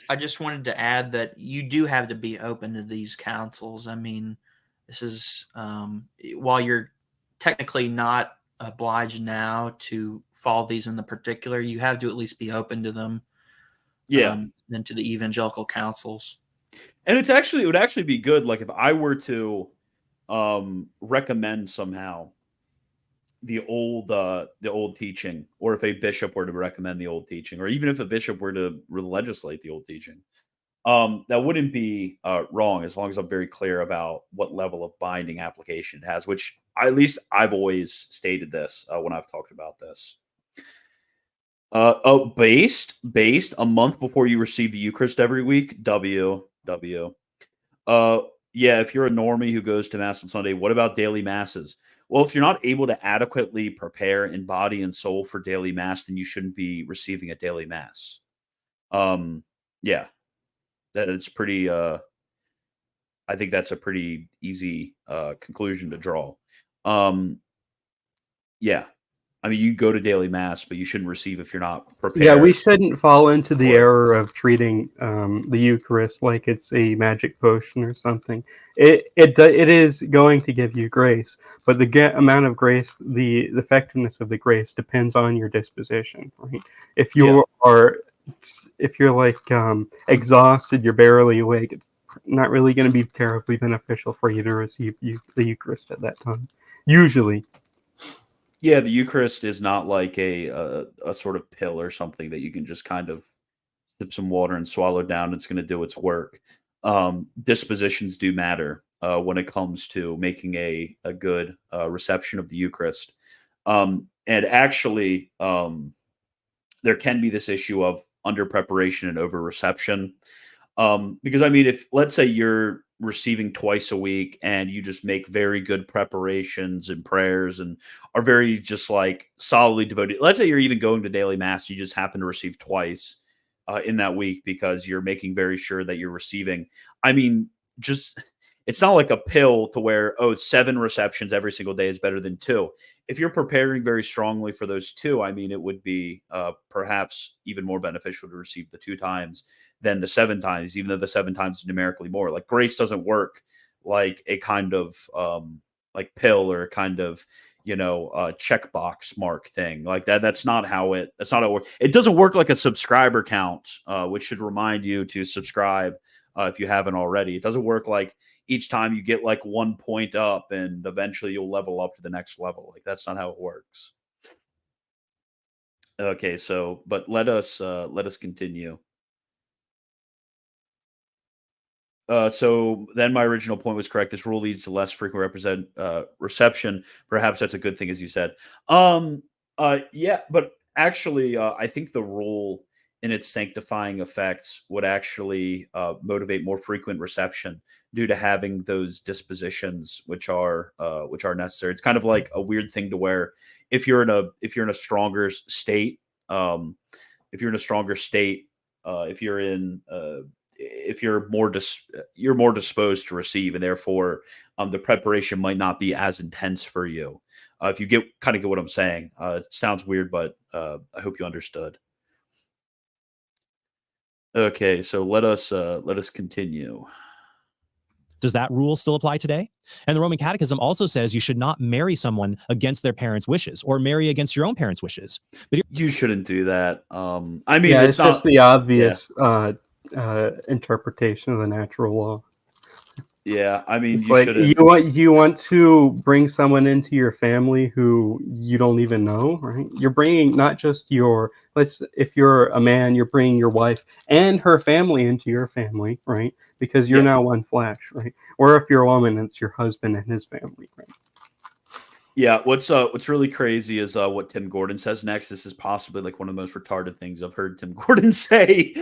I just wanted to add that you do have to be open to these counsels. I mean, this is while you're technically not obliged now to follow these in the particular, you have to at least be open to them. Yeah. Than to the evangelical councils. And it would actually be good, like if I were to recommend somehow the old teaching, or if a bishop were to recommend the old teaching, or even if a bishop were to legislate the old teaching, that wouldn't be wrong, as long as I'm very clear about what level of binding application it has, which at least I've always stated this when I've talked about this. Based a month before you receive the Eucharist every week. W. Yeah, if you're a normie who goes to Mass on Sunday, what about daily Masses? Well, if you're not able to adequately prepare in body and soul for daily Mass, then you shouldn't be receiving a daily Mass. Yeah, that it's pretty. I think that's a pretty easy conclusion to draw. Yeah, I mean, you go to daily Mass, but you shouldn't receive if you're not prepared. Yeah, we shouldn't fall into the for it. error of treating the Eucharist like it's a magic potion or something. It is going to give you grace, but the amount of grace, the effectiveness of the grace depends on your disposition. Right? If you if you're like exhausted, you're barely awake, it's not really going to be terribly beneficial for you to receive the Eucharist at that time. Usually. Yeah, the Eucharist is not like a sort of pill or something that you can just kind of sip some water and swallow down. It's going to do its work. Dispositions do matter when it comes to making a good reception of the Eucharist. And actually, there can be this issue of under preparation and over reception. Because I mean, if let's say you're receiving twice a week and you just make very good preparations and prayers and are very just like solidly devoted. Let's say you're even going to daily Mass, you just happen to receive twice in that week because you're making very sure that you're receiving. I mean, just it's not like a pill to where 7 receptions every single day is better than 2. If you're preparing very strongly for those 2, I mean, it would be perhaps even more beneficial to receive the 2 times than the 7 times, even though the 7 times is numerically more. Like grace doesn't work like a kind of like pill or a kind of checkbox mark thing like that. That's not how it works. It doesn't work like a subscriber count, which should remind you to subscribe if you haven't already. It doesn't work like each time you get like 1 point up and eventually you'll level up to the next level. Like that's not how it works. Okay, so but let us continue. So then my original point was correct. This rule leads to less frequent reception. Perhaps that's a good thing, as you said. Yeah, but actually, I think the rule in its sanctifying effects would actually motivate more frequent reception due to having those dispositions which are necessary. It's kind of like a weird thing to where if you're in a stronger state, if you're more disposed to receive, and therefore the preparation might not be as intense for you. If you get what I'm saying, it sounds weird, but I hope you understood. Okay, so let us continue. Does that rule still apply today? And the Roman Catechism also says you should not marry someone against their parents' wishes or marry against your own parents' wishes. But you shouldn't do that. I mean, yeah, it's not just the obvious interpretation of the natural law. Yeah, I mean, It's like you want to bring someone into your family who you don't even know, right? You're bringing not just if you're a man, you're bringing your wife and her family into your family, right? Because you're now one flesh, right? Or if you're a woman, it's your husband and his family, right? Yeah, what's really crazy is what Tim Gordon says next. This is possibly like one of the most retarded things I've heard Tim Gordon say.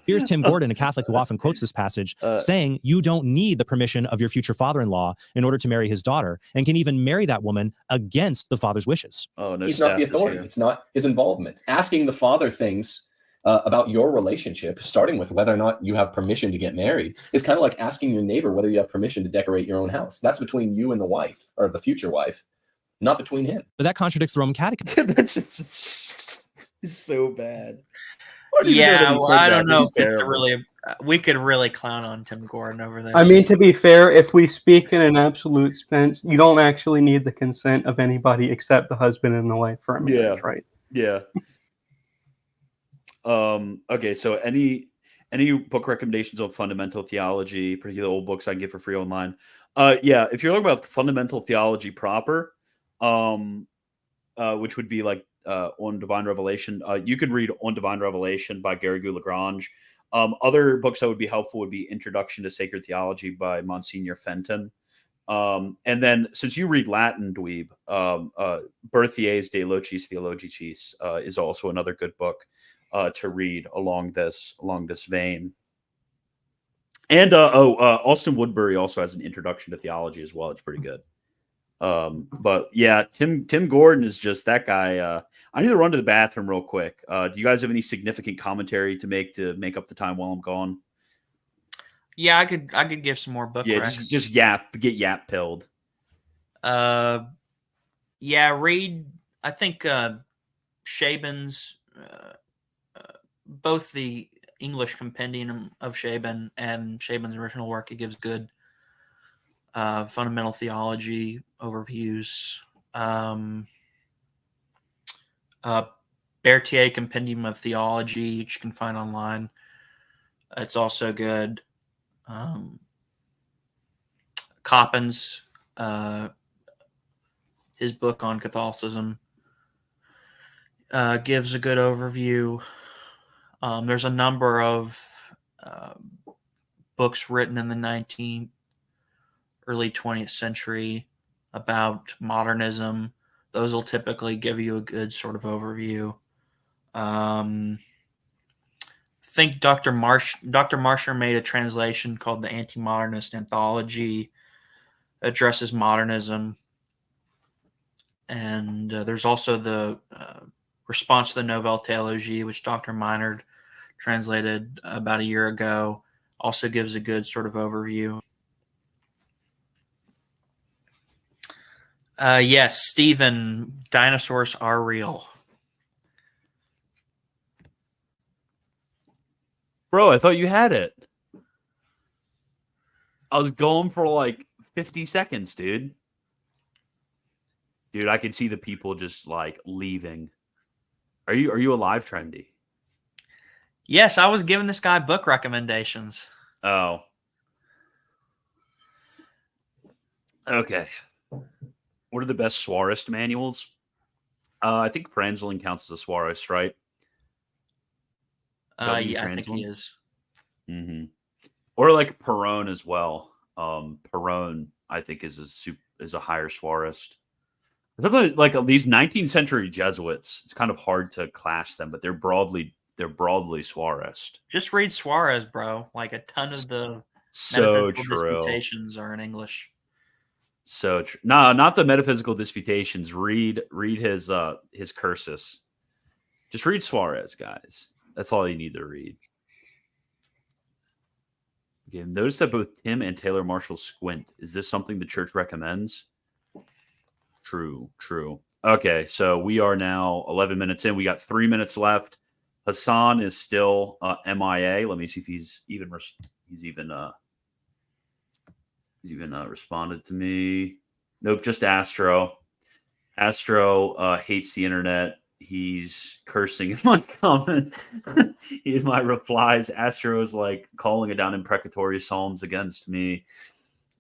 Here's Tim Gordon, a Catholic who often quotes this passage, saying you don't need the permission of your future father-in-law in order to marry his daughter, and can even marry that woman against the father's wishes. Oh, no, he's not the authority. It's not his involvement. Asking the father things about your relationship, starting with whether or not you have permission to get married, is kind of like asking your neighbor whether you have permission to decorate your own house. That's between you and the wife, or the future wife. Not between him. But that contradicts the Roman Catechism. That's just so bad. Yeah, well, I don't know if it's we could really clown on Tim Gordon over this. I mean, to be fair, if we speak in an absolute sense, you don't actually need the consent of anybody except the husband and the wife for a marriage, right? Yeah. Okay, so any book recommendations on fundamental theology, particularly old books I can get for free online? Yeah, if you're looking about fundamental theology proper, which would be like On Divine Revelation, you could read On Divine Revelation by Garrigou Lagrange. Other books that would be helpful would be Introduction to Sacred Theology by Monsignor Fenton. And then since you read Latin, Dweeb, Berthier's De Locis Theologicis is also another good book to read along this vein. And Austin Woodbury also has an introduction to theology as well. It's pretty good. But yeah, Tim Gordon is just that guy. I need to run to the bathroom real quick. Do you guys have any significant commentary to make up the time while I'm gone? Yeah, I could give some more book recs. just get yap pilled. Yeah, read. I think Shaban's both the English compendium of Shaban and Shaban's original work. He gives good fundamental theology overviews. Berthier Compendium of Theology, which you can find online. It's also good. Coppens, his book on Catholicism, gives a good overview. There's a number of books written in the 19th, early 20th century about modernism. Those will typically give you a good sort of overview. I think Dr. Marsher made a translation called the Anti-Modernist Anthology, addresses modernism. And there's also the response to the Nouvelle Theologie, which Dr. Meinard translated about a year ago, also gives a good sort of overview. Yes, Stephen, dinosaurs are real. Bro, I thought you had it. I was going for like 50 seconds, dude. Dude, I can see the people just like leaving. Are you alive, Trendy? Yes, I was giving this guy book recommendations. Oh. Okay. What are the best Suarist manuals? I think Franzlin counts as a Suarist, right? Yeah, I think he is. Mm-hmm. Or like Perron as well. Perron, I think, is a higher Suarist. Like these 19th century Jesuits, it's kind of hard to class them, but they're broadly Suarist. Just read Suarez, bro. Like a ton of the metaphysical disputations are in English. So true. No, not the metaphysical disputations. Read his cursus. Just read Suarez, guys. That's all you need to read. Okay, notice that both Tim and Taylor Marshall squint. Is this something the church recommends? True. Okay, so we are now 11 minutes in. We got 3 minutes left. Hassan is still MIA. Let me see if he's even responded to me. Nope, just Astro. Astro hates the internet. He's cursing in my comments, in my replies. Astro is like calling it down imprecatory psalms against me.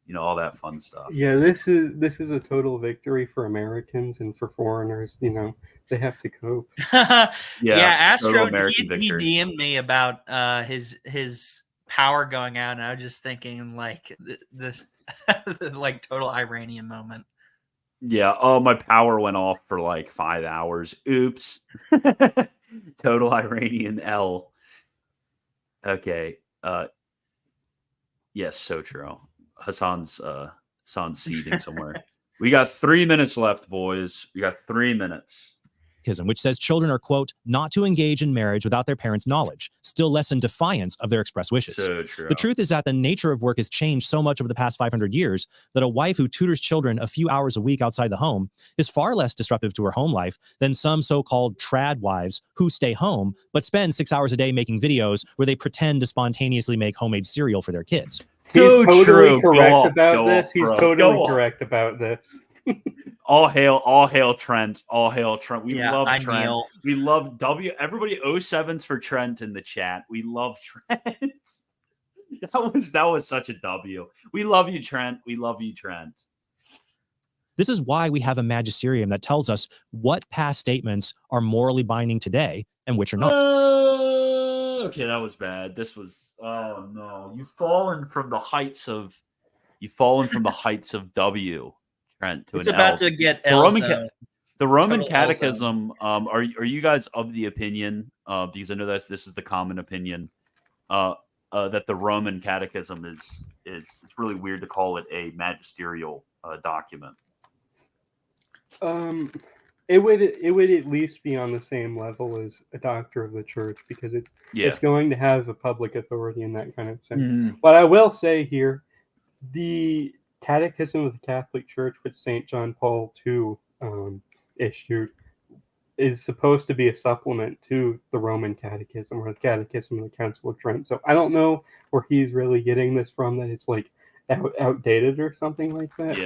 You know, all that fun stuff. Yeah, this is a total victory for Americans and for foreigners. You know, they have to cope. Yeah, Astro, he DM'd me about his power going out, and I was just thinking like this like total Iranian moment. Yeah. Oh, my power went off for like 5 hours. Oops. Total Iranian L. Okay. Yes, so true. Hassan's seething somewhere. We got 3 minutes left, boys. We got 3 minutes. Which says children are, quote, not to engage in marriage without their parents' knowledge, still less in defiance of their express wishes. So true. The truth is that the nature of work has changed so much over the past 500 years that a wife who tutors children a few hours a week outside the home is far less disruptive to her home life than some so-called trad wives who stay home but spend 6 hours a day making videos where they pretend to spontaneously make homemade cereal for their kids. He's totally correct about this. He's totally correct about this. All hail Trent. All hail Trent. We love Trent. Kneel. We love everybody 07s for Trent in the chat. We love Trent. that was such a W. We love you, Trent. We love you, Trent. This is why we have a magisterium that tells us what past statements are morally binding today and which are not. Okay, that was bad. This was, oh no. You've fallen from the heights of You've fallen from the heights of W, Trent, to It's an about L. to get The L Roman zone. the Roman Total L zone. Catechism. Are you guys of the opinion? Because I know that this is the common opinion. That the Roman Catechism is it's really weird to call it a magisterial document. It would at least be on the same level as a doctor of the church because it's going to have a public authority in that kind of sense. Mhm. But I will say here, the Catechism of the Catholic Church, which St. John Paul II issued, is supposed to be a supplement to the Roman Catechism or the Catechism of the Council of Trent. So I don't know where he's really getting this from, that it's like outdated or something like that.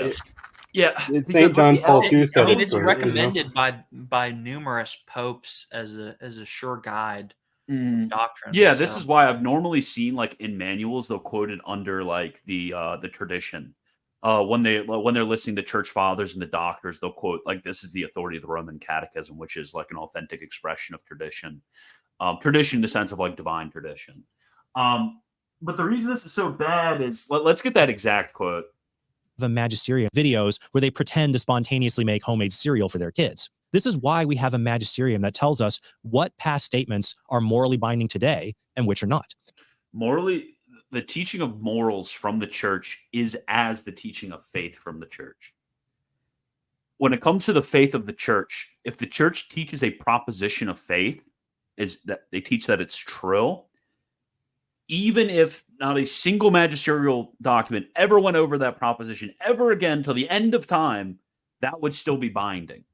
Yeah. It's St. John Paul II said I mean, it's it's good, you know? recommended by numerous popes as a sure guide doctrine. Yeah, this is why I've normally seen like in manuals they'll quote it under like the tradition. When they're listing the church fathers and the doctors, they'll quote like this is the authority of the Roman Catechism, which is like an authentic expression of tradition. Tradition in the sense of like divine tradition. But the reason this is so bad is let's get that exact quote. The Magisterial videos where they pretend to spontaneously make homemade cereal for their kids. This is why we have a magisterium that tells us what past statements are morally binding today and which are not. Morally, the teaching of morals from the church is as the teaching of faith from the church. When it comes to the faith of the church, if the church teaches a proposition of faith, is that they teach that it's true, even if not a single magisterial document ever went over that proposition ever again till the end of time, that would still be binding.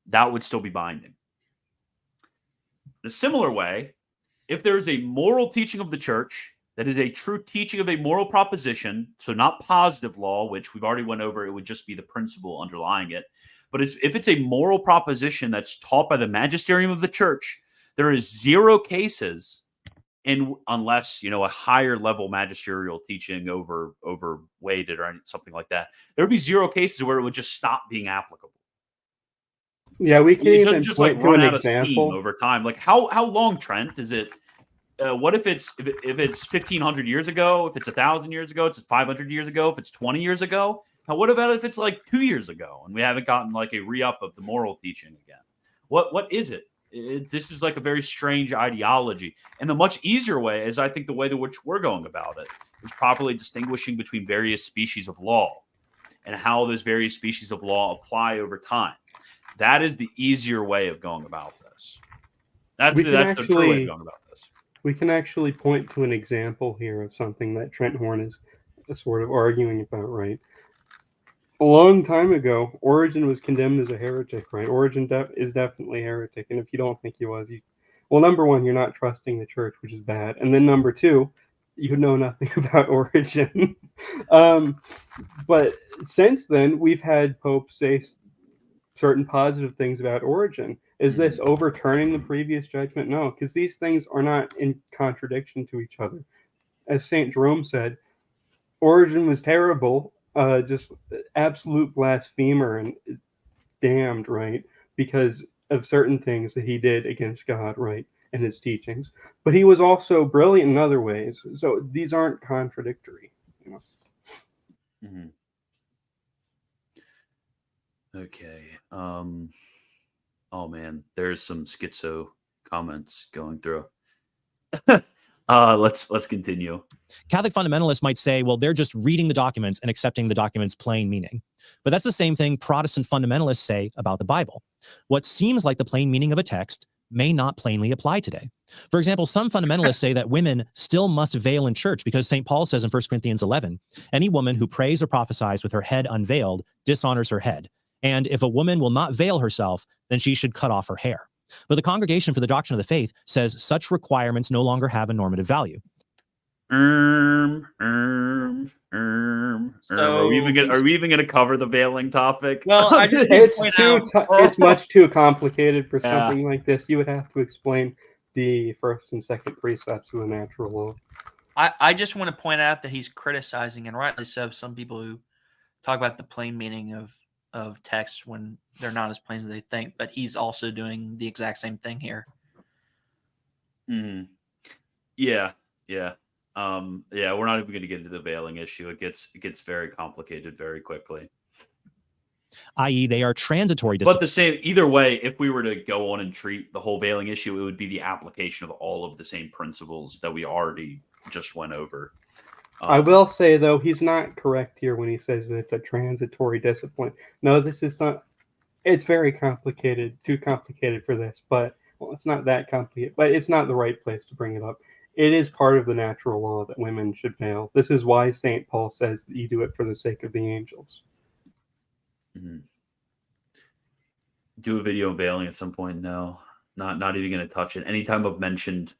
That would still be binding. In a similar way, if there is a moral teaching of the church that is a true teaching of a moral proposition, so not positive law, which we've already went over, it would just be the principle underlying it. But if it's a moral proposition that's taught by the magisterium of the church, there is zero cases unless a higher level magisterial teaching overweighted or something like that, there would be zero cases where it would just stop being applicable. Yeah, we can even just point like to run an out of steam example. over time. Like how long, Trent? Is it? What if it's 1,500 years ago? If it's 1,000 years ago, it's 500 years ago. If it's 20 years ago, now what about if it's like 2 years ago and we haven't gotten like a re-up of the moral teaching again? What is it? This is like a very strange ideology. And the much easier way is, I think, the way to which we're going about it is properly distinguishing between various species of law and how those various species of law apply over time. That is the easier way of going about this. That's the true way of going about this. We can actually point to an example here of something that Trent Horn is sort of arguing about, right? A long time ago, Origen was condemned as a heretic, right? Origen is definitely a heretic, and if you don't think he was, well, number one, you're not trusting the church, which is bad, and then number two, you know nothing about Origen. But since then, we've had popes say certain positive things about Origen. Is this overturning the previous judgment? No, because these things are not in contradiction to each other. As St. Jerome said, Origen was terrible, just absolute blasphemer and damned, right? Because of certain things that he did against God, right? In his teachings. But he was also brilliant in other ways. So these aren't contradictory. Mm-hmm. Okay. Oh man, there's some schizo comments going through. Let's continue. Catholic fundamentalists might say, well, they're just reading the documents and accepting the document's plain meaning. But that's the same thing Protestant fundamentalists say about the Bible. What seems like the plain meaning of a text may not plainly apply today. For example, some fundamentalists say that women still must veil in church because St. Paul says in 1 Corinthians 11, any woman who prays or prophesies with her head unveiled dishonors her head. And if a woman will not veil herself, then she should cut off her hair. But the Congregation for the Doctrine of the Faith says such requirements no longer have a normative value. Are we even going to cover the veiling topic? Well, I just it's much too complicated for something like this. You would have to explain the first and second precepts of the natural law. I just want to point out that he's criticizing, and rightly so, some people who talk about the plain meaning of texts when they're not as plain as they think, but he's also doing the exact same thing here. Mm-hmm. Yeah. Yeah, we're not even going to get into the veiling issue. It gets very complicated very quickly. i.e., they are transitory But the same, either way, if we were to go on and treat the whole veiling issue, it would be the application of all of the same principles that we already just went over. I will say, though, he's not correct here when he says that it's a transitory discipline. No, this is not. It's very complicated, too complicated for this, but well, it's not that complicated, but it's not the right place to bring it up. It is part of the natural law that women should veil. This is why St. Paul says that you do it for the sake of the angels. Mm-hmm. Do a video of veiling at some point? No, not even going to touch it. Anytime I've mentioned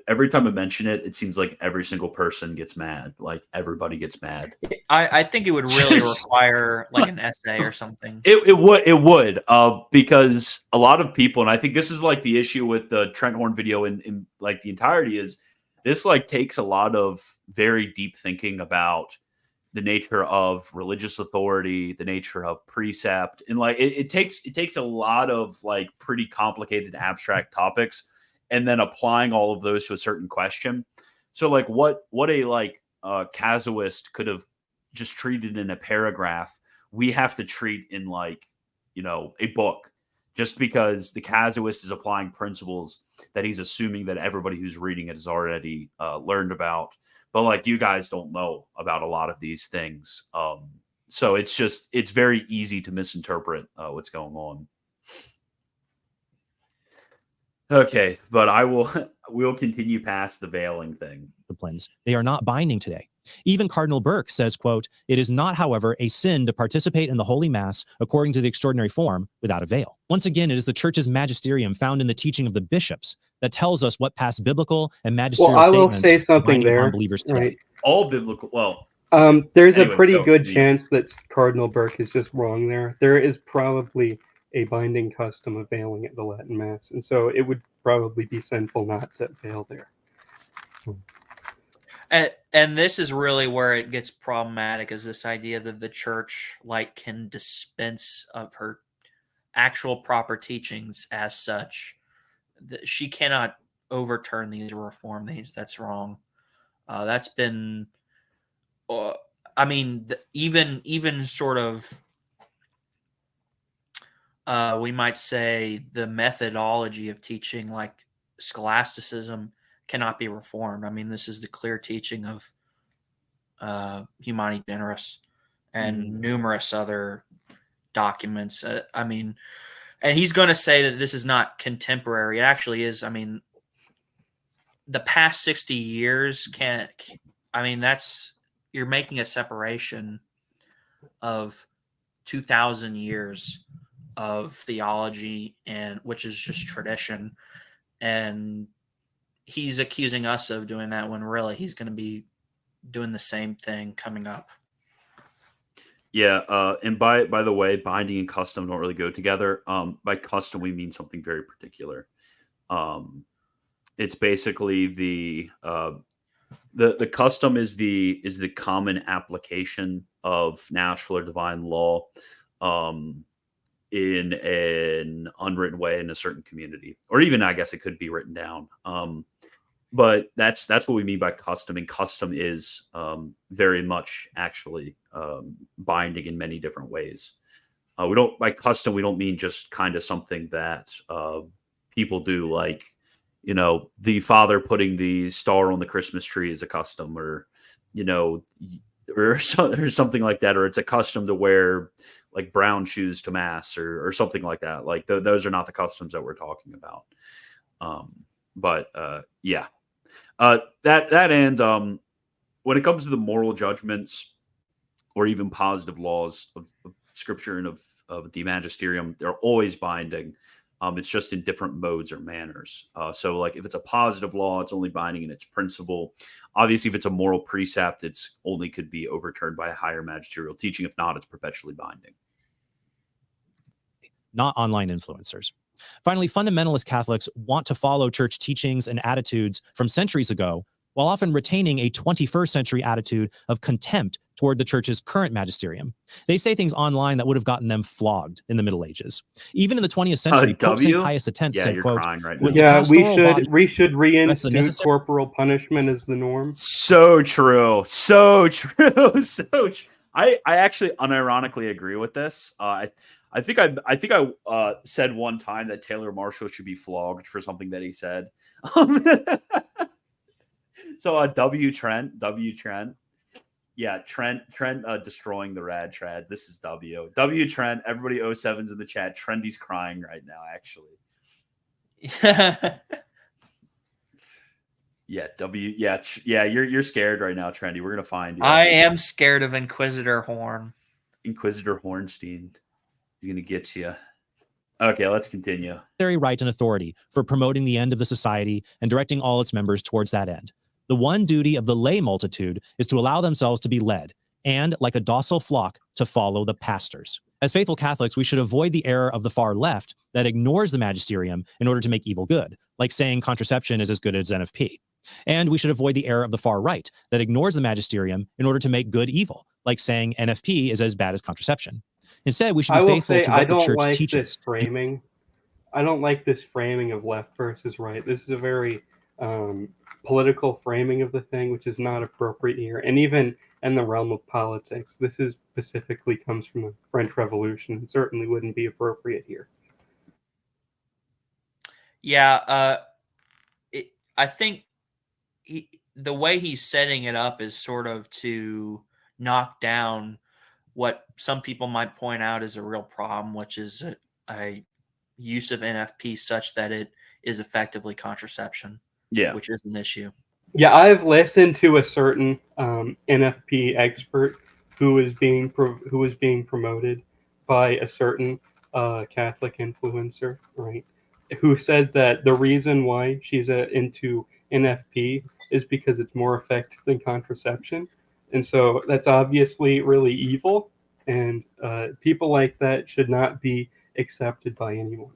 every time I mention it, it seems like every single person gets mad. Like everybody gets mad. I think it would really require like an essay or something. It would because a lot of people, and I think this is like the issue with the Trent Horn video in like the entirety, is this like takes a lot of very deep thinking about the nature of religious authority, the nature of precept, and like it takes a lot of like pretty complicated abstract topics, and then applying all of those to a certain question. So like what a like casuist could have just treated in a paragraph, we have to treat in like, you know, a book, just because the casuist is applying principles that he's assuming that everybody who's reading it has already learned about. But like you guys don't know about a lot of these things. So it's very easy to misinterpret what's going on. Okay, but we'll continue past the veiling thing. Disciplines. They are not binding today. Even Cardinal Burke says, quote, "It is not, however, a sin to participate in the Holy Mass according to the extraordinary form without a veil." Once again, it is the Church's magisterium found in the teaching of the bishops that tells us what past biblical and magisterial statements say something binding upon there, believers today. right? All biblical. Well, there's anyway, a pretty go, good Lee. chance that Cardinal Burke is just wrong there. There is probably a binding custom of veiling at the Latin Mass, and so it would probably be sinful not to veil there. And this is really where it gets problematic, is this idea that the church like can dispense of her actual proper teachings as such. She cannot overturn these or reform these. That's wrong. That's been, I mean, even sort of, we might say the methodology of teaching like scholasticism cannot be reformed. I mean, this is the clear teaching of Humani Generis and numerous other documents. I mean, and he's going to say that this is not contemporary. It actually is. I mean, the past 60 years can't, I mean, that's, you're making a separation of 2,000 years of theology, and which is just tradition. And he's accusing us of doing that when really he's going to be doing the same thing coming up. Yeah, and by the way, binding and custom don't really go together. By custom, we mean something very particular. It's basically the custom is the common application of natural or divine law in an unwritten way in a certain community, or even I guess it could be written down. But that's what we mean by custom, and custom is very much actually binding in many different ways. By custom, we don't mean just kind of something that people do, like, you know, the father putting the star on the Christmas tree is a custom, or, you know, or something like that, or it's a custom to wear like brown shoes to mass, or something like that. Like those are not the customs that we're talking about. Yeah. That and when it comes to the moral judgments or even positive laws of Scripture and of the Magisterium, they're always binding. It's just in different modes or manners. So like if it's a positive law, it's only binding in its principle. Obviously, if it's a moral precept, it's only could be overturned by a higher magisterial teaching. If not, it's perpetually binding. Not online influencers. Finally, fundamentalist Catholics want to follow church teachings and attitudes from centuries ago while often retaining a 21st century attitude of contempt toward the church's current magisterium. They say things online that would have gotten them flogged in the Middle Ages. Even in the 20th century, Pope St. W? Pius X Yeah, said, you're quote, crying right now. with the Yeah, we pastoral body, should rest the reinstitute necessary- corporal punishment as the norm. So true. So true. So true. I actually unironically agree with this. I think I said one time that Taylor Marshall should be flogged for something that he said. So W Trent. Yeah, Trent destroying the rad trad. This is W. W Trent. Everybody 07's in the chat. Trendy's crying right now, actually. Yeah, W. Yeah, yeah. You're scared right now, Trendy. We're gonna find you. I am scared of Inquisitor Horn. Inquisitor Hornstein. He's gonna get you. Okay, let's continue. Right and authority for promoting the end of the society and directing all its members towards that end. The one duty of the lay multitude is to allow themselves to be led, and, like a docile flock, to follow the pastors. As faithful Catholics, we should avoid the error of the far left that ignores the magisterium in order to make evil good, like saying contraception is as good as NFP. And we should avoid the error of the far right that ignores the magisterium in order to make good evil, like saying NFP is as bad as contraception. Instead, we should be faithful to what the church teaches. I don't like this framing of left versus right. This is a very political framing of the thing, which is not appropriate here. And even in the realm of politics, this is specifically comes from the French Revolution and certainly wouldn't be appropriate here. Yeah, I think the way he's setting it up is sort of to knock down what some people might point out is a real problem, which is a use of NFP such that it is effectively contraception. Yeah, which is an issue. Yeah, I've listened to a certain NFP expert who is being promoted by a certain Catholic influencer, right? Who said that the reason why she's into NFP is because it's more effective than contraception, and so that's obviously really evil, and people like that should not be accepted by anyone.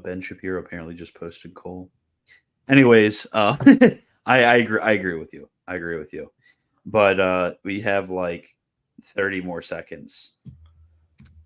Ben Shapiro apparently just posted Cole. Anyways, I agree with you. I agree with you. But we have like 30 more seconds.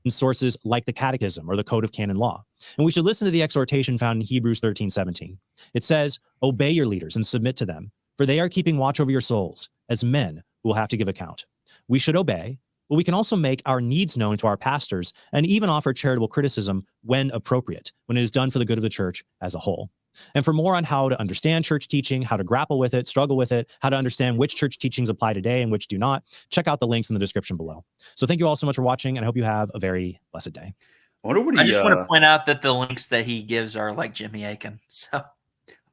Sources like the Catechism or the Code of Canon Law. And we should listen to the exhortation found in Hebrews 13:17. It says, "Obey your leaders and submit to them, for they are keeping watch over your souls, as men who will have to give account." We should obey, but we can also make our needs known to our pastors and even offer charitable criticism when appropriate, when it is done for the good of the church as a whole. And for more on how to understand church teaching, how to grapple with it, struggle with it, how to understand which church teachings apply today and which do not, check out the links in the description below. So thank you all so much for watching, and I hope you have a very blessed day. I just want to point out that the links that he gives are like Jimmy Akin. So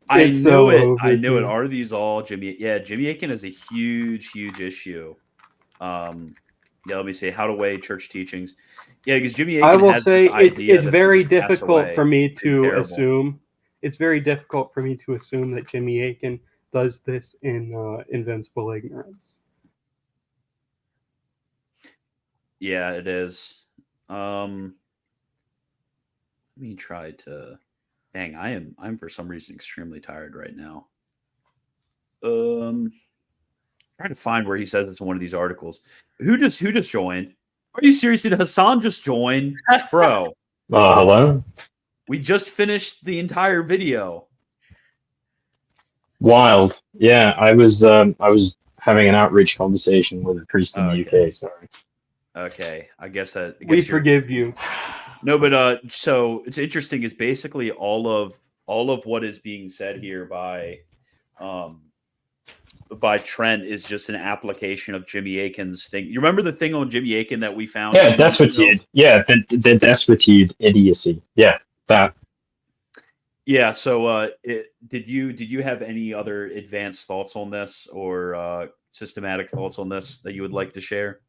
I knew it. Are these all Jimmy? Yeah, Jimmy Akin is a huge issue. Yeah, let me see how to weigh church teachings. Yeah, because Jimmy Akin I will has say this idea it's that very if you pass difficult away, for me it's to terrible. assume. It's very difficult for me to assume that Jimmy Akin does this in invincible ignorance. Yeah, it is. Let me try to. Dang, I'm for some reason extremely tired right now. Trying to find where he says it's in one of these articles. Who just joined? Are you serious? Did Hassan just join, bro? Hello. We just finished the entire video. Wild. Yeah, I was having an outreach conversation with a priest in the UK. Sorry. Okay, I guess that We forgive you. No, but so it's interesting. Is basically all of what is being said here by Trent is just an application of Jimmy Akin's thing. You remember the thing on Jimmy Akin that we found? Yeah, desuetude. Yeah, the desuetude idiocy. Yeah, that. Yeah. So, did you have any other advanced thoughts on this or systematic thoughts on this that you would like to share?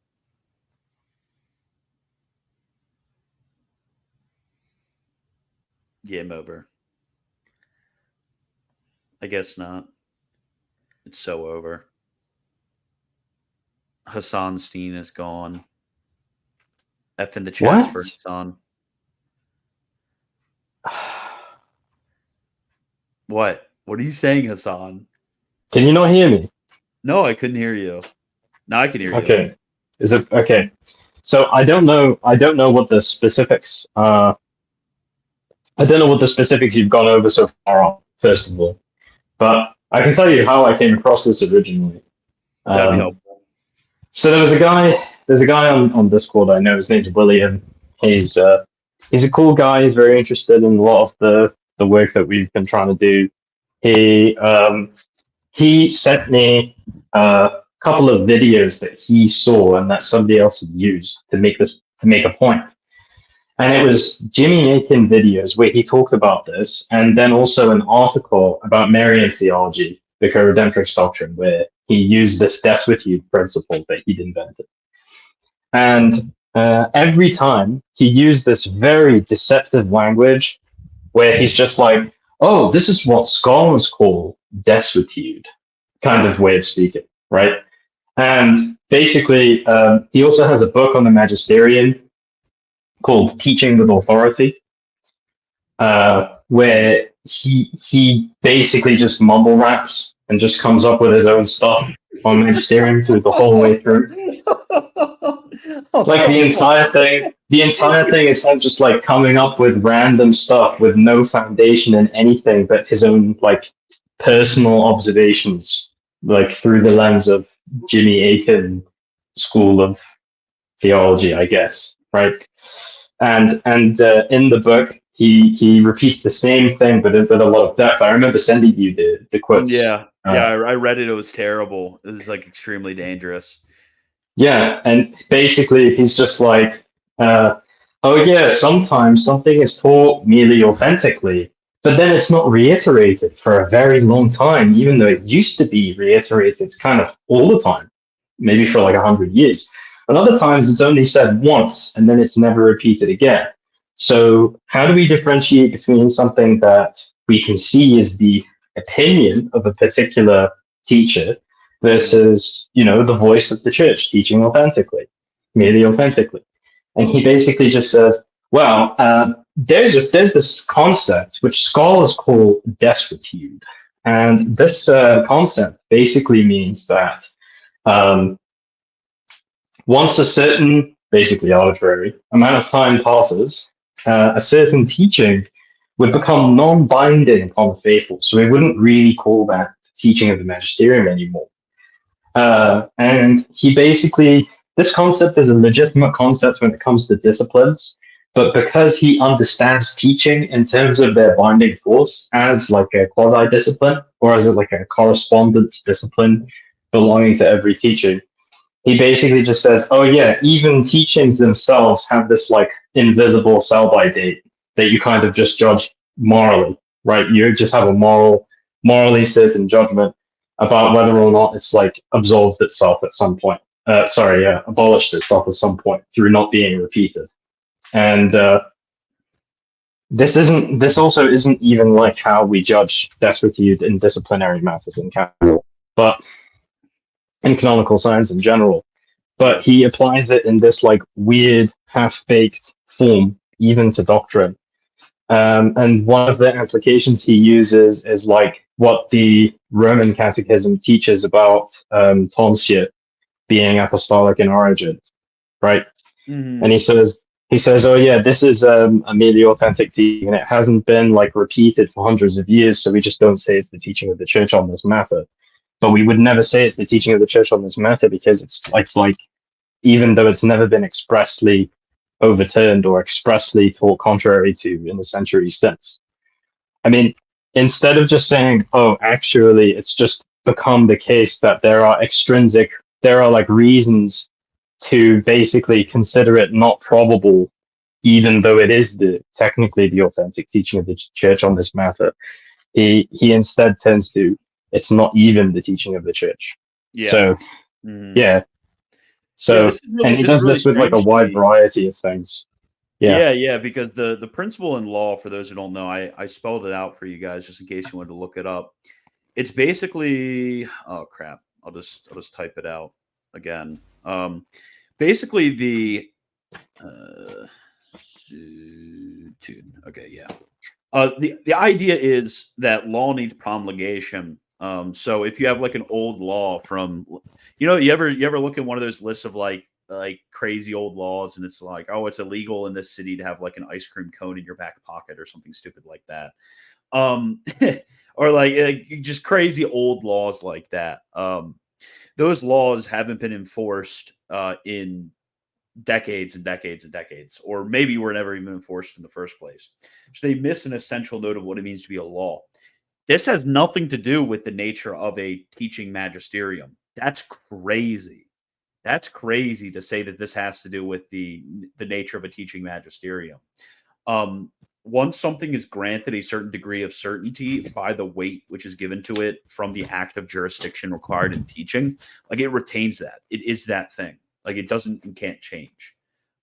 Game over. I guess not. It's so over. Hassan Steen is gone. F in the chat for Hassan. What? What are you saying, Hassan? Can you not hear me? No, I couldn't hear you. Now I can hear you. Okay. Is it okay? So I don't know. I don't know what the specifics. I don't know what the specifics you've gone over so far are. First of all, but I can tell you how I came across this originally. That'd be helpful. So there was a guy. There's a guy on Discord I know. His name's William. He's a cool guy. He's very interested in a lot of the work that we've been trying to do. He sent me a couple of videos that he saw and that somebody else had used to make a point. And it was Jimmy Akin videos where he talked about this, and then also an article about Marian theology, the co-redemptrix doctrine, where he used this destitute principle that he'd invented. And every time he used this very deceptive language where he's just like, oh, this is what scholars call destitute, kind of way of speaking, right? And basically, he also has a book on the Magisterial called Teaching with Authority, where he basically just mumble raps and just comes up with his own stuff on Magisterium through the whole way through. Like the entire thing is him just like coming up with random stuff with no foundation in anything but his own like personal observations, like through the lens of Jimmy Akin school of theology, I guess, right? And in the book, he repeats the same thing, but with a lot of depth. I remember sending you the quotes. Yeah, I read it. It was terrible. It was like extremely dangerous. Yeah, and basically he's just like, oh yeah, sometimes something is taught merely authentically, but then it's not reiterated for a very long time, even though it used to be reiterated kind of all the time, maybe for like 100 years. And other times it's only said once and then it's never repeated again. So how do we differentiate between something that we can see as the opinion of a particular teacher versus, the voice of the church teaching authentically, merely authentically? And he basically just says, well, there's this concept which scholars call destitute. And this concept basically means that once a certain, basically arbitrary, amount of time passes, a certain teaching would become non-binding upon the faithful. So we wouldn't really call that the teaching of the magisterium anymore. And he basically, this concept is a legitimate concept when it comes to disciplines, but because he understands teaching in terms of their binding force as like a quasi-discipline, or as like a correspondence discipline belonging to every teaching, he basically just says, oh yeah, even teachings themselves have this like invisible sell-by date that you kind of just judge morally, right? You just have a morally certain judgment about whether or not it's like absolved itself at some point. Abolished itself at some point through not being repeated. And this also isn't even like how we judge destitute in disciplinary matters in canonical, but in canonical science in general. But he applies it in this like weird half-baked form, even to doctrine. And one of the applications he uses is like what the Roman Catechism teaches about tonsure being apostolic in origin, right? Mm-hmm. And he says, oh yeah, this is a merely authentic teaching, and it hasn't been like repeated for hundreds of years, so we just don't say it's the teaching of the church on this matter. But we would never say it's the teaching of the church on this matter because it's like even though it's never been expressly overturned or expressly taught contrary to in the centuries since. I mean, instead of just saying, oh, actually, it's just become the case that there are like reasons to basically consider it not probable, even though it is technically the authentic teaching of the church on this matter. He instead tends to, it's not even the teaching of the church. Yeah. So, yeah. So, and he does this with like a wide variety of things. Yeah, because the principle in law, for those who don't know, I spelled it out for you guys just in case you wanted to look it up. It's basically, oh crap, I'll just type it out again. Basically the okay, yeah. The idea is that law needs promulgation. So if you have like an old law from, you ever look at one of those lists of like crazy old laws, and it's like, oh, it's illegal in this city to have like an ice cream cone in your back pocket or something stupid like that, or like just crazy old laws like that. Those laws haven't been enforced in decades and decades and decades, or maybe were never even enforced in the first place. So they miss an essential note of what it means to be a law. This has nothing to do with the nature of a teaching magisterium. That's crazy. That's crazy to say that this has to do with the nature of a teaching magisterium. Once something is granted a certain degree of certainty by the weight which is given to it from the act of jurisdiction required in teaching, like it retains that. It is that thing. Like it doesn't and can't change.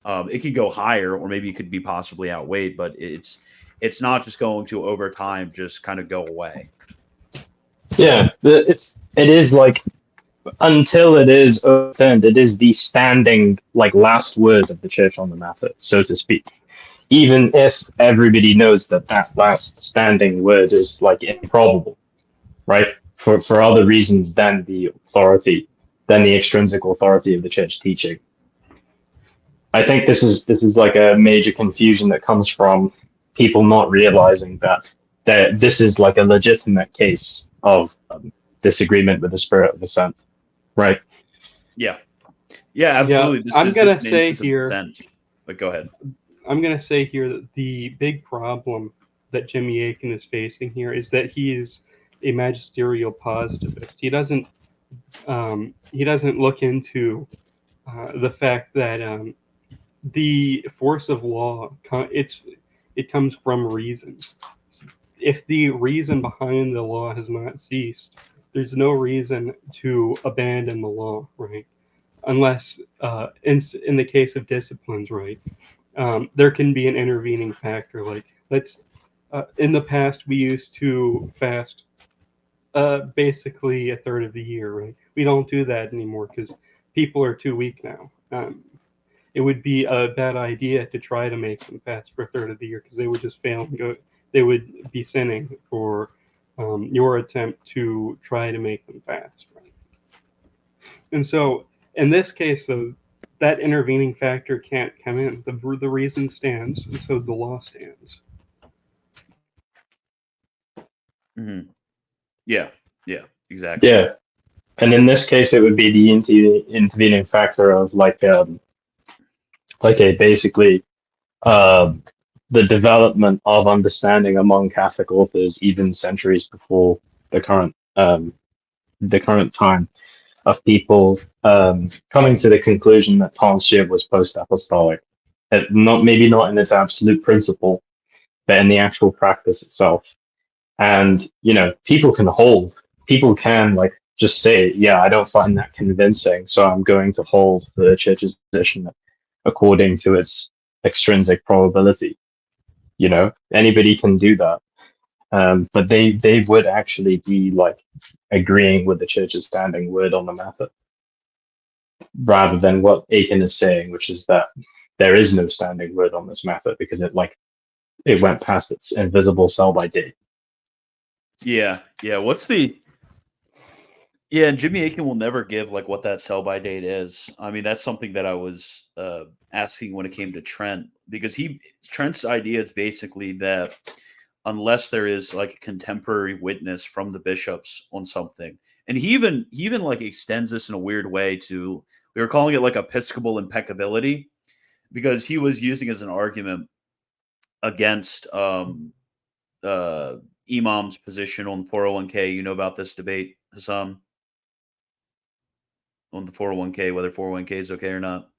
It could go higher, or maybe it could be possibly outweighed, but it's not just going to over time just kind of go away. Yeah, it is like, until it is overturned, it is the standing like last word of the church on the matter, so to speak. Even if everybody knows that that last standing word is like improbable, right? For other reasons than the extrinsic authority of the church teaching. I think this is like a major confusion that comes from people not realizing that this is like a legitimate case of disagreement with the spirit of assent, right? Yeah, absolutely. Yeah, I'm gonna say instance of here. dissent. But go ahead. I'm gonna say here that the big problem that Jimmy Akin is facing here is that he is a magisterial positivist. He doesn't look into the fact that the force of law it comes from reason. If the reason behind the law has not ceased, there's no reason to abandon the law, right? Unless in the case of disciplines, right, there can be an intervening factor. Like in the past we used to fast basically a third of the year, right? We don't do that anymore because people are too weak now. It would be a bad idea to try to make them fast for a third of the year because they would just fail and go. They would be sinning for your attempt to try to make them fast, right? And so, in this case, though, that intervening factor can't come in. The reason stands, and so the law stands. Mm-hmm. Yeah, exactly. Yeah, and in this case, it would be the intervening factor of like a basically the development of understanding among Catholic authors, even centuries before the current time, of people coming to the conclusion that tonsure was post-apostolic. Maybe not in its absolute principle, but in the actual practice itself. And people can like just say, yeah, I don't find that convincing, so I'm going to hold the church's position according to its extrinsic probability. Anybody can do that. But they would actually be like agreeing with the church's standing word on the matter, rather than what Aiken is saying, which is that there is no standing word on this matter because it went past its invisible sell-by date. Yeah. What's the? Yeah, and Jimmy Aiken will never give like what that sell-by date is. I mean, that's something that I was asking when it came to Trent, because Trent's idea is basically that unless there is like a contemporary witness from the bishops on something, and he even like extends this in a weird way to, we were calling it like episcopal impeccability, because he was using as an argument against Imam's position on 401k. You know about this debate, Hassan, on the 401k, whether 401k is okay or not.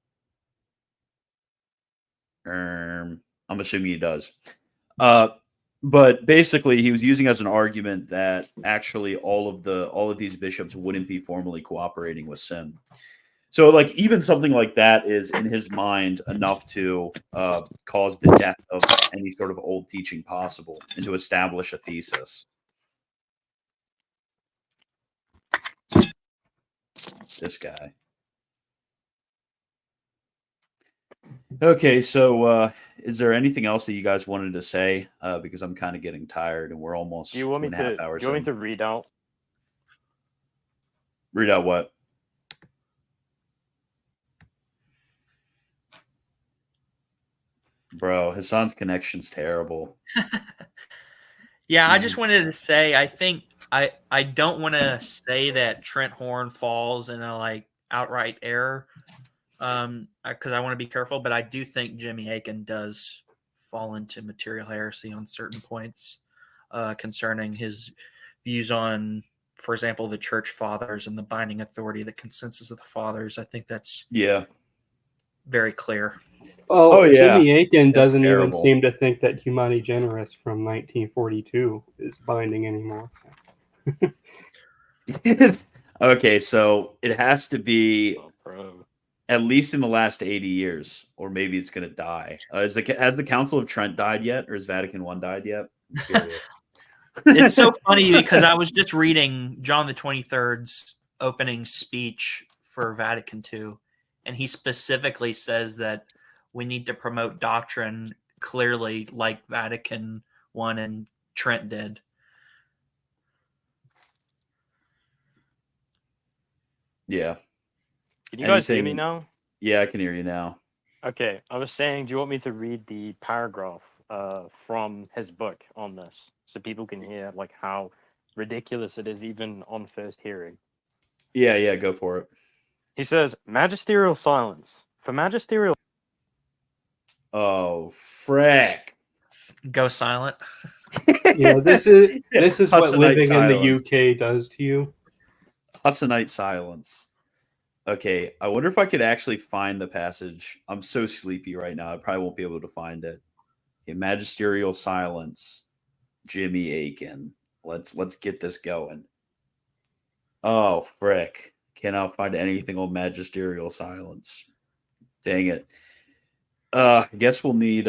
I'm assuming he does. But basically, he was using as an argument that actually all of these bishops wouldn't be formally cooperating with sin. So, like, even something like that is in his mind enough to cause the death of any sort of old teaching possible and to establish a thesis. This guy. Okay, so is there anything else that you guys wanted to say? Because I'm kind of getting tired, and we're almost Do you want me 2.5 to? hours Do you want me in. to read out? Read out what? Bro, Hassan's connection's terrible. Yeah, I just wanted to say I think I don't want to say that Trent Horn falls in a like outright error, because I want to be careful, but I do think Jimmy Akin does fall into material heresy on certain points concerning his views on, for example, the church fathers and the binding authority, the consensus of the fathers. I think that's very clear. Oh, yeah. Jimmy Akin That's doesn't even terrible. seem to think that Humani Generis from 1942 is binding anymore. Okay, so it has to be Oh, bro. at least in the last 80 years, or maybe it's going to die. Has the Council of Trent died yet, or has Vatican I died yet? I'm curious. It's so funny because I was just reading John the 23rd's opening speech for Vatican II, and he specifically says that we need to promote doctrine clearly like Vatican I and Trent did. Yeah. Can you guys hear me now? Yeah, I can hear you now. Okay, I was saying, do you want me to read the paragraph from his book on this, so people can hear like how ridiculous it is even on first hearing? Yeah, go for it. He says, magisterial silence. For magisterial... Oh, frick. Go silent. This is what Hassanite living in silence. the UK does to you. Hassanite silence. Okay, I wonder if I could actually find the passage. I'm so sleepy right now. I probably won't be able to find it. Okay, magisterial silence. Jimmy Akin. Let's get this going. Oh, frick. Cannot find anything on magisterial silence. Dang it. I guess we'll need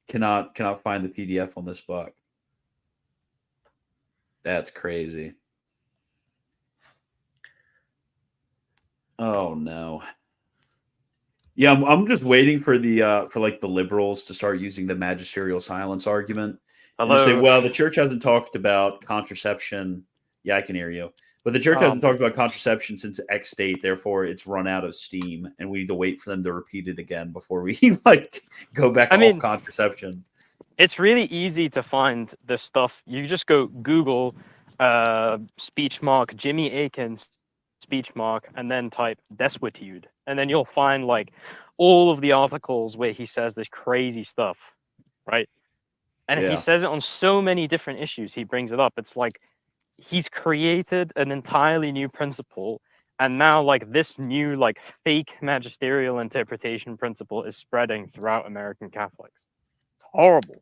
cannot find the PDF on this book. That's crazy. Oh no. Yeah, I'm just waiting for the liberals to start using the magisterial silence argument. And just say, well, the church hasn't talked about contraception. Yeah, I can hear you. But the church hasn't talked about contraception since X date, therefore it's run out of steam, and we need to wait for them to repeat it again before we go back off contraception. It's really easy to find this stuff. You just go Google speech mark Jimmy Akin speech mark and then type desuetude, and then you'll find like all of the articles where he says this crazy stuff, right? And he says it on so many different issues. He brings it up. It's like he's created an entirely new principle, and now like this new like fake magisterial interpretation principle is spreading throughout American Catholics. It's horrible.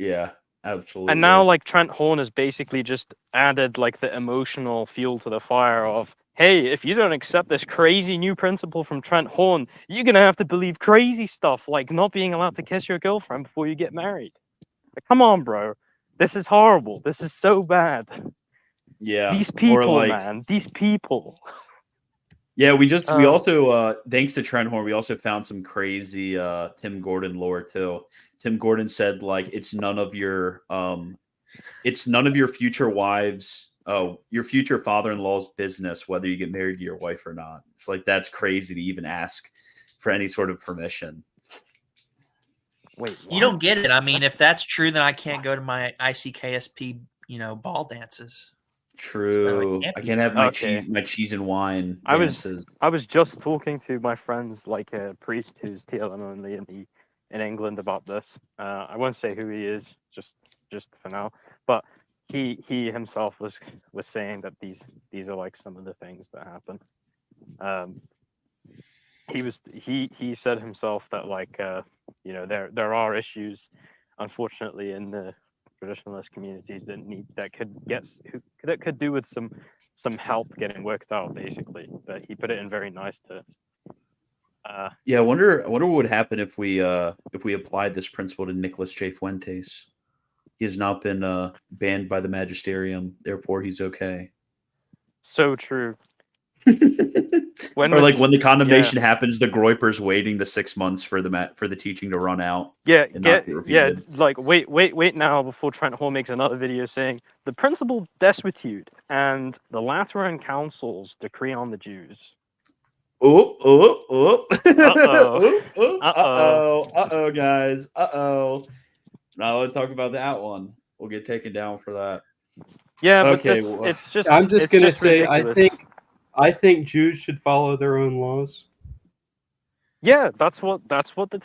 Yeah, absolutely. And now like Trent Horn has basically just added like the emotional fuel to the fire of, hey, if you don't accept this crazy new principle from Trent Horn, you're gonna have to believe crazy stuff like not being allowed to kiss your girlfriend before you get married. Like, come on, bro. This is horrible. This is so bad. Yeah. These people, man. These people. Yeah, we also thanks to Trent Horn, we also found some crazy Tim Gordon lore too. Tim Gordon said like it's none of your future wives, your future father-in-law's business whether you get married to your wife or not. It's like that's crazy to even ask for any sort of permission. Wait, you don't get it. I mean, if that's true, then I can't go to my ICKSP, ball dances. True. So I can't have my cheese and wine dances. I was just talking to my friends, like a priest who's TLM only in England about this. I won't say who he is, just for now. But he himself was saying that these are like some of the things that happen. He said himself that like there are issues, unfortunately, in the traditionalist communities that could do with some help getting worked out, basically. But he put it in very nice terms. I wonder what would happen if we applied this principle to Nicholas J. Fuentes. He has not been banned by the magisterium, therefore he's okay. So true. When Or like was when the condemnation happens, the groyper's waiting the 6 months for the teaching to run out. yeah and not be repeated. like wait now before Trent Hall makes another video saying the principal destitute and the Lateran councils decree on the Jews. Oh, oh, oh. Uh-oh. Uh-oh, guys. Uh-oh. Now let's talk about that one. We'll get taken down for that. Yeah, but Okay, that's, well, it's just I'm just it's gonna just say ridiculous. I think Jews should follow their own laws. Yeah, that's what the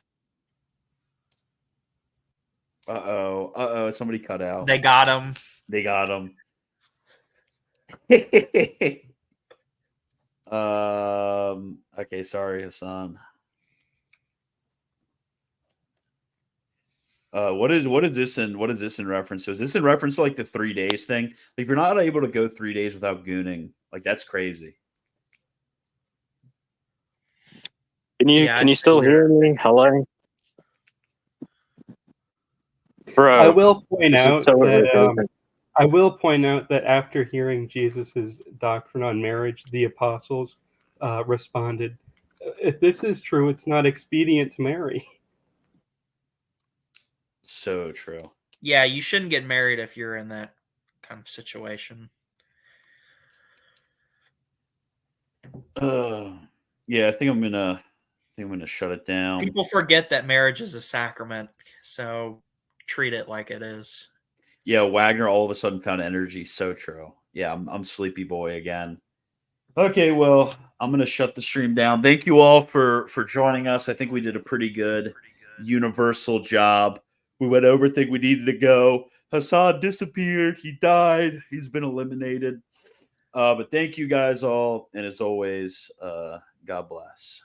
Uh-oh. Somebody cut out. They got him. They got him. Okay, sorry, Hassan. What is this in reference to? Is this in reference to like the 3 days thing? Like, if you're not able to go 3 days without gooning, like that's crazy. Can you Yeah, can you I'd still say- hear me? Hello? Bro. I will point this is out so that irritating. I will point out that after hearing Jesus's doctrine on marriage, the apostles responded, "If this is true, it's not expedient to marry." So true. Yeah, you shouldn't get married if you're in that kind of situation. Yeah, I think I'm gonna shut it down. People forget that marriage is a sacrament, so treat it like it is. Yeah, Wagner all of a sudden found energy. So true. Yeah, I'm sleepy boy again. Okay, well, I'm gonna shut the stream down. Thank you all for joining us. I think we did a pretty good universal job. We went over everything we needed to go. Hassan disappeared. He died. He's been eliminated. But thank you guys all, and as always, God bless.